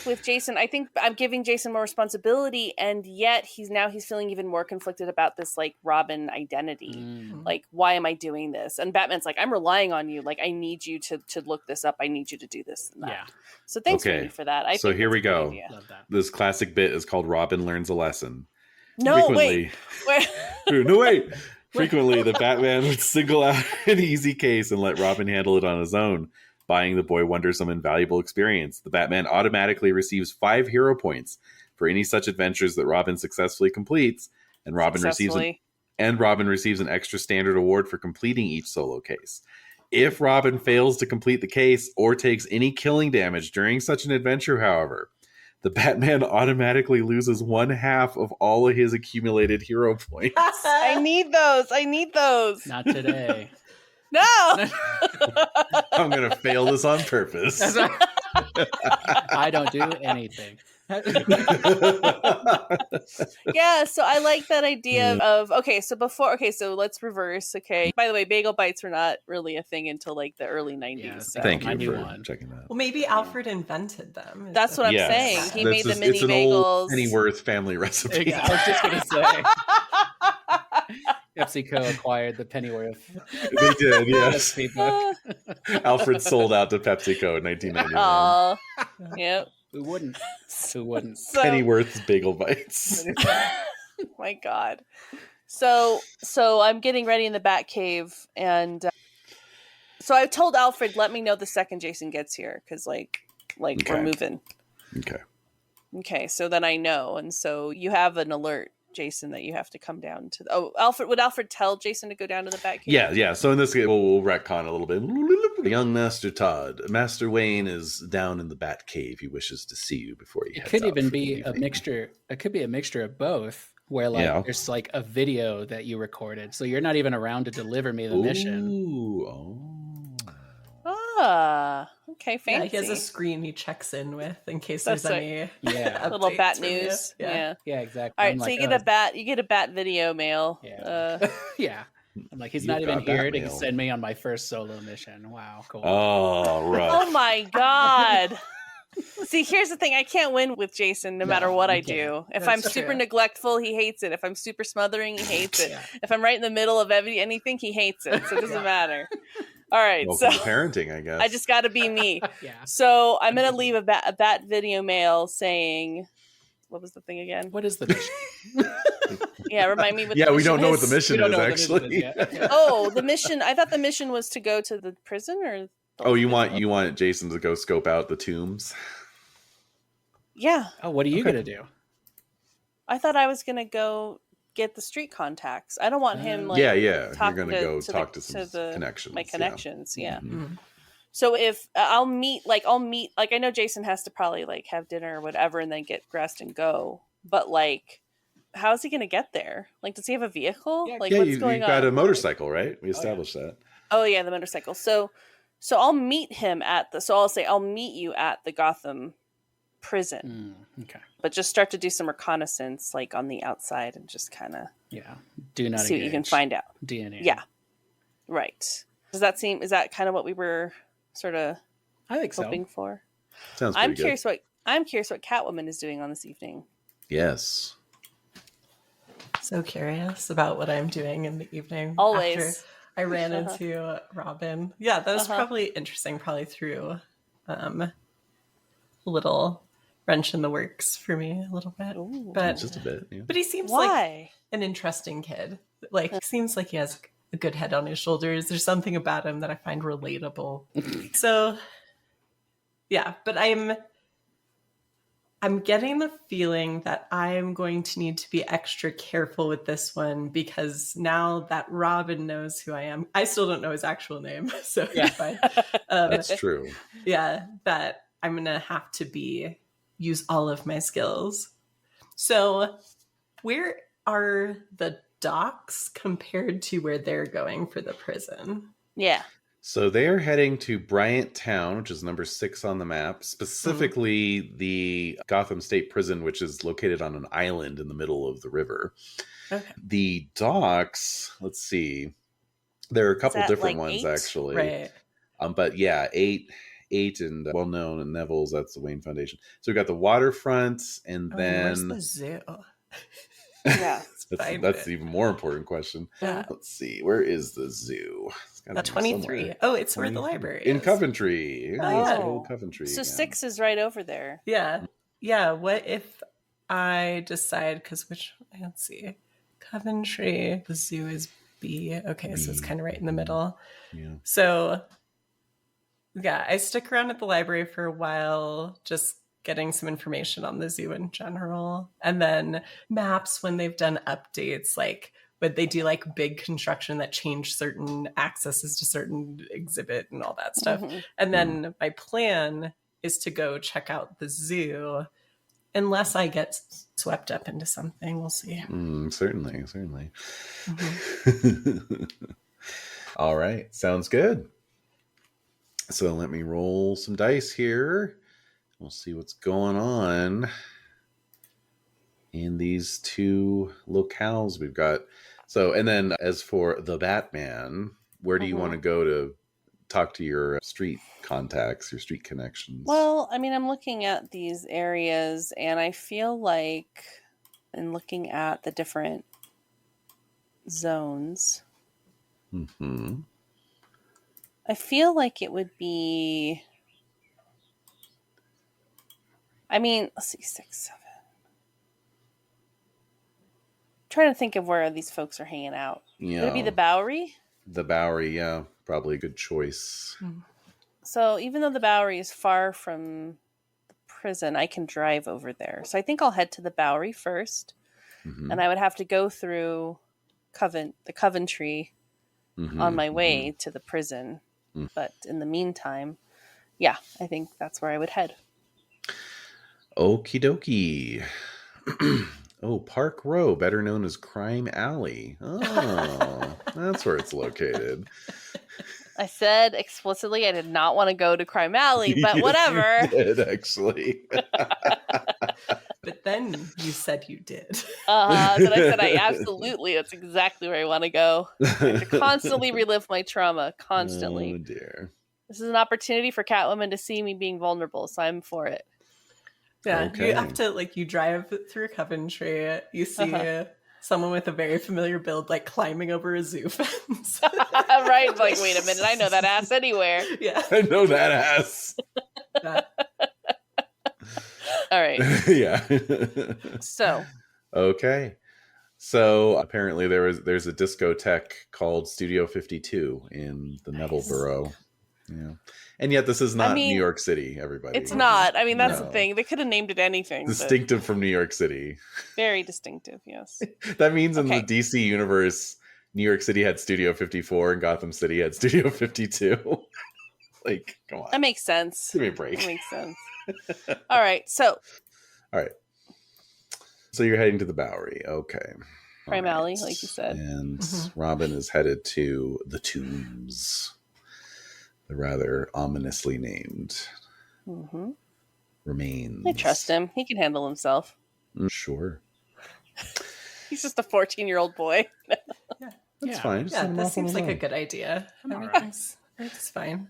Speaker 2: with Jason, I think I'm giving Jason more responsibility, and yet he's feeling even more conflicted about this like Robin identity.
Speaker 3: Mm.
Speaker 2: Like, why am I doing this? And Batman's like, I'm relying on you. Like, I need you to look this up. I need you to do this and that.
Speaker 3: Yeah,
Speaker 2: So thanks
Speaker 1: Okay.
Speaker 2: Rudy, for that. I
Speaker 1: So
Speaker 2: think
Speaker 1: here
Speaker 2: that's
Speaker 1: we
Speaker 2: a good
Speaker 1: go.
Speaker 2: idea.
Speaker 3: love that.
Speaker 1: This classic bit is called Robin Learns a Lesson.
Speaker 2: No, wait. Wait.
Speaker 1: No, wait. Frequently, the Batman would single out an easy case and let Robin handle it on his own, buying the Boy Wonder some invaluable experience. The Batman automatically receives 5 hero points for any such adventures that Robin successfully completes, and Robin receives an extra standard award for completing each solo case. If Robin fails to complete the case or takes any killing damage during such an adventure, however, the Batman automatically loses 1/2 of all of his accumulated hero points.
Speaker 2: I need those.
Speaker 3: Not today.
Speaker 2: No.
Speaker 1: I'm going to fail this on purpose.
Speaker 3: I don't do anything.
Speaker 2: Yeah, so I like that idea of so let's reverse. Okay. By the way, bagel bites were not really a thing until like the early 90s.
Speaker 3: Yeah,
Speaker 2: so.
Speaker 1: Thank you for
Speaker 3: 91.
Speaker 1: checking that.
Speaker 4: Well, maybe Alfred invented them. is
Speaker 2: That's
Speaker 4: the-
Speaker 2: what I'm
Speaker 1: Yes.
Speaker 2: saying. He made the
Speaker 1: It's
Speaker 2: mini
Speaker 1: an old
Speaker 2: bagels.
Speaker 1: Pennyworth family recipe.
Speaker 3: I was just gonna say PepsiCo acquired the Pennyworth
Speaker 1: They did, yes.
Speaker 3: recipe book.
Speaker 1: Alfred sold out to PepsiCo in 1999.
Speaker 2: Oh, yep.
Speaker 3: Who wouldn't? Who wouldn't?
Speaker 2: So,
Speaker 1: Pennyworth's Bagel Bites.
Speaker 2: my God. So I'm getting ready in the Batcave, and so I told Alfred, let me know the second Jason gets here, because like
Speaker 1: Okay.
Speaker 2: we're moving.
Speaker 1: Okay.
Speaker 2: Okay, so then I know, and so you have an alert, Jason, that you have to come down to. Would Alfred tell Jason to go down to the Batcave?
Speaker 1: Yeah. So in this game, we'll retcon a little bit. Young Master Todd, Master Wayne is down in the Batcave. He wishes to see you before he
Speaker 3: It
Speaker 1: heads
Speaker 3: could
Speaker 1: out
Speaker 3: even
Speaker 1: for
Speaker 3: be
Speaker 1: the
Speaker 3: a
Speaker 1: evening.
Speaker 3: mixture. It could be a mixture of both. where like
Speaker 1: Yeah.
Speaker 3: there's like a video that you recorded, so you're not even around to deliver me the mission.
Speaker 1: Ooh, oh.
Speaker 2: Ah, okay, fancy.
Speaker 4: Yeah, he has a screen he checks in with in case
Speaker 2: That's
Speaker 4: there's
Speaker 2: sick.
Speaker 4: any
Speaker 3: Yeah.
Speaker 2: Little bat
Speaker 4: updates from you.
Speaker 2: news. Yeah.
Speaker 3: Yeah, exactly.
Speaker 2: All right,
Speaker 3: I'm
Speaker 2: so
Speaker 3: like,
Speaker 2: you get a bat video mail.
Speaker 3: yeah, yeah. I'm like, he's
Speaker 1: You've
Speaker 3: not even
Speaker 1: got that
Speaker 3: here to
Speaker 1: mail.
Speaker 3: send me on my first solo mission. Wow, cool.
Speaker 1: Oh, rough.
Speaker 2: Oh my god. See, here's the thing. I can't win with Jason no matter what
Speaker 3: you
Speaker 2: I
Speaker 3: can't.
Speaker 2: do. If
Speaker 4: That's
Speaker 2: I'm
Speaker 4: true.
Speaker 2: super neglectful, he hates it. If I'm super smothering, he hates it.
Speaker 3: Yeah.
Speaker 2: If I'm right in the middle of anything, he hates it. So it doesn't matter. All right,
Speaker 1: Welcome
Speaker 2: so
Speaker 1: to parenting, I guess.
Speaker 2: I just got to be me.
Speaker 3: Yeah.
Speaker 2: So I'm going to leave a bat video mail saying, what was the thing again?
Speaker 3: What is the mission?
Speaker 2: Yeah, remind me what
Speaker 1: Yeah,
Speaker 2: the
Speaker 1: we
Speaker 2: mission
Speaker 1: don't know what
Speaker 2: is.
Speaker 1: the mission
Speaker 3: We don't
Speaker 1: is,
Speaker 3: know what the mission
Speaker 1: actually.
Speaker 3: is yet. Okay.
Speaker 2: Oh, the mission. I thought the mission was to go to the prison or.
Speaker 1: Oh, you want Jason to go scope out the tombs?
Speaker 2: Yeah,
Speaker 3: Oh, what are you gonna do?
Speaker 2: I thought I was going to go get the street contacts. I don't want him like
Speaker 1: Yeah. You're
Speaker 2: talking
Speaker 1: going to go
Speaker 2: to
Speaker 1: talk
Speaker 2: the-
Speaker 1: to some connections.
Speaker 2: my connections. Yeah.
Speaker 1: Mhm.
Speaker 2: So if I'll meet, like I know Jason has to probably like have dinner or whatever and then get dressed and go. But like, how is he going to get there? Like, does he have a vehicle?
Speaker 3: Yeah,
Speaker 2: Like,
Speaker 1: Yeah,
Speaker 2: what's
Speaker 1: you've
Speaker 2: going
Speaker 1: got a
Speaker 2: on?
Speaker 1: motorcycle, right? We established that.
Speaker 2: Oh yeah, the motorcycle. So I'll meet him so I'll say I'll meet you at the Gotham prison,
Speaker 3: Okay.
Speaker 2: but just start to do some reconnaissance like on the outside and just kind of
Speaker 3: Yeah. Do not
Speaker 2: see what you can
Speaker 3: engage.
Speaker 2: find out.
Speaker 3: DNA.
Speaker 2: Yeah. Right. Is that kind of what we were sort of
Speaker 3: I think so.
Speaker 2: hoping for?
Speaker 1: Sounds pretty
Speaker 2: I'm
Speaker 1: good.
Speaker 2: curious what Catwoman is doing on this evening.
Speaker 1: Yes.
Speaker 4: So curious about what I'm doing in the evening.
Speaker 2: Always.
Speaker 4: After I ran into Robin. Yeah, that was
Speaker 2: Uh-huh.
Speaker 4: probably interesting, probably threw a little wrench in the works for me a little bit.
Speaker 2: Ooh.
Speaker 4: But
Speaker 1: Just a bit. Yeah.
Speaker 4: but he seems like
Speaker 2: Why?
Speaker 4: an interesting kid. Like seems like he has a good head on his shoulders. There's something about him that I find relatable. So yeah, but I'm getting the feeling that I'm going to need to be extra careful with this one because now that Robin knows who I am, I still don't know his actual name, so
Speaker 3: Yeah.
Speaker 4: it's fine.
Speaker 1: That's true.
Speaker 4: Yeah, that I'm gonna have to use all of my skills. So, where are the docks compared to where they're going for the prison?
Speaker 2: Yeah.
Speaker 1: So they're heading to Bryant Town, which is number 6 on the map, specifically the Gotham State Prison, which is located on an island in the middle of the river.
Speaker 4: Okay.
Speaker 1: The docks, let's see, there are a couple
Speaker 2: that
Speaker 1: different
Speaker 2: like
Speaker 1: ones
Speaker 2: 8?
Speaker 1: actually.
Speaker 4: Right.
Speaker 1: But yeah, eight and well known and Neville's, that's the Wayne Foundation. So we've got the waterfront, and
Speaker 4: Where's
Speaker 1: then
Speaker 4: the zoo?
Speaker 2: Yeah.
Speaker 1: that's the even more important question.
Speaker 4: Yeah.
Speaker 1: Let's see, where is the zoo? It's gotta be
Speaker 4: 23.
Speaker 1: somewhere.
Speaker 4: Oh, it's where the library
Speaker 1: In
Speaker 4: is.
Speaker 1: Coventry. Yeah,
Speaker 2: Oh.
Speaker 1: it's good old Coventry.
Speaker 2: So
Speaker 1: yeah.
Speaker 2: 6 is right over there.
Speaker 4: Yeah. Yeah. What if I decide, let's see. Coventry, the zoo is B. Okay, so it's
Speaker 1: B.
Speaker 4: kind of right in the middle.
Speaker 1: Yeah.
Speaker 4: So, yeah, I stick around at the library for a while, just getting some information on the zoo in general. And then maps when they've done updates, like when they do like big construction that change certain accesses to certain exhibit and all that stuff.
Speaker 2: Mhm.
Speaker 4: And then my plan is to go check out the zoo unless I get swept up into something. We'll see.
Speaker 1: Certainly.
Speaker 4: Mhm.
Speaker 1: All right. Sounds good. So let me roll some dice here. We'll see what's going on in these two locales we've got. So, and then as for the Batman, where do you want to go to talk to your street contacts, your street connections?
Speaker 2: Well, I mean, I'm looking at these areas and I feel like in looking at the different zones,
Speaker 1: Mm-hmm.
Speaker 2: I feel like it would be, I mean, let's see, 6, 7. Trying to think of where these folks are hanging out.
Speaker 1: Yeah.
Speaker 2: Would it be the Bowery?
Speaker 1: The Bowery, yeah. Probably a good choice.
Speaker 2: So even though the Bowery is far from the prison, I can drive over there. So I think I'll head to the Bowery first.
Speaker 1: Mhm.
Speaker 2: And I would have to go through the Coventry
Speaker 1: Mhm.
Speaker 2: on my way to the prison.
Speaker 1: Mhm.
Speaker 2: But in the meantime, yeah, I think that's where I would head.
Speaker 1: Okie dokie. Oh, Park Row, better known as Crime Alley. Oh, that's where it's located.
Speaker 2: I said explicitly I did not want to go to Crime Alley, but
Speaker 1: Yes,
Speaker 2: whatever.
Speaker 1: you did, actually.
Speaker 4: But then you said you did.
Speaker 2: Then I said absolutely, that's exactly where I want to go. I have to constantly relive my trauma. Constantly.
Speaker 1: Oh, dear.
Speaker 2: This is an opportunity for Catwoman to see me being vulnerable, so I'm for it.
Speaker 4: Yeah,
Speaker 1: Okay.
Speaker 4: you have to, like, you drive through Coventry, you see someone with a very familiar build, like, climbing over a zoo fence.
Speaker 2: Right? Like, wait a minute, I know that ass anywhere.
Speaker 4: Yeah.
Speaker 1: I know that ass.
Speaker 4: Yeah.
Speaker 2: All right.
Speaker 1: Yeah.
Speaker 2: So.
Speaker 1: Okay. So apparently there's a discotheque called Studio 52 in the Metal Borough. Yeah. And yet this is not New York City, everybody.
Speaker 2: It's not. I mean, that's
Speaker 1: No.
Speaker 2: the thing. They could have named it anything.
Speaker 1: Distinctive from New York City.
Speaker 2: Very distinctive, yes.
Speaker 1: That means in the DC universe, New York City had Studio 54 and Gotham City had Studio 52. Like, come on.
Speaker 2: That makes sense.
Speaker 1: Give me a break.
Speaker 2: That makes sense. All right. So
Speaker 1: you're heading to the Bowery. Okay.
Speaker 2: Crime Alley, like you said.
Speaker 1: And Robin is headed to the Tombs. The rather ominously named remains.
Speaker 2: I trust him. He can handle himself.
Speaker 1: Sure.
Speaker 2: He's just a 14-year-old boy.
Speaker 1: That's fine.
Speaker 4: Yeah, this seems like a good idea. Everything's fine.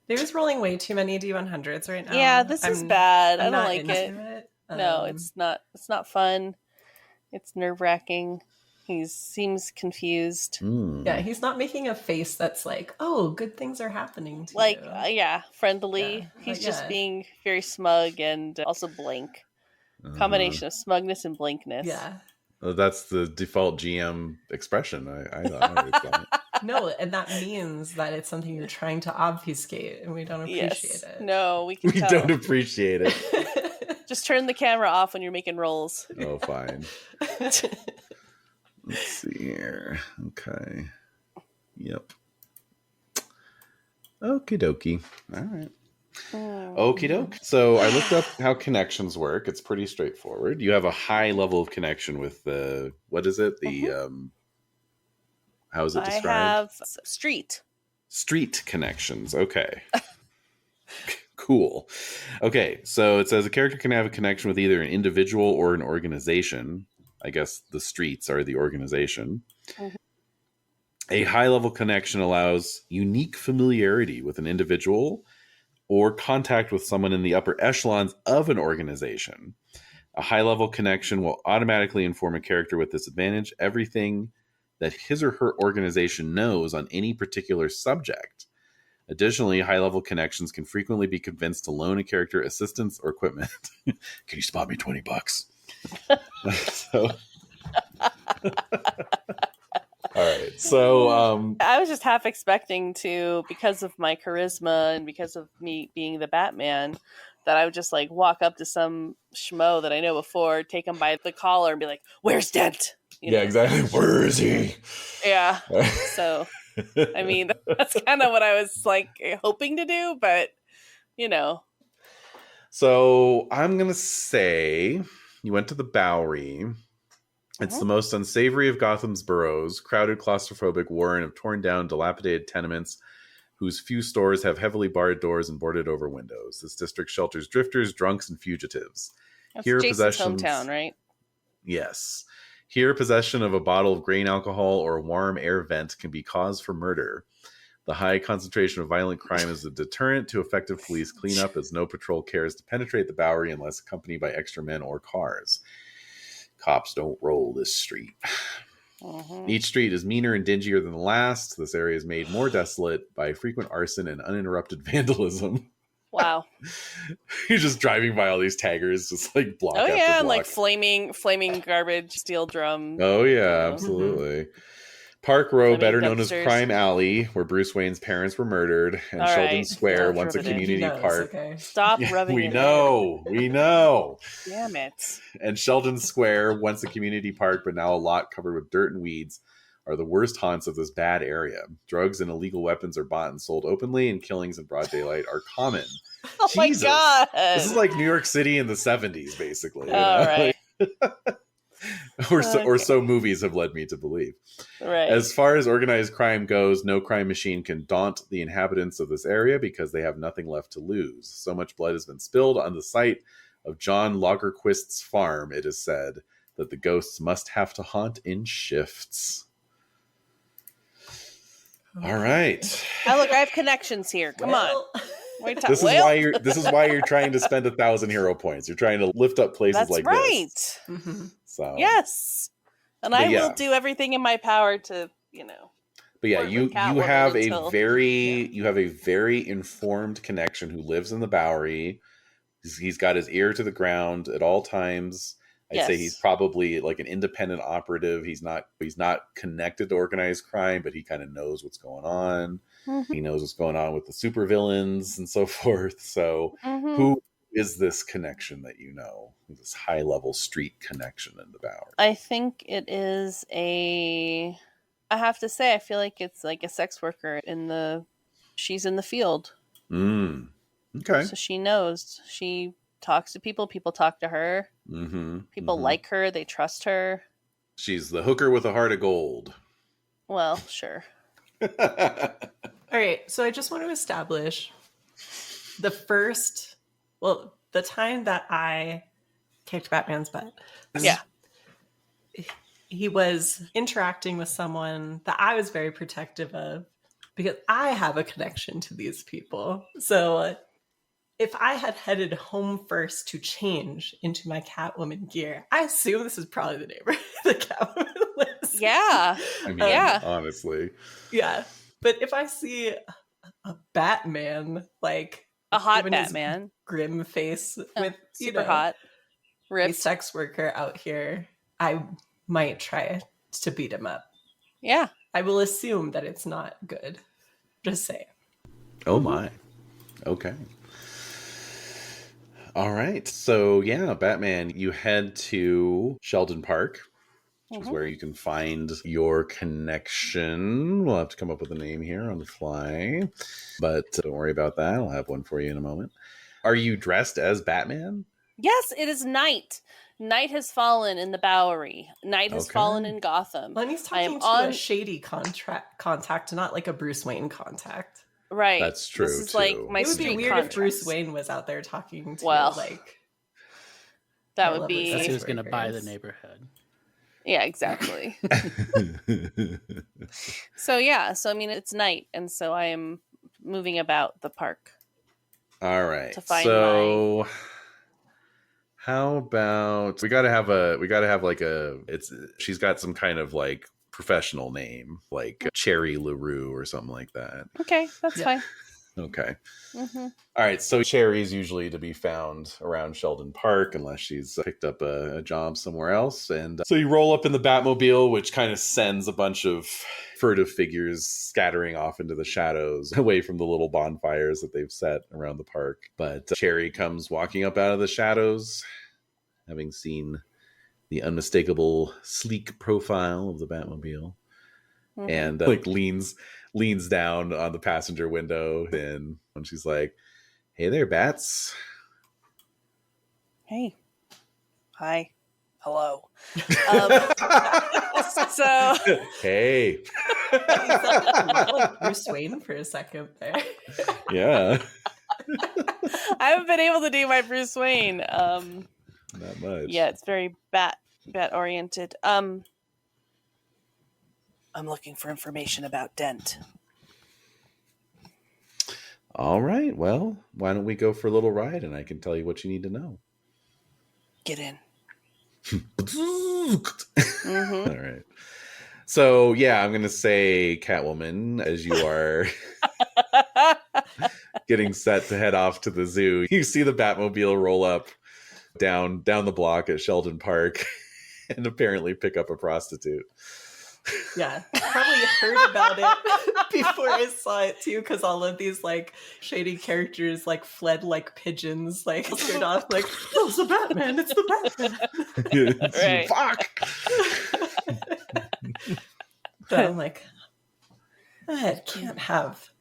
Speaker 4: There's rolling way too many D100s right now.
Speaker 2: Yeah, this is bad. I don't like
Speaker 4: into
Speaker 2: it. No, it's not. It's not fun. It's nerve-wracking. He seems confused.
Speaker 4: Yeah, he's not making a face that's like, "Oh, good things are happening to
Speaker 2: you." Friendly.
Speaker 4: Yeah,
Speaker 2: He's just being very smug and also blank. Combination of smugness and blankness.
Speaker 4: Yeah.
Speaker 1: Well, that's the default GM expression. I thought.
Speaker 4: No, and that means that it's something you're trying to obfuscate, and we don't appreciate it.
Speaker 2: No, we can tell.
Speaker 1: Don't appreciate it.
Speaker 2: Just turn the camera off when you're making rolls.
Speaker 1: Oh, fine. Let's see here. Okay. Yep. Okie dokie. All right. Okie doke. So I looked up how connections work. It's pretty straightforward. You have a high level of connection with the, what is it? The, how is it described?
Speaker 2: I have street
Speaker 1: connections. Okay. Cool. Okay. So it says a character can have a connection with either an individual or an organization. I guess the streets are the organization. A high-level connection allows unique familiarity with an individual or contact with someone in the upper echelons of an organization. A high-level connection will automatically inform a character with this advantage everything that his or her organization knows on any particular subject. Additionally, high-level connections can frequently be convinced to loan a character assistance or equipment. Can you spot me $20? So, all right. So,
Speaker 2: I was just half expecting to, because of my charisma and because of me being the Batman, that I would just like walk up to some schmo that I know before, take him by the collar, and be like, "Where's Dent?"
Speaker 1: Yeah, exactly. Where is he?
Speaker 2: Yeah. So, I mean, that's kind of what I was like hoping to do, but
Speaker 1: So I'm gonna say you went to the Bowery. It's the most unsavory of Gotham's boroughs, crowded, claustrophobic warren of torn down, dilapidated tenements whose few stores have heavily barred doors and boarded over windows. This district shelters drifters, drunks, and fugitives.
Speaker 2: That's
Speaker 1: Here,
Speaker 2: Jason's hometown, right?
Speaker 1: Yes. Here, possession of a bottle of grain alcohol or a warm air vent can be cause for murder. The high concentration of violent crime is a deterrent to effective police cleanup, as no patrol cares to penetrate the Bowery unless accompanied by extra men or cars. Cops don't roll this street. Each street is meaner and dingier than the last. This area is made more desolate by frequent arson and uninterrupted vandalism.
Speaker 2: Wow.
Speaker 1: You're just driving by all these taggers, just like block after block.
Speaker 2: And like flaming garbage, steel drum.
Speaker 1: Oh yeah, absolutely. Park Row, better known as
Speaker 2: dumpsters.
Speaker 1: Crime Alley, where Bruce Wayne's parents were murdered, and
Speaker 2: All
Speaker 1: Sheldon
Speaker 2: right.
Speaker 1: Square,
Speaker 2: Yeah,
Speaker 1: once a
Speaker 2: riveting.
Speaker 1: community park.
Speaker 4: Okay.
Speaker 2: Stop rubbing
Speaker 1: We
Speaker 2: it
Speaker 1: know.
Speaker 2: in. Damn it.
Speaker 1: And Sheldon Square, once a community park, but now a lot covered with dirt and weeds, are the worst haunts of this bad area. Drugs and illegal weapons are bought and sold openly, and killings in broad daylight are common.
Speaker 2: Oh
Speaker 1: Jesus.
Speaker 2: my God.
Speaker 1: This is like New York City in the 70s, basically.
Speaker 2: All right.
Speaker 1: or so movies have led me to believe.
Speaker 2: Right.
Speaker 1: As far as organized crime goes, no crime machine can daunt the inhabitants of this area because they have nothing left to lose. So much blood has been spilled on the site of John Lagerquist's farm, it is said, that the ghosts must have to haunt in shifts. All right.
Speaker 2: Oh, look, I have connections here. Come on. Wait,
Speaker 1: This is why you're trying to spend 1,000 hero points. You're trying to lift up places
Speaker 2: That's
Speaker 1: like
Speaker 2: right.
Speaker 1: this.
Speaker 4: Mm-hmm.
Speaker 1: So
Speaker 2: yes, and I will do everything in my power to,
Speaker 1: But yeah, you have a very informed connection who lives in the Bowery. He's got his ear to the ground at all times. I'd say he's probably like an independent operative. He's not connected to organized crime, but he kind of knows what's going on. Mm-hmm. He knows what's going on with the supervillains and so forth. So who is this connection that you know? This high level street connection in the Bowery?
Speaker 2: I think it is I have to say, I feel like it's like a sex worker she's in the field.
Speaker 1: Okay.
Speaker 2: So she knows. She talks to people. People talk to her. People like her. They trust her.
Speaker 1: She's the hooker with a heart of gold.
Speaker 2: Well, sure.
Speaker 4: All right. So I just want to establish the time that I kicked Batman's butt.
Speaker 2: Yeah.
Speaker 4: He was interacting with someone that I was very protective of because I have a connection to these people. So if I had headed home first to change into my Catwoman gear, I assume this is probably the neighborhood the Catwoman lives.
Speaker 2: Yeah.
Speaker 1: I mean, honestly.
Speaker 4: Yeah. But if I see a Batman, like
Speaker 2: a hot Batman,
Speaker 4: grim face with
Speaker 2: super hot, ripped
Speaker 4: a sex worker out here, I might try to beat him up.
Speaker 2: Yeah.
Speaker 4: I will assume that it's not good. Just saying.
Speaker 1: Oh my. Okay. All right. So yeah, Batman, you head to Sheldon Park, which is where you can find your connection. We'll have to come up with a name here on the fly, but don't worry about that. I'll have one for you in a moment. Are you dressed as Batman?
Speaker 2: Yes, it is night. Night has fallen in the Bowery. Night has fallen in Gotham.
Speaker 4: Lenny's talking to a shady contact, not like a Bruce Wayne contact.
Speaker 2: Right.
Speaker 1: That's true.
Speaker 2: This is like my
Speaker 4: It would
Speaker 2: street
Speaker 4: be weird
Speaker 2: contracts.
Speaker 4: if Bruce Wayne was out there talking to
Speaker 2: that would be.
Speaker 3: That's who's going to buy the neighborhood.
Speaker 2: Yeah, exactly. So I mean, it's night, and so I am moving about the park.
Speaker 1: All right.
Speaker 2: To find
Speaker 1: how about she's got some kind of like professional name, like Cherry LaRue or something like that.
Speaker 2: Okay, that's fine.
Speaker 1: Okay. All right. So Cherry's usually to be found around Sheldon Park unless she's picked up a job somewhere else. And so you roll up in the Batmobile, which kind of sends a bunch of furtive figures scattering off into the shadows away from the little bonfires that they've set around the park. But Cherry comes walking up out of the shadows, having seen the unmistakable sleek profile of the Batmobile, and leans down on the passenger window. And when she's like, "Hey there, Bats."
Speaker 2: Hey. Hi. Hello. So.
Speaker 1: Hey.
Speaker 4: like Bruce Wayne for a second there.
Speaker 1: Yeah.
Speaker 2: I haven't been able to do my Bruce Wayne.
Speaker 1: Not much.
Speaker 2: Yeah, it's very bat oriented. I'm looking for information about Dent.
Speaker 1: All right. Well, why don't we go for a little ride and I can tell you what you need to know.
Speaker 2: Get in.
Speaker 1: All right. So, yeah, I'm going to say Catwoman as you are getting set to head off to the zoo. You see the Batmobile roll up down the block at Sheldon Park and apparently pick up a prostitute.
Speaker 4: Yeah, probably heard about it before I saw it too, because all of these like shady characters like fled like pigeons, like scared off, like, oh, it's the Batman, it's the Batman.
Speaker 2: Right.
Speaker 1: Fuck.
Speaker 4: But I'm like, I can't have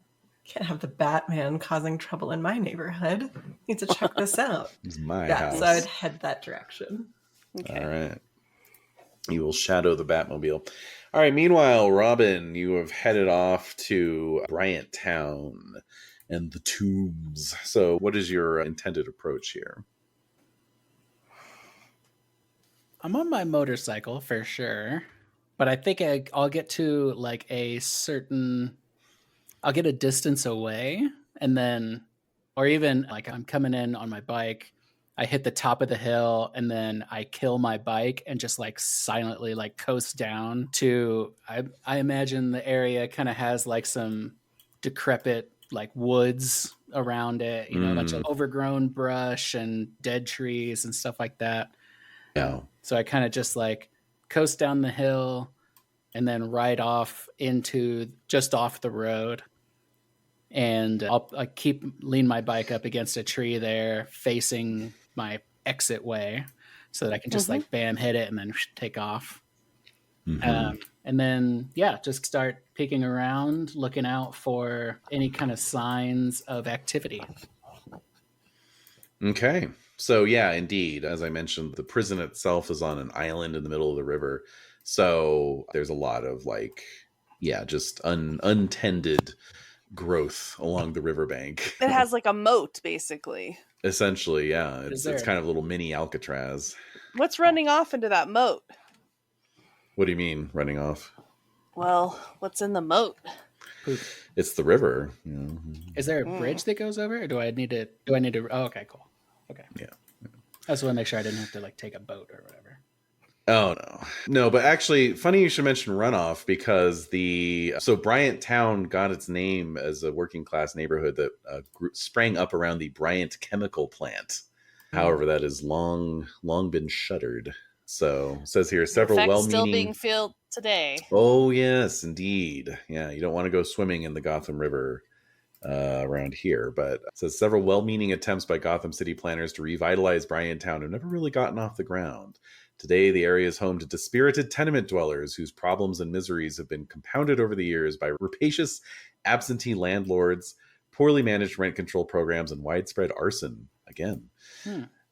Speaker 4: the Batman causing trouble in my neighborhood. Need to check this out.
Speaker 1: It's my
Speaker 4: yeah,
Speaker 1: house.
Speaker 4: so I would head that direction.
Speaker 2: Okay.
Speaker 1: All right. You will shadow the Batmobile. All right, meanwhile, Robin, you have headed off to Bryant Town and the tombs. So what is your intended approach here?
Speaker 3: I'm on my motorcycle for sure, but I think I'll get to like I'll get a distance away, and then, or even like I'm coming in on my bike, I hit the top of the hill, and then I kill my bike and just like silently like coast down to, I imagine the area kind of has like some decrepit like woods around it, a bunch of overgrown brush and dead trees and stuff like that.
Speaker 1: Yeah.
Speaker 3: So I kind of just like coast down the hill and then ride off into just off the road. And I lean my bike up against a tree there facing my exit way so that I can just like bam, hit it and then take off. And then, yeah, just start peeking around, looking out for any kind of signs of activity.
Speaker 1: Okay. So, yeah, indeed. As I mentioned, the prison itself is on an island in the middle of the river. So there's a lot of like, yeah, just untended growth along the riverbank.
Speaker 2: It has like a moat, basically.
Speaker 1: Essentially, yeah. It's kind of a little mini Alcatraz.
Speaker 2: What's running off into that moat?
Speaker 1: What do you mean running off?
Speaker 2: Well, what's in the moat?
Speaker 3: Poop.
Speaker 1: It's the river.
Speaker 3: Is there a bridge that goes over, or do I need to? Oh, okay, cool. Okay.
Speaker 1: Yeah.
Speaker 3: I just want to make sure I didn't have to like take a boat or whatever.
Speaker 1: Oh, no, but actually, funny you should mention runoff, because so Bryant Town got its name as a working class neighborhood that sprang up around the Bryant chemical plant. However, that has long been shuttered. So it says here several well-meaning,
Speaker 2: still being filled today.
Speaker 1: Oh yes, indeed. Yeah, you don't want to go swimming in the Gotham River around here, but it says several well-meaning attempts by Gotham City planners to revitalize Bryant Town have never really gotten off the ground. Today, the area is home to dispirited tenement dwellers whose problems and miseries have been compounded over the years by rapacious absentee landlords, poorly managed rent control programs, and widespread arson. Again.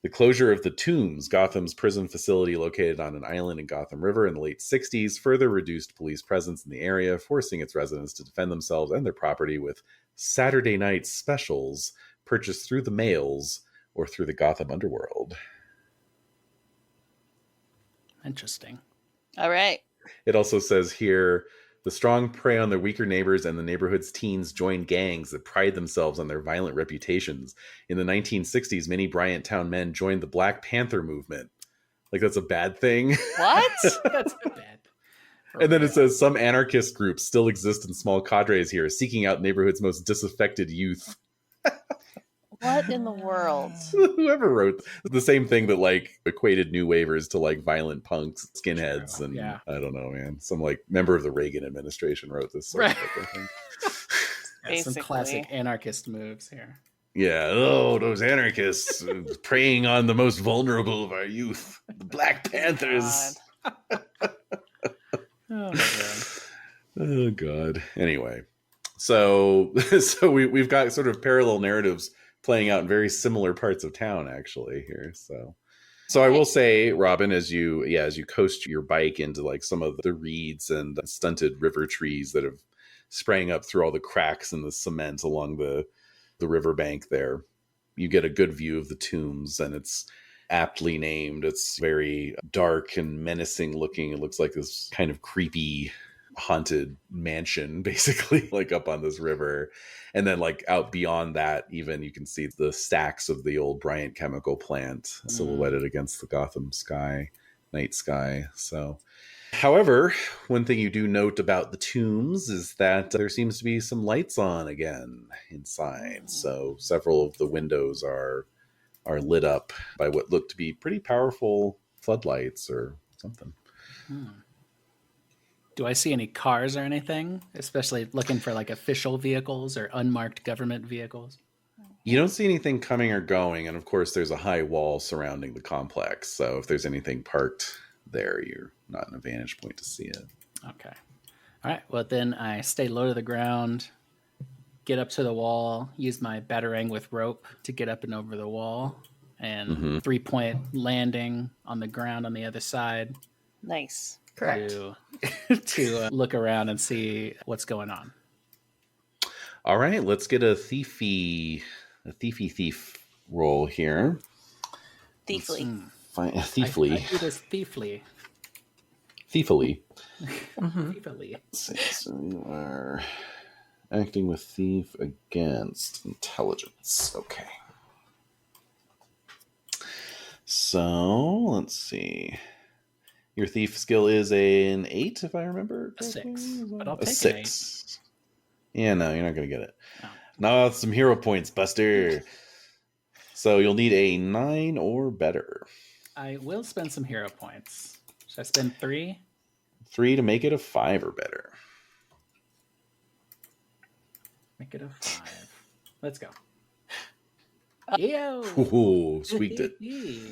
Speaker 1: The closure of the Tombs, Gotham's prison facility located on an island in Gotham River in the late 60s, further reduced police presence in the area, forcing its residents to defend themselves and their property with Saturday night specials purchased through the mails or through the Gotham underworld.
Speaker 3: Interesting.
Speaker 2: All right.
Speaker 1: It also says here, the strong prey on their weaker neighbors, and the neighborhood's teens join gangs that pride themselves on their violent reputations. In the 1960s, many Bryant Town men joined the Black Panther movement. Like, that's a bad thing.
Speaker 2: What?
Speaker 3: That's bad.
Speaker 1: And then it says some anarchist groups still exist in small cadres here, seeking out neighborhood's most disaffected youth.
Speaker 2: What in the world?
Speaker 1: Whoever wrote the same thing that like equated new waivers to like violent punks, skinheads, and
Speaker 3: yeah.
Speaker 1: I don't know, man. Some like member of the Reagan administration wrote this sort of book, I think.
Speaker 3: Yeah, some classic anarchist moves here.
Speaker 1: Yeah. Oh, those anarchists preying on the most vulnerable of our youth, the Black Panthers.
Speaker 3: Oh my god.
Speaker 1: Oh god. Anyway, so we've got sort of parallel narratives playing out in very similar parts of town, actually, here. So I will say, Robin, as you coast your bike into like some of the reeds and stunted river trees that have sprang up through all the cracks in the cement along the riverbank there, you get a good view of the Tombs, and it's aptly named. It's very dark and menacing looking. It looks like this kind of creepy haunted mansion, basically, like up on this river. And then like out beyond that, even you can see the stacks of the old Bryant chemical plant silhouetted against the Gotham night sky. So, however, one thing you do note about the Tombs is that there seems to be some lights on again inside. So several of the windows are lit up by what look to be pretty powerful floodlights or something.
Speaker 3: Do I see any cars or anything? Especially looking for like official vehicles or unmarked government vehicles?
Speaker 1: You don't see anything coming or going. And of course, there's a high wall surrounding the complex. So if there's anything parked there, you're not in a vantage point to see it.
Speaker 3: Okay. All right. Well, then I stay low to the ground, get up to the wall, use my batarang with rope to get up and over the wall, and 3-point landing on the ground on the other side.
Speaker 2: Nice.
Speaker 4: Correct.
Speaker 3: to look around and see what's going on.
Speaker 1: All right, let's get a thief roll here.
Speaker 2: Thiefly.
Speaker 1: Thiefly.
Speaker 3: I do this thiefly.
Speaker 1: Thiefily.
Speaker 3: Thiefily.
Speaker 1: So you are acting with thief against intelligence. Okay. So let's see. Your thief skill is an 8, if I remember correctly.
Speaker 3: A 6, but I'll
Speaker 1: A
Speaker 3: take
Speaker 1: 6. Yeah, no, you're not going to get it.
Speaker 3: Oh.
Speaker 1: No, some hero points, Buster. So you'll need a 9 or better.
Speaker 3: I will spend some hero points. Should I spend 3?
Speaker 1: 3 to make it a 5 or better.
Speaker 3: Make it a 5. Let's go. Yo!
Speaker 1: Ooh, squeaked it.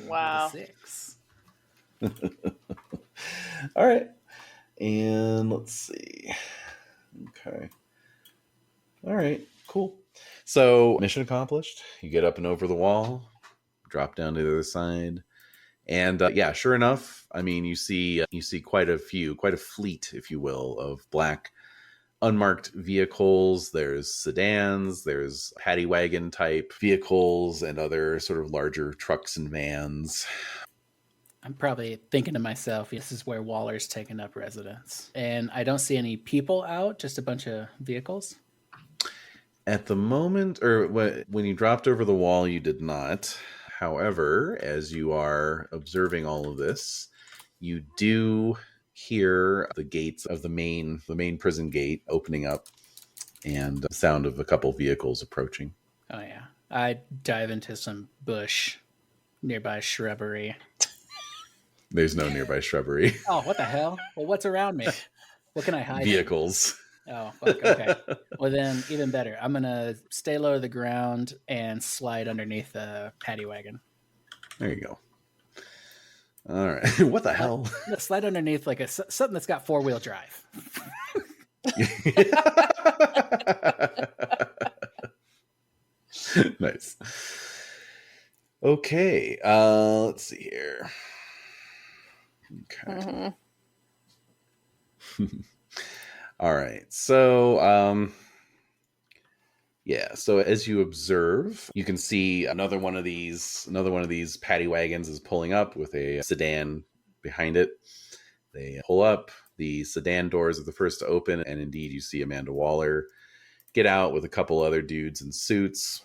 Speaker 2: Wow.
Speaker 3: 6.
Speaker 1: All right. And let's see. Okay. All right, cool. So mission accomplished. You get up and over the wall, drop down to the other side. And yeah, sure enough, I mean, you see quite a fleet, if you will, of black unmarked vehicles. There's sedans, there's paddy wagon type vehicles, and other sort of larger trucks and vans.
Speaker 3: I'm probably thinking to myself, this is where Waller's taken up residence. And I don't see any people out, just a bunch of vehicles.
Speaker 1: At the moment, or when you dropped over the wall, you did not. However, as you are observing all of this, you do hear the gates of the main prison gate opening up and the sound of a couple vehicles approaching.
Speaker 3: Oh, yeah. I dive into some bush, nearby shrubbery.
Speaker 1: There's no nearby shrubbery.
Speaker 3: Oh, what the hell? Well, what's around me? What can I hide?
Speaker 1: Vehicles.
Speaker 3: Oh, fuck. Okay. Well, then, even better. I'm going to stay low to the ground and slide underneath the paddy wagon.
Speaker 1: There you go. All right. What the hell?
Speaker 3: I'm going to slide underneath like something that's got 4-wheel drive.
Speaker 1: Nice. Okay. Let's see here. Okay. All right. So, yeah. So as you observe, you can see another one of these paddy wagons is pulling up with a sedan behind it. They pull up. The sedan doors are the first to open, and indeed, you see Amanda Waller get out with a couple other dudes in suits,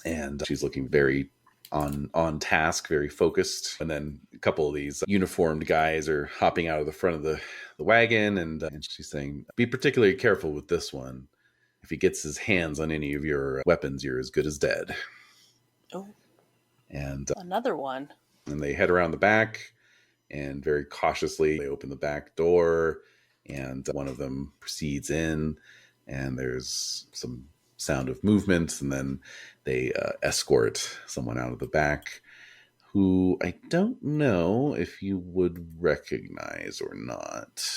Speaker 1: and she's looking very on task, very focused. And then a couple of these uniformed guys are hopping out of the front of the wagon, and she's saying, "Be particularly careful with this one. If he gets his hands on any of your weapons, you're as good as dead."
Speaker 2: Oh,
Speaker 1: and
Speaker 2: another one.
Speaker 1: And they head around the back, and very cautiously they open the back door, and one of them proceeds in, and there's some sound of movement, and then they escort someone out of the back who I don't know if you would recognize or not.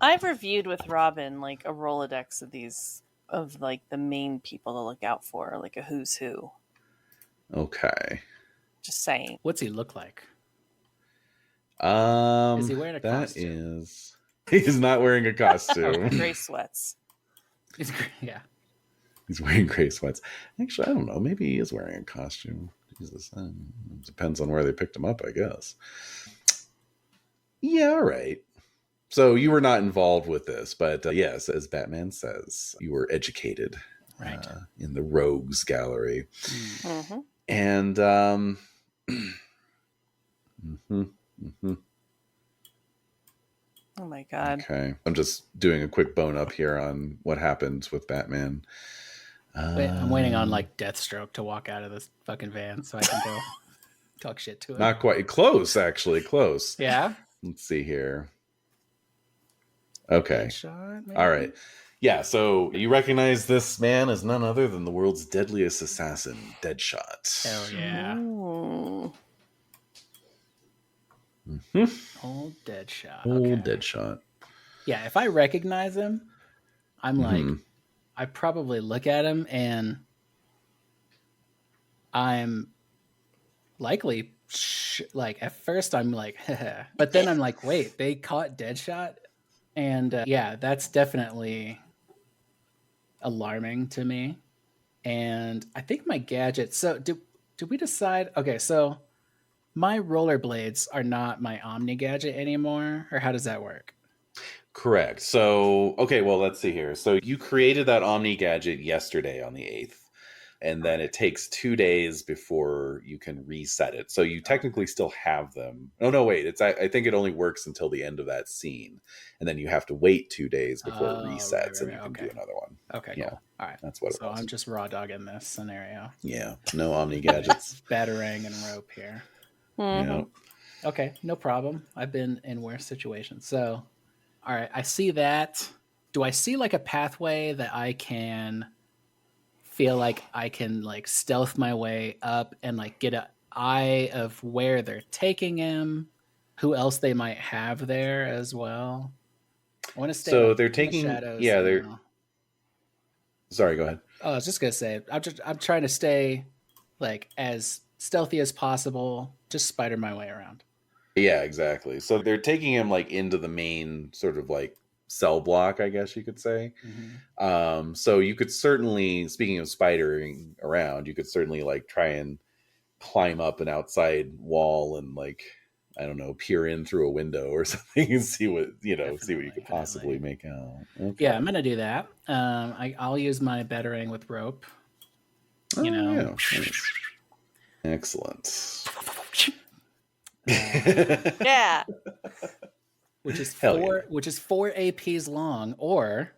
Speaker 2: I've reviewed with Robin like a Rolodex of these, of like the main people to look out for, like a who's who.
Speaker 1: Okay.
Speaker 2: Just saying.
Speaker 3: What's he look like?
Speaker 1: Is
Speaker 3: he wearing a costume?
Speaker 1: He's not wearing a costume.
Speaker 2: Gray sweats.
Speaker 3: Yeah.
Speaker 1: He's wearing gray sweats. Actually, I don't know. Maybe he is wearing a costume. Jesus. It depends on where they picked him up, I guess. Yeah, all right. So you were not involved with this, but yes, as Batman says, you were educated
Speaker 3: right
Speaker 1: in the Rogues Gallery.
Speaker 2: Mm-hmm.
Speaker 1: And
Speaker 2: Oh my god.
Speaker 1: Okay. I'm just doing a quick bone up here on what happened with Batman.
Speaker 3: Wait, I'm waiting on like Deathstroke to walk out of this fucking van so I can go talk shit to him.
Speaker 1: Not quite close, actually. Close.
Speaker 3: Yeah.
Speaker 1: Let's see here. Okay.
Speaker 3: Deadshot, maybe?
Speaker 1: All right. Yeah, so you recognize this man as none other than the world's deadliest assassin, Deadshot.
Speaker 3: Hell yeah.
Speaker 2: Ooh.
Speaker 1: Mm-hmm.
Speaker 3: Old Deadshot.
Speaker 1: Old Deadshot.
Speaker 3: Yeah, if I recognize him, I'm like, I probably look at him and I'm likely like at first I'm like, but then I'm like, wait, they caught Deadshot, and yeah, that's definitely alarming to me. And I think my gadget. So did we decide? Okay, so my rollerblades are not my Omni gadget anymore, or how does that work?
Speaker 1: Correct. So, okay, well, let's see here. So you created that Omni gadget yesterday on the 8th, and then it takes 2 days before you can reset it. So you technically still have them. Oh, no, wait. I think it only works until the end of that scene. And then you have to wait 2 days before it resets, and you can do another one.
Speaker 3: Okay,
Speaker 1: yeah.
Speaker 3: Cool. All right.
Speaker 1: That's what
Speaker 3: so
Speaker 1: it was.
Speaker 3: I'm just raw dogging this scenario.
Speaker 1: Yeah. No Omni gadgets.
Speaker 3: Batarang and rope here.
Speaker 1: Yeah.
Speaker 3: Okay, no problem. I've been in worse situations. So, all right, I see that. Do I see like a pathway that I can feel like I can like stealth my way up and like get an eye of where they're taking him, who else they might have there as well? I want to stay.
Speaker 1: So
Speaker 3: like,
Speaker 1: they're
Speaker 3: in
Speaker 1: taking.
Speaker 3: the shadows.
Speaker 1: Yeah, they're. Sorry, go ahead.
Speaker 3: Oh, I was just gonna say, I'm trying to stay like as stealthy as possible, just spider my way around.
Speaker 1: Yeah, exactly. So they're taking him like into the main sort of like cell block, I guess you could say. So you could certainly, speaking of spidering around, you could certainly like try and climb up an outside wall and like, I don't know, peer in through a window or something and see what you could possibly make out. Okay.
Speaker 3: Yeah, I'm gonna do that. I'll use my Batarang with rope.
Speaker 1: Yeah. Nice. Excellent.
Speaker 2: Yeah.
Speaker 3: Which is four APs long, or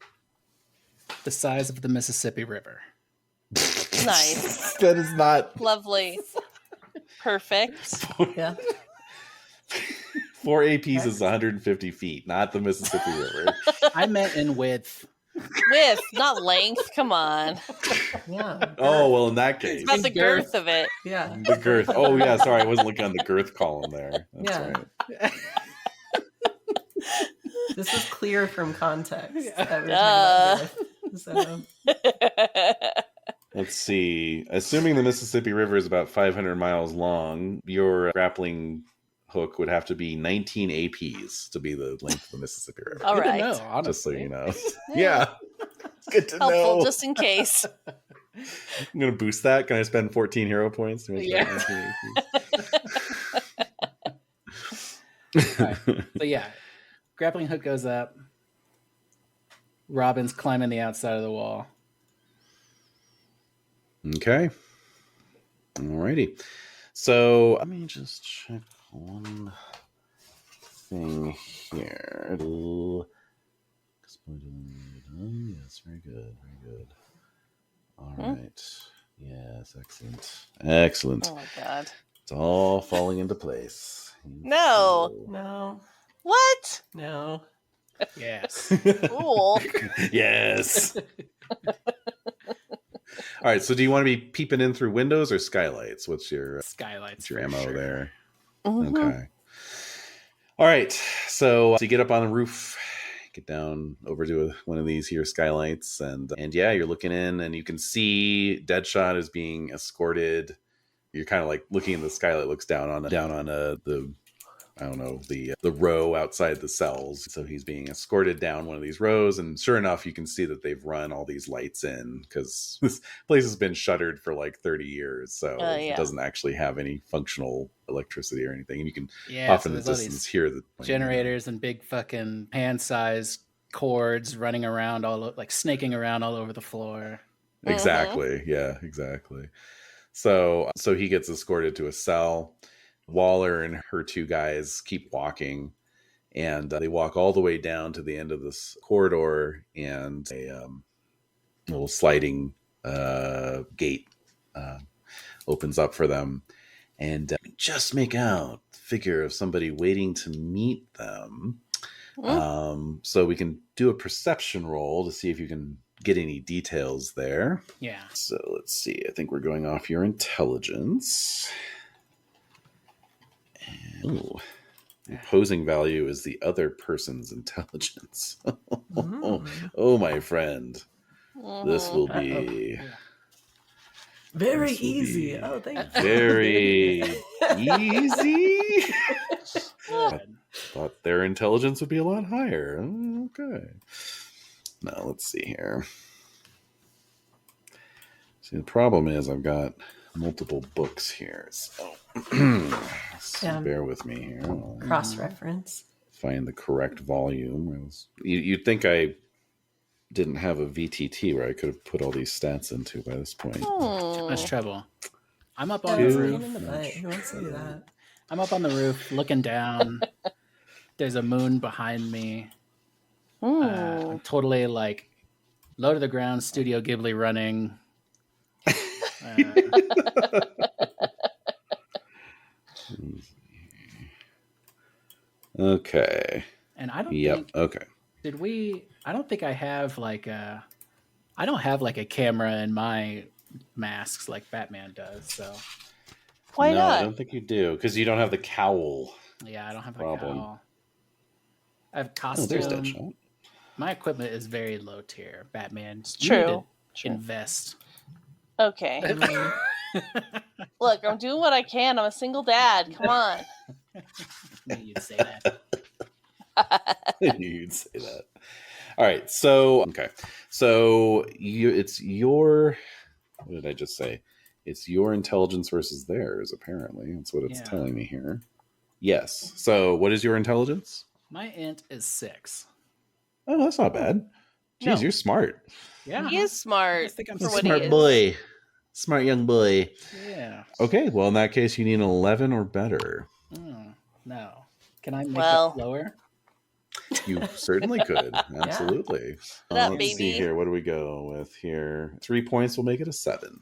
Speaker 3: the size of the Mississippi River.
Speaker 2: Nice.
Speaker 1: That is not
Speaker 2: lovely. Perfect.
Speaker 4: Yeah.
Speaker 1: 4 APs is 150 feet, not the Mississippi River.
Speaker 3: I meant in width.
Speaker 2: Width, not length. Come on.
Speaker 4: Yeah.
Speaker 1: Oh, well, in that case.
Speaker 2: It's about the girth of it.
Speaker 4: Yeah.
Speaker 1: The girth. Oh, yeah. Sorry. I wasn't looking on the girth column there. That's right.
Speaker 4: This is clear from context. That we're talking about girth, so.
Speaker 1: Let's see. Assuming the Mississippi River is about 500 miles long, your grappling hook would have to be 19 APs to be the length of the Mississippi River.
Speaker 2: All right.
Speaker 3: Know, honestly.
Speaker 1: Just so you know. Yeah. It's good to
Speaker 2: Helpful,
Speaker 1: know.
Speaker 2: just in case.
Speaker 1: I'm going to boost that. Can I spend 14 hero points to make that 19 APs?
Speaker 3: Right. So yeah, grappling hook goes up. Robin's climbing the outside of the wall.
Speaker 1: Okay. Alrighty. So let me just check one thing here. Yes, very good. Very good. All right. Yes, excellent. Excellent.
Speaker 2: Oh my god.
Speaker 1: It's all falling into place.
Speaker 2: No. What?
Speaker 4: No.
Speaker 3: Yes.
Speaker 2: Cool.
Speaker 1: Yes. All right. So, do you want to be peeping in through windows or skylights? What's your
Speaker 3: skylights?
Speaker 1: What's your ammo there?
Speaker 2: Mm-hmm.
Speaker 1: Okay. All right. So you get up on the roof, get down over to one of these here skylights, and yeah, you're looking in, and you can see Deadshot is being escorted. You're kind of like looking in the skylight, looks down on the I don't know, the row outside the cells. So he's being escorted down one of these rows, and sure enough, you can see that they've run all these lights in because this place has been shuttered for like 30 years, so it doesn't actually have any functional electricity or anything. And you can off in the distance hear the
Speaker 3: generators and big fucking hand-sized cords running around like snaking around all over the floor.
Speaker 1: Exactly. Yeah, exactly. So he gets escorted to a cell. Waller and her two guys keep walking, and they walk all the way down to the end of this corridor, and a little sliding gate opens up for them, and just make out the figure of somebody waiting to meet them. So we can do a perception roll to see if you can get any details there.
Speaker 3: Yeah.
Speaker 1: So let's see. I think we're going off your intelligence. Ooh. The opposing value is the other person's intelligence. Oh, my friend. This will be
Speaker 4: Very
Speaker 1: This will
Speaker 4: easy.
Speaker 1: be
Speaker 4: Oh, thank you.
Speaker 1: very easy.
Speaker 3: Good.
Speaker 1: Thought their intelligence would be a lot higher. Okay. Now let's see here. See, the problem is I've got multiple books here, so, so
Speaker 4: Yeah.
Speaker 1: bear with me here. I'll
Speaker 4: Cross-reference.
Speaker 1: find the correct volume. You'd think I didn't have a VTT where I could have put all these stats into by this point.
Speaker 3: Too much trouble. I'm up on
Speaker 4: Yeah,
Speaker 3: the
Speaker 4: it's a
Speaker 3: roof.
Speaker 4: pain in the butt. Who wants to do that?
Speaker 3: I'm up on the roof looking down. There's a moon behind me. I'm totally like low to the ground, Studio Ghibli running.
Speaker 1: Okay.
Speaker 3: And I don't
Speaker 1: Yep.
Speaker 3: think
Speaker 1: Okay.
Speaker 3: I don't think I have I don't have like a camera in my masks like Batman does. So
Speaker 2: Why
Speaker 1: no,
Speaker 2: not?
Speaker 1: I don't think you do because you don't have the cowl.
Speaker 3: yeah, I don't have a
Speaker 1: Problem.
Speaker 3: cowl. I have
Speaker 1: Oh, there's
Speaker 3: costume.
Speaker 1: Deadshot.
Speaker 3: My equipment is very low tier. Batman,
Speaker 2: It's
Speaker 3: you need
Speaker 2: true.
Speaker 3: to invest.
Speaker 2: Okay. Look, I'm doing what I can. I'm a single dad. Come on.
Speaker 3: Knew you'd say that.
Speaker 1: You'd say that. All right. So okay. So it's your. What did I just say? It's your intelligence versus theirs. Apparently, that's what it's
Speaker 3: Yeah.
Speaker 1: telling me here. Yes. So what is your intelligence?
Speaker 3: My int is 6.
Speaker 1: Oh, that's not bad. Jeez,
Speaker 2: No.
Speaker 1: you're smart.
Speaker 3: Yeah,
Speaker 2: He is
Speaker 3: I
Speaker 2: smart
Speaker 3: just think I'm
Speaker 2: for what
Speaker 1: Smart
Speaker 2: he is.
Speaker 1: boy. Smart young boy.
Speaker 3: Yeah.
Speaker 1: Okay. Well, in that case, you need an 11 or better.
Speaker 3: No. Can I make
Speaker 2: Well.
Speaker 3: that lower?
Speaker 1: You certainly could. Absolutely.
Speaker 2: What up,
Speaker 1: Let's see
Speaker 2: baby?
Speaker 1: here. What do we go with here? 3 points will make it a 7.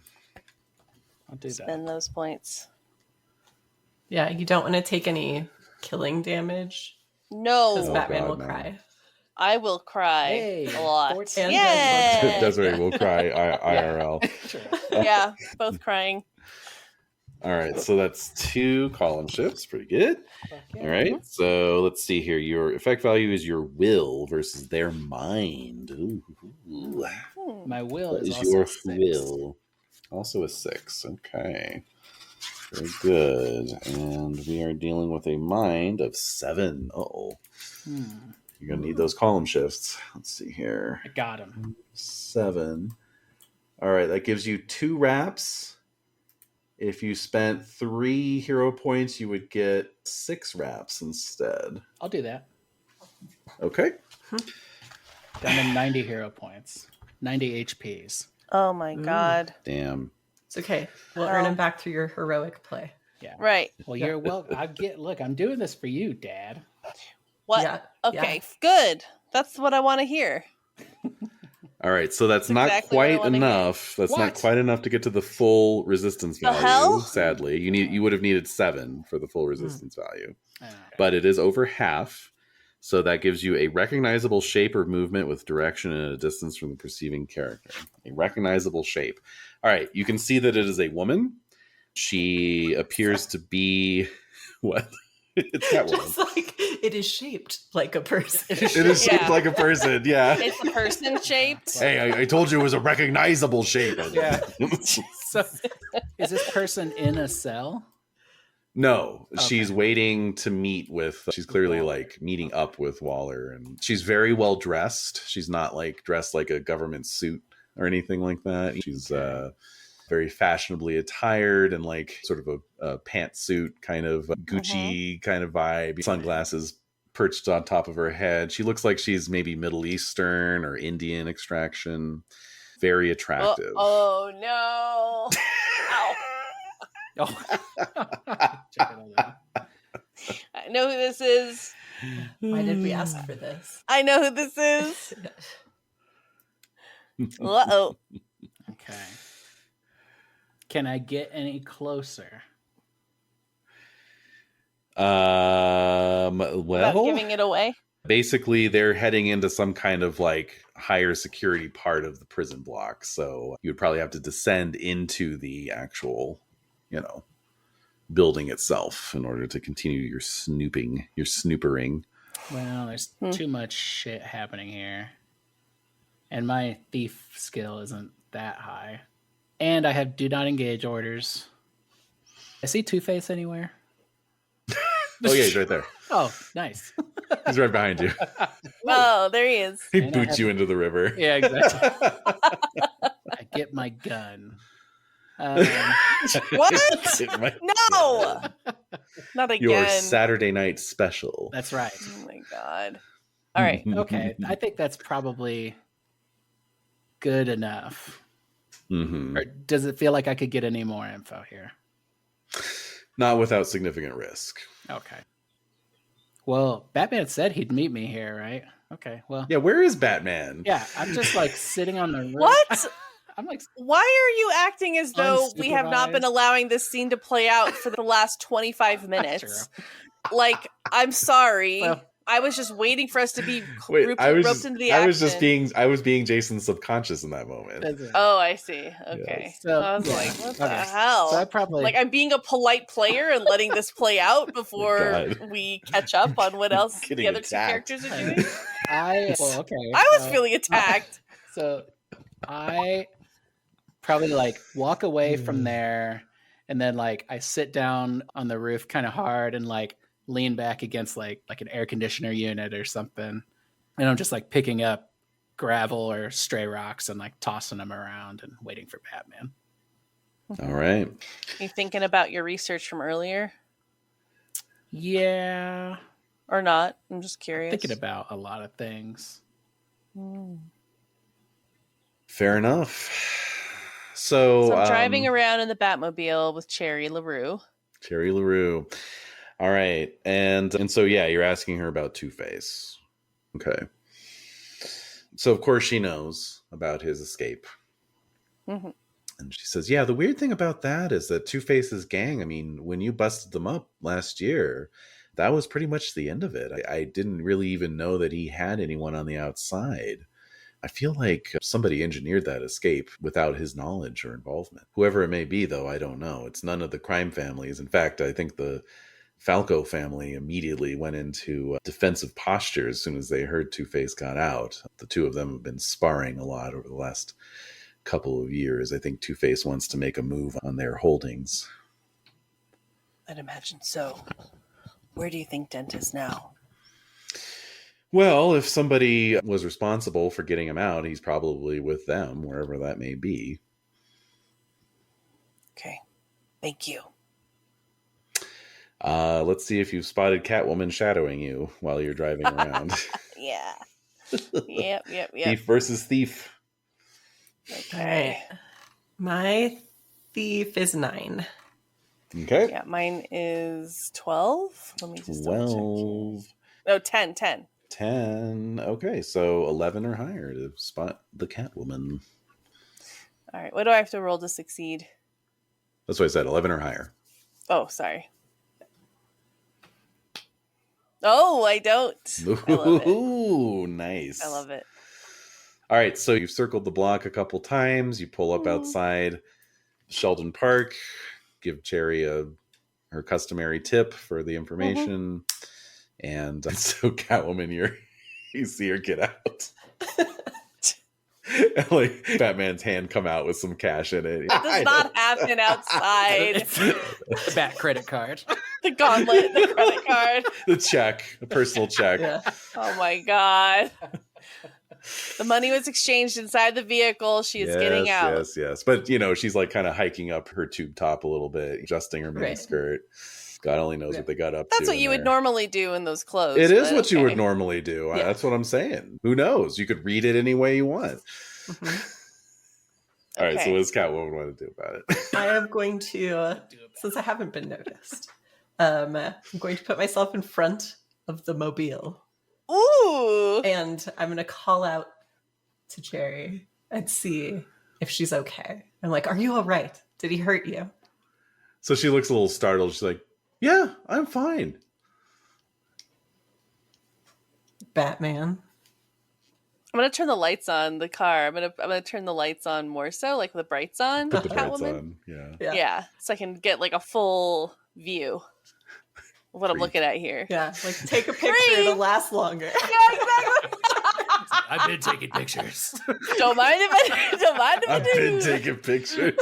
Speaker 3: I'll do that.
Speaker 2: Spend those points.
Speaker 4: Yeah, you don't want to take any killing damage because
Speaker 2: No,
Speaker 4: Batman
Speaker 1: God,
Speaker 4: will
Speaker 1: no.
Speaker 4: cry.
Speaker 2: I will cry
Speaker 3: Hey,
Speaker 2: a lot.
Speaker 3: 14.
Speaker 4: And
Speaker 2: Yeah.
Speaker 1: Desiree will cry IRL.
Speaker 3: Sure.
Speaker 2: Yeah, both crying.
Speaker 1: All right, so that's 2 column shifts. Pretty good.
Speaker 3: Okay.
Speaker 1: All right, so let's see here. Your effect value is your will versus their mind. Ooh.
Speaker 2: Hmm.
Speaker 3: My will
Speaker 1: What
Speaker 3: is
Speaker 1: is
Speaker 3: also
Speaker 1: your
Speaker 3: 6.
Speaker 1: will? Also a 6. Okay. Very good. And we are dealing with a mind of 7. Uh-oh. You're going to need those column shifts. Let's see here.
Speaker 3: I got him.
Speaker 1: 7. All right, that gives you 2 wraps. If you spent 3 hero points, you would get 6 wraps instead.
Speaker 3: I'll do that.
Speaker 1: Okay.
Speaker 3: Down to 90 hero points. 90 HPs.
Speaker 2: Oh my god.
Speaker 1: Damn.
Speaker 4: It's okay. We'll earn him back through your heroic play.
Speaker 3: Yeah.
Speaker 2: Right.
Speaker 3: Well, you're look, I'm doing this for you, Dad.
Speaker 2: What?
Speaker 4: Yeah,
Speaker 2: Okay, good. That's what I want to hear.
Speaker 1: All right, so that's
Speaker 2: That's
Speaker 1: not
Speaker 2: exactly what I
Speaker 1: quite
Speaker 2: wanna hear.
Speaker 1: enough. That's not
Speaker 3: What?
Speaker 1: quite enough to get to the full resistance
Speaker 2: The
Speaker 1: value.
Speaker 2: hell?
Speaker 1: Sadly, you would have needed 7 for the full resistance value,
Speaker 3: Okay.
Speaker 1: but it is over half. So that gives you a recognizable shape or movement with direction and a distance from the perceiving character. A recognizable shape. All right, you can see that it is a woman. She appears to be what? It's Catwoman.
Speaker 4: Just like it is shaped like a person.
Speaker 1: It is shaped
Speaker 2: Yeah.
Speaker 1: like a person. Yeah.
Speaker 2: It's a person shaped.
Speaker 1: Hey, I told you it was a recognizable shape.
Speaker 3: Yeah. So, is this person in a cell?
Speaker 1: No,
Speaker 3: Okay.
Speaker 1: she's waiting to meet with. She's clearly like meeting up with Waller, and she's very well dressed. She's not like dressed like a government suit or anything like that. She's very fashionably attired and like sort of a pantsuit kind of Gucci kind of vibe. Sunglasses perched on top of her head. She looks like she's maybe Middle Eastern or Indian extraction. Very attractive.
Speaker 2: Oh no. Ow.
Speaker 3: Oh. Check it out.
Speaker 2: I know who this is.
Speaker 4: Why did we ask for this?
Speaker 2: I know who this is. Uh-oh.
Speaker 3: Okay. Can I get any closer?
Speaker 2: Without
Speaker 1: Well,
Speaker 2: giving it away.
Speaker 1: basically they're heading into some kind of like higher security part of the prison block, so you would probably have to descend into the actual building itself in order to continue your snoopering.
Speaker 3: Well, there's too much shit happening here. And my thief skill isn't that high. And I have do not engage orders. I see Two-Face anywhere.
Speaker 1: Oh yeah, he's right there.
Speaker 3: Oh, nice.
Speaker 1: He's right behind you.
Speaker 2: Oh, there he is.
Speaker 1: He
Speaker 3: And I
Speaker 1: boots
Speaker 3: have-
Speaker 1: you into the river.
Speaker 3: Yeah, exactly. I get my gun.
Speaker 2: What? No! Not again.
Speaker 1: Your Saturday night special.
Speaker 3: That's right.
Speaker 2: Oh my god. All right.
Speaker 3: Okay, I think that's probably good enough.
Speaker 1: Mm-hmm.
Speaker 3: Or does it feel like I could get any more info here?
Speaker 1: Not without significant risk.
Speaker 3: Okay. Well, Batman said he'd meet me here, right? Okay, well.
Speaker 1: Yeah, where is Batman?
Speaker 3: Yeah, I'm just like sitting on the roof.
Speaker 2: What?
Speaker 3: I'm like,
Speaker 2: Why are you acting as though we have not been
Speaker 3: Unsupervised.
Speaker 2: allowing this scene to play out for the last 25 minutes? Like, I'm sorry.
Speaker 3: Well-
Speaker 2: I was just waiting for us to be
Speaker 1: Wait,
Speaker 2: roped
Speaker 1: I
Speaker 2: into the action.
Speaker 1: I was being Jason's subconscious in that moment.
Speaker 2: Oh, I see. Okay.
Speaker 1: Yes.
Speaker 3: So,
Speaker 2: I was
Speaker 3: yeah.
Speaker 2: like, what the
Speaker 3: Okay.
Speaker 2: hell?
Speaker 3: So I probably
Speaker 2: Like, I'm being a polite player and letting this play out before
Speaker 1: God.
Speaker 2: we catch up on what else
Speaker 1: Getting
Speaker 2: the other
Speaker 1: attacked.
Speaker 2: two characters are doing.
Speaker 3: okay.
Speaker 2: I was feeling attacked.
Speaker 3: So I probably like walk away from there, and then like I sit down on the roof kind of hard and like lean back against like an air conditioner unit or something, and I'm just like picking up gravel or stray rocks and like tossing them around and waiting for Batman.
Speaker 1: All right.
Speaker 2: You thinking about your research from earlier
Speaker 3: Yeah,
Speaker 2: or not? I'm just curious.
Speaker 3: thinking about a lot of things.
Speaker 1: Fair enough. So,
Speaker 2: So I'm driving around in the Batmobile with Cherry LaRue.
Speaker 1: Cherry LaRue. All right. And so yeah, you're asking her about Two-Face. Okay. So of course she knows about his escape.
Speaker 2: Mm-hmm.
Speaker 1: And she says, yeah, the weird thing about that is that Two-Face's gang, I mean, when you busted them up last year, that was pretty much the end of it. I didn't really even know that he had anyone on the outside. I feel like somebody engineered that escape without his knowledge or involvement. Whoever it may be, though, I don't know. It's none of the crime families. In fact, I think the Falco family immediately went into defensive posture as soon as they heard Two-Face got out. The two of them have been sparring a lot over the last couple of years. I think Two-Face wants to make a move on their holdings.
Speaker 2: I'd imagine so. Where do you think Dent is now?
Speaker 1: Well, if somebody was responsible for getting him out, he's probably with them, wherever that may be.
Speaker 2: Okay. Thank you.
Speaker 1: Let's see if you've spotted Catwoman shadowing you while you're driving around.
Speaker 2: Yeah. Yep.
Speaker 1: Thief versus thief.
Speaker 2: Okay.
Speaker 4: All right. My thief is 9.
Speaker 1: Okay.
Speaker 2: Yeah, mine is 12. Let me just double
Speaker 1: 12.
Speaker 2: check. No, 10.
Speaker 1: 10. Okay, so 11 or higher to spot the Catwoman.
Speaker 2: All right. What do I have to roll to succeed?
Speaker 1: That's what I said, 11 or higher.
Speaker 2: Oh, sorry. Oh, I don't. I love it.
Speaker 1: Ooh, nice.
Speaker 2: I love it.
Speaker 1: All right, so you've circled the block a couple times. You pull up outside Sheldon Park, give Cherry her customary tip for the information. And so Catwoman, you see her get out. And, like Batman's hand come out with some cash in it.
Speaker 2: That does not happen outside.
Speaker 3: The Bat credit card.
Speaker 2: The gauntlet, the credit card.
Speaker 1: The check, a personal check.
Speaker 4: Yeah.
Speaker 2: Oh my god. The money was exchanged inside the vehicle. She is getting out.
Speaker 1: Yes. But, she's like kind of hiking up her tube top a little bit, adjusting her mini
Speaker 4: Right.
Speaker 1: skirt. God only knows what they got up to.
Speaker 2: That's what you would normally do in those clothes.
Speaker 1: It is
Speaker 2: but
Speaker 1: what you
Speaker 2: okay.
Speaker 1: would normally do.
Speaker 4: Yeah.
Speaker 1: That's what I'm saying. Who knows? You could read it any way you want. All right, so
Speaker 2: Okay.
Speaker 1: what does Catwoman want to do about it?
Speaker 4: I am going to, since I haven't been noticed, I'm going to put myself in front of the mobile.
Speaker 2: Ooh.
Speaker 4: And I'm going to call out to Cherry and see if she's okay. I'm like, are you all right? Did he hurt you?
Speaker 1: So she looks a little startled. She's like, yeah, I'm fine.
Speaker 4: Batman.
Speaker 2: I'm gonna turn the lights on the car. I'm gonna turn the lights on more so, like the brights on.
Speaker 1: Put the brights
Speaker 2: Catwoman.
Speaker 1: on. Yeah.
Speaker 2: Yeah, so I can get like a full view of what I'm looking at here.
Speaker 4: Yeah, like take a picture,
Speaker 2: Free.
Speaker 4: it'll last longer.
Speaker 2: Yeah, exactly.
Speaker 3: I've been taking pictures.
Speaker 2: Don't mind if I
Speaker 1: I've
Speaker 2: do.
Speaker 1: been taking pictures.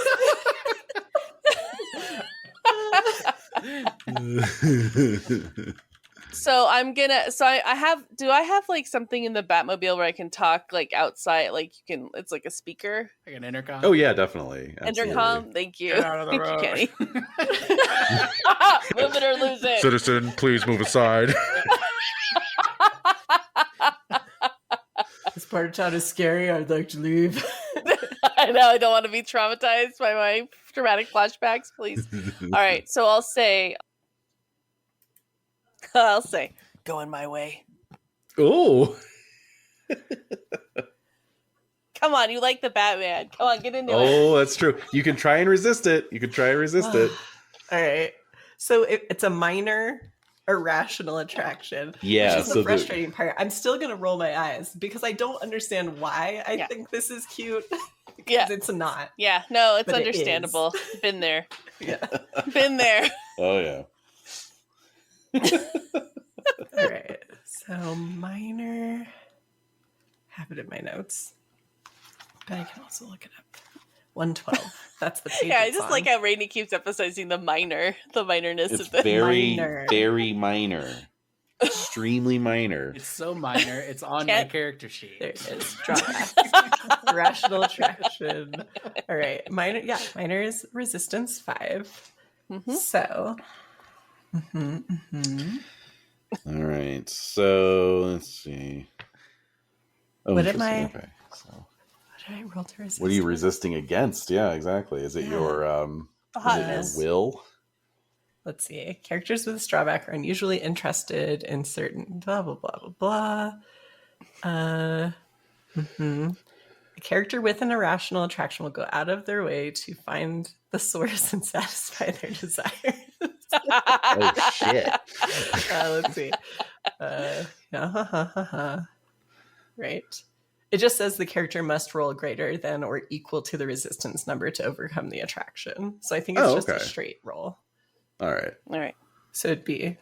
Speaker 2: So I'm gonna. So I have. Do I have like something in the Batmobile where I can talk like outside? Like you can. It's like a speaker.
Speaker 3: Like an intercom.
Speaker 1: Oh yeah, definitely. Absolutely.
Speaker 2: Intercom. Thank you.
Speaker 3: Get out of the
Speaker 2: Thank you,
Speaker 3: road.
Speaker 2: Kenny. Move it or lose it.
Speaker 1: Citizen, please move aside.
Speaker 4: This part of town is scary. I'd like to leave.
Speaker 2: I know. I don't want to be traumatized by my dramatic flashbacks. Please. All right. So I'll say. Going my way.
Speaker 1: Oh.
Speaker 2: Come on, you like the Batman. Come on, get into it.
Speaker 1: Oh, that's true. You can try and resist it.
Speaker 4: All right. So it's a minor irrational attraction.
Speaker 1: Yeah,
Speaker 4: Which is
Speaker 1: so
Speaker 4: the frustrating part. I'm still going to roll my eyes because I don't understand why I think this is cute.
Speaker 2: Yeah.
Speaker 4: It's not.
Speaker 2: Yeah, no, it's
Speaker 4: But it
Speaker 2: understandable. Been there.
Speaker 4: Yeah.
Speaker 2: Been there.
Speaker 1: Oh yeah.
Speaker 4: All right. So minor. Have it in my notes. But I can also look it up. 112. That's the page.
Speaker 2: Yeah, I
Speaker 4: it's
Speaker 2: just
Speaker 4: on.
Speaker 2: like how Rainey keeps emphasizing the minorness
Speaker 1: It's
Speaker 2: of the
Speaker 1: very,
Speaker 4: Minor.
Speaker 1: very minor. Extremely minor.
Speaker 3: It's so minor. It's on my
Speaker 2: Can't-
Speaker 3: character sheet.
Speaker 4: There it is. Drawback. Rational attraction. All right. Minor. Yeah. Minor is resistance 5.
Speaker 2: Mhm.
Speaker 4: So.
Speaker 1: All right. So let's see. Oh,
Speaker 4: What am I-
Speaker 1: interesting. Okay. So,
Speaker 4: What did I roll to resist?
Speaker 1: what are you resisting against? Yeah, exactly. Is it
Speaker 4: Yeah.
Speaker 1: your
Speaker 2: The
Speaker 1: is it your
Speaker 2: hotness.
Speaker 1: will?
Speaker 4: Let's see. Characters with a strawback are unusually interested in certain blah blah blah blah blah. A character with an irrational attraction will go out of their way to find the source and satisfy their desires.
Speaker 1: Oh shit.
Speaker 4: Let's see. Right. It just says the character must roll greater than or equal to the resistance number to overcome the attraction. So I think it's just a
Speaker 1: okay.
Speaker 4: straight roll.
Speaker 1: All right.
Speaker 2: All right.
Speaker 4: So it'd be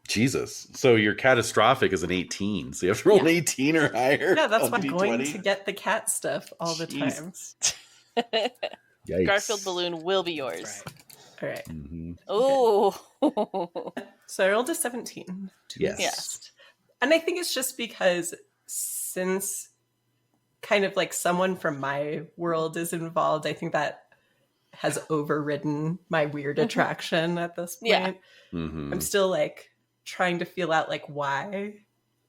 Speaker 1: Jesus. So your catastrophic is an 18. So you have to roll an 18 or higher.
Speaker 4: yeah. That's
Speaker 1: on
Speaker 4: why I'm going
Speaker 1: D20.
Speaker 4: to get the cat stuff all the time.
Speaker 1: Jesus. Yikes.
Speaker 2: Garfield balloon will be yours.
Speaker 3: That's right.
Speaker 4: All right.
Speaker 1: Mhm.
Speaker 2: Oh.
Speaker 4: So I rolled a 17 to
Speaker 1: Yes.
Speaker 4: resist. And I think it's just because since kind of like someone from my world is involved, I think that has overridden my weird attraction at this point.
Speaker 2: Yeah.
Speaker 1: Mhm.
Speaker 4: I'm still like trying to feel out like why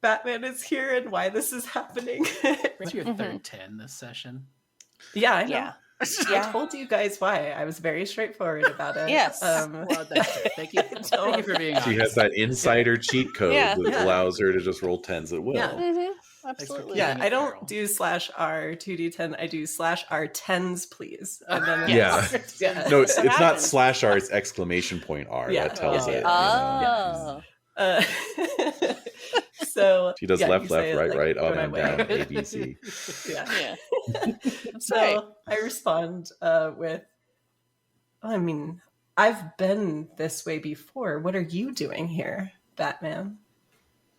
Speaker 4: Batman is here and why this is happening.
Speaker 3: It's your third 10 this session.
Speaker 4: Yeah, I know.
Speaker 2: Yeah.
Speaker 4: I told you guys why. I was very straightforward about it.
Speaker 2: Yes.
Speaker 3: Well, that's true. Thank you. Thank you for being honest.
Speaker 1: She has that insider cheat code
Speaker 2: Yeah.
Speaker 1: that
Speaker 4: Yeah.
Speaker 1: allows her to just roll 10s at will.
Speaker 4: Yeah.
Speaker 2: Mm-hmm. Absolutely.
Speaker 4: Yeah,
Speaker 3: Keeping
Speaker 4: I
Speaker 3: it
Speaker 4: don't
Speaker 3: feral.
Speaker 4: do /R 2d10. I do /R 10s, please. And then
Speaker 1: Yeah.
Speaker 4: yeah.
Speaker 1: No, it's
Speaker 2: What
Speaker 1: not
Speaker 2: happens?
Speaker 1: slash R, it's exclamation point R.
Speaker 4: Yeah.
Speaker 1: That tells
Speaker 3: Oh,
Speaker 1: it.
Speaker 2: Oh.
Speaker 4: Uh, so
Speaker 1: She does
Speaker 4: yeah,
Speaker 1: left,
Speaker 4: you
Speaker 1: left,
Speaker 4: say it,
Speaker 1: right,
Speaker 4: like,
Speaker 1: right,
Speaker 4: go
Speaker 1: up
Speaker 4: my
Speaker 1: and
Speaker 4: way.
Speaker 1: down, A, B, C.
Speaker 4: Yeah.
Speaker 2: Yeah.
Speaker 4: So
Speaker 2: right.
Speaker 4: I respond with, I mean, I've been this way before. What are you doing here, Batman?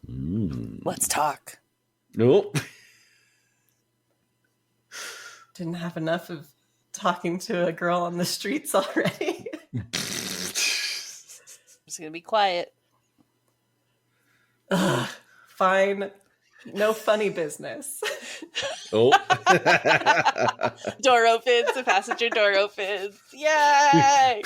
Speaker 2: Let's talk.
Speaker 1: Nope.
Speaker 4: Didn't have enough of talking to a girl on the streets already.
Speaker 2: I'm just gonna be quiet.
Speaker 4: Ugh, fine. No funny business.
Speaker 1: Oh.
Speaker 2: Door opens. The passenger door opens. Yay!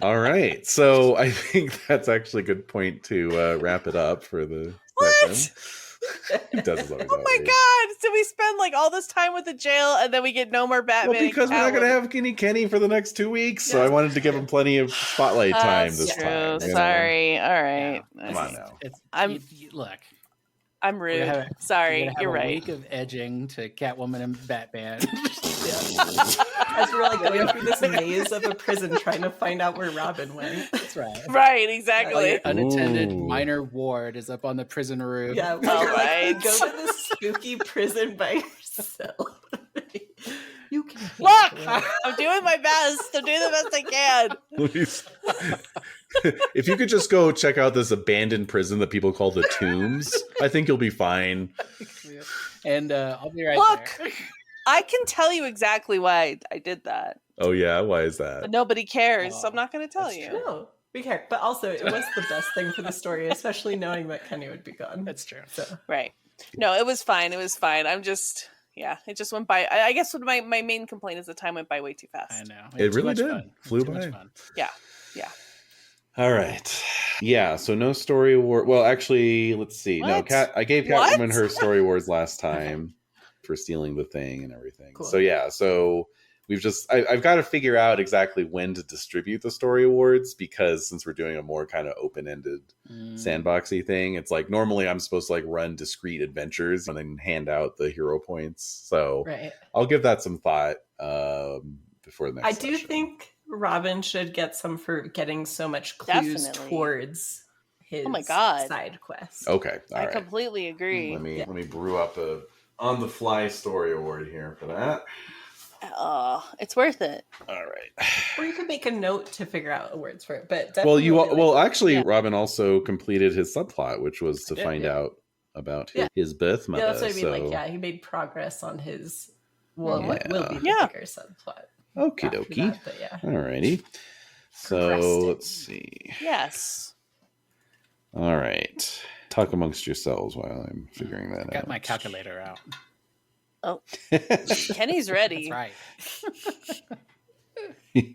Speaker 1: All right. So I think that's actually a good point to wrap it up for the session. He does this always
Speaker 2: Oh my god! So we spend like all this time with the jail, and then we get no more Batman.
Speaker 1: Well, because we're not going to
Speaker 2: Catwoman.
Speaker 1: have Kenny for the next 2 weeks, so
Speaker 4: Yeah.
Speaker 1: I wanted to give him plenty of spotlight time
Speaker 2: That's
Speaker 1: this
Speaker 2: true.
Speaker 1: time. you know?
Speaker 2: Sorry. All right.
Speaker 1: Come on now.
Speaker 2: I'm-
Speaker 3: Look.
Speaker 2: I'm
Speaker 3: we're
Speaker 2: rude.
Speaker 3: gonna have-
Speaker 2: Sorry.
Speaker 3: we're gonna have
Speaker 2: You're
Speaker 3: a
Speaker 2: right.
Speaker 3: week of edging to Catwoman and Batman.
Speaker 4: As we're like going through this maze of a prison trying to find out where Robin went.
Speaker 3: That's right.
Speaker 2: Right.
Speaker 3: All
Speaker 2: Exactly.
Speaker 3: your unattended
Speaker 1: Ooh.
Speaker 3: minor ward is up on the prison roof.
Speaker 4: Yeah, we're
Speaker 2: All
Speaker 4: like,
Speaker 2: right.
Speaker 4: go to this spooky prison by yourself. You can
Speaker 2: Look,
Speaker 4: handle it.
Speaker 2: I'm doing my best. I'm doing the best I can.
Speaker 1: Let me s- If you could just go check out this abandoned prison that people call the Tombs, I think you'll be fine.
Speaker 3: And I'll be right
Speaker 2: Look,
Speaker 3: there.
Speaker 2: I can tell you exactly why I did that,
Speaker 1: Oh yeah, why is
Speaker 2: but
Speaker 1: that?
Speaker 2: nobody cares, so
Speaker 3: Oh,
Speaker 2: I'm not going to tell
Speaker 3: that's
Speaker 2: you.
Speaker 3: true.
Speaker 4: No, we care. But also, it was the best thing for the story, especially knowing that Kenny would be gone.
Speaker 3: That's true.
Speaker 4: So
Speaker 2: Right. No, it was fine. It was fine. I'm just, yeah, it just went by. I guess what my main complaint is the time went by way too fast.
Speaker 3: I know.
Speaker 1: It
Speaker 3: Too
Speaker 1: really
Speaker 3: much
Speaker 1: did.
Speaker 3: fun.
Speaker 1: Flew
Speaker 3: Too much
Speaker 1: by.
Speaker 3: fun.
Speaker 2: Yeah.
Speaker 1: All right. Yeah, so no story award. Well, actually, let's see. No,
Speaker 2: What?
Speaker 1: I gave
Speaker 2: What?
Speaker 1: Catwoman her story awards last time for stealing the thing and everything.
Speaker 4: Cool.
Speaker 1: So yeah, so we've just I've got to figure out exactly when to distribute the story awards, because since we're doing a more kind of open-ended sandboxy thing, it's like normally I'm supposed to like run discrete adventures and then hand out the hero points. So
Speaker 4: right.
Speaker 1: I'll give that some thought before the next
Speaker 4: I do
Speaker 1: session.
Speaker 4: think Robin should get some for getting so much clues
Speaker 2: Definitely.
Speaker 4: towards his
Speaker 2: Oh my God.
Speaker 4: side quest.
Speaker 1: Okay, all
Speaker 2: I
Speaker 1: right.
Speaker 2: completely agree.
Speaker 1: Let me brew up a on the fly story award here for that.
Speaker 2: It's worth it.
Speaker 1: All right.
Speaker 4: Or you could make a note to figure out words for it. But
Speaker 1: Well,
Speaker 4: definitely
Speaker 1: actually,
Speaker 2: Yeah.
Speaker 1: Robin also completed his subplot, which was to
Speaker 4: Yeah,
Speaker 1: find
Speaker 4: yeah.
Speaker 1: out about
Speaker 4: Yeah.
Speaker 1: his birth mother.
Speaker 4: yeah, that's what I mean.
Speaker 1: So,
Speaker 4: Like, yeah, he made progress on his what will be the
Speaker 2: Yeah.
Speaker 4: bigger subplot.
Speaker 1: okie
Speaker 4: after
Speaker 1: dokie.
Speaker 4: that, but yeah.
Speaker 1: Alrighty. So
Speaker 4: Progressed.
Speaker 1: let's see.
Speaker 2: Yes.
Speaker 1: All right. Talk amongst yourselves while I'm figuring that
Speaker 3: I got
Speaker 1: out.
Speaker 3: my calculator out.
Speaker 2: Oh, Kenny's ready.
Speaker 3: That's right.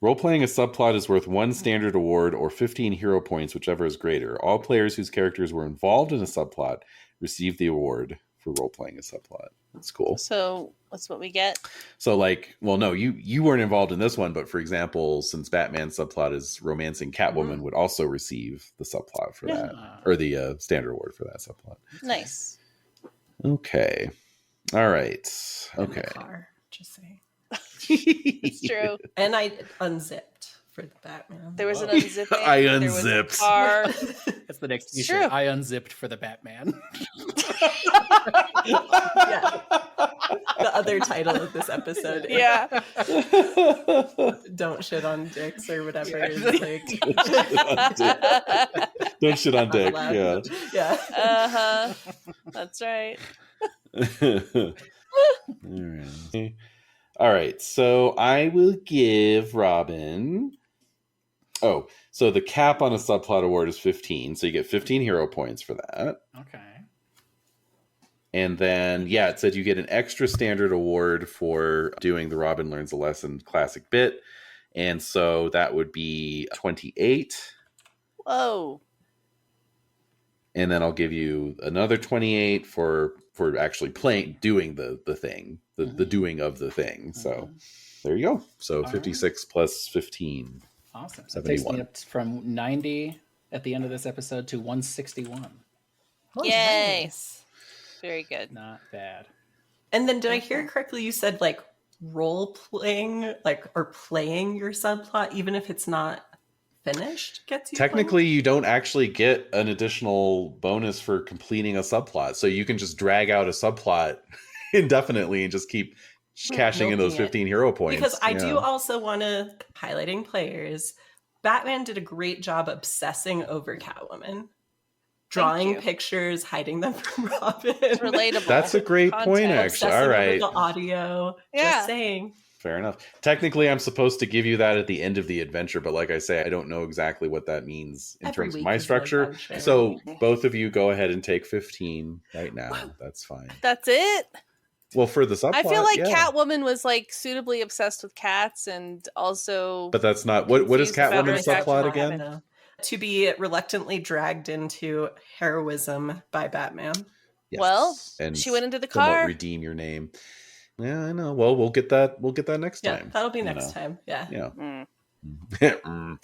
Speaker 1: Role playing a subplot is worth 1 standard award or 15 hero points, whichever is greater. All players whose characters were involved in a subplot receive the award for role playing a subplot. That's cool.
Speaker 2: So that's what we get.
Speaker 1: So, like, well, no, you weren't involved in this one, but for example, since Batman's subplot is romancing Catwoman, would also receive the subplot for that, or the standard award for that subplot.
Speaker 2: Nice.
Speaker 1: Okay. All right.
Speaker 4: In the
Speaker 1: Okay.
Speaker 4: car, just saying.
Speaker 2: It's true.
Speaker 4: And I unzipped for the Batman.
Speaker 2: There was an
Speaker 3: Whoa.
Speaker 2: unzipping.
Speaker 1: I
Speaker 2: There was a
Speaker 1: unzipped.
Speaker 2: car.
Speaker 3: That's the next
Speaker 2: It's
Speaker 3: t-shirt.
Speaker 2: true.
Speaker 3: I unzipped for the Batman.
Speaker 4: Yeah. The other title of this episode.
Speaker 2: Yeah.
Speaker 4: Don't shit on dicks or whatever.
Speaker 3: Yeah.
Speaker 4: Is like
Speaker 1: Don't shit on Dick.
Speaker 4: Loud.
Speaker 1: Yeah.
Speaker 4: Yeah.
Speaker 2: Uh-huh. That's right.
Speaker 1: All right. So I will give Robin. Oh, so the cap on a subplot award is 15. So you get 15 hero points for that.
Speaker 3: Okay.
Speaker 1: And then, yeah, it said you get an extra standard award for doing the Robin Learns a Lesson classic bit. And so that would be 28.
Speaker 2: Whoa.
Speaker 1: And then I'll give you another 28 for actually doing the thing, the doing of the thing. So there you go. So
Speaker 3: All
Speaker 1: 56 plus 15.
Speaker 3: Awesome. That takes
Speaker 1: 71.
Speaker 3: me up from 90 at the end of this episode to 161.
Speaker 4: Oh,
Speaker 2: Yay.
Speaker 4: nice.
Speaker 2: Very good.
Speaker 3: Not bad.
Speaker 4: And then did I hear correctly? You said like role playing, like, or playing your subplot, even if it's not finished, gets you
Speaker 1: Technically, you don't actually get an additional bonus for completing a subplot. So you can just drag out a subplot indefinitely and just keep cashing in those
Speaker 4: milking it.
Speaker 1: 15 hero points.
Speaker 4: Because I do
Speaker 1: Yeah.
Speaker 4: also want to highlighting players. Batman did a great job obsessing over Catwoman, drawing
Speaker 2: you.
Speaker 4: pictures, hiding them from Robin.
Speaker 2: It's relatable.
Speaker 1: That's a great point,
Speaker 2: Content.
Speaker 1: actually.
Speaker 4: Obsessing
Speaker 1: All
Speaker 4: over
Speaker 1: right.
Speaker 4: the audio.
Speaker 2: Yeah.
Speaker 4: Just saying.
Speaker 1: Fair enough. Technically, I'm supposed to give you that at the end of the adventure, but like I say, I don't know exactly what that means in
Speaker 4: Every
Speaker 1: terms of
Speaker 4: week
Speaker 1: my
Speaker 4: is an
Speaker 1: structure.
Speaker 4: adventure.
Speaker 1: So both of you go ahead and take 15 right now. That's fine.
Speaker 2: That's it.
Speaker 1: Well, for the subplot,
Speaker 2: I feel like
Speaker 1: yeah.
Speaker 2: Catwoman was like suitably obsessed with cats and also.
Speaker 1: But that's not what is
Speaker 2: confused about
Speaker 1: Catwoman's
Speaker 2: her
Speaker 1: subplot
Speaker 2: interaction
Speaker 1: again?
Speaker 4: To be reluctantly dragged into heroism by Batman.
Speaker 1: Yes.
Speaker 2: Well,
Speaker 1: and
Speaker 2: she went into the
Speaker 1: somewhat
Speaker 2: car.
Speaker 1: redeem your name. Yeah, I know. Well, we'll get that. We'll get that next
Speaker 4: Yeah,
Speaker 1: time.
Speaker 4: that'll be
Speaker 1: you
Speaker 4: next
Speaker 1: know.
Speaker 4: time. Yeah.
Speaker 1: Yeah.
Speaker 2: Mm.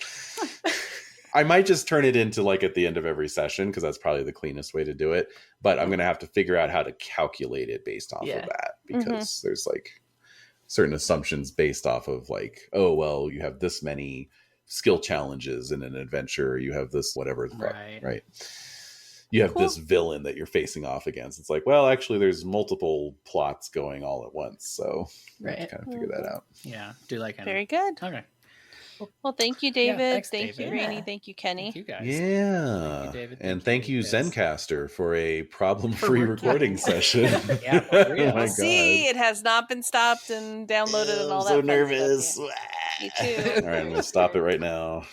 Speaker 1: I might just turn it into like at the end of every session because that's probably the cleanest way to do it. But I'm going to have to figure out how to calculate it based off
Speaker 4: Yeah.
Speaker 1: of that because there's like certain assumptions based off of like, oh, well, you have this many skill challenges in an adventure. You have this whatever. The fuck,
Speaker 3: Right.
Speaker 1: right. You have
Speaker 2: Cool.
Speaker 1: this villain that you're facing off against. It's like, well, actually, there's multiple plots going all at once. So I have to
Speaker 4: Right.
Speaker 1: kind of figure that out.
Speaker 3: Yeah. Do like
Speaker 2: Very good.
Speaker 3: Okay.
Speaker 2: Well, thank you, David.
Speaker 3: thanks,
Speaker 2: thank
Speaker 3: David.
Speaker 2: you, Rainey.
Speaker 4: Yeah.
Speaker 2: Thank you, Kenny.
Speaker 3: Thank you guys.
Speaker 1: Yeah.
Speaker 3: Thank you, David.
Speaker 1: And thank you,
Speaker 3: Liz.
Speaker 1: Zencaster, for a problem-free
Speaker 4: For
Speaker 1: recording
Speaker 4: working.
Speaker 1: session.
Speaker 3: Yeah, for real.
Speaker 1: Oh my
Speaker 2: See,
Speaker 1: God.
Speaker 2: it has not been stopped and downloaded and all
Speaker 1: I'm
Speaker 2: that.
Speaker 1: so
Speaker 2: fun
Speaker 1: nervous.
Speaker 2: stuff. Me too.
Speaker 1: All right, I'm going to stop it right now.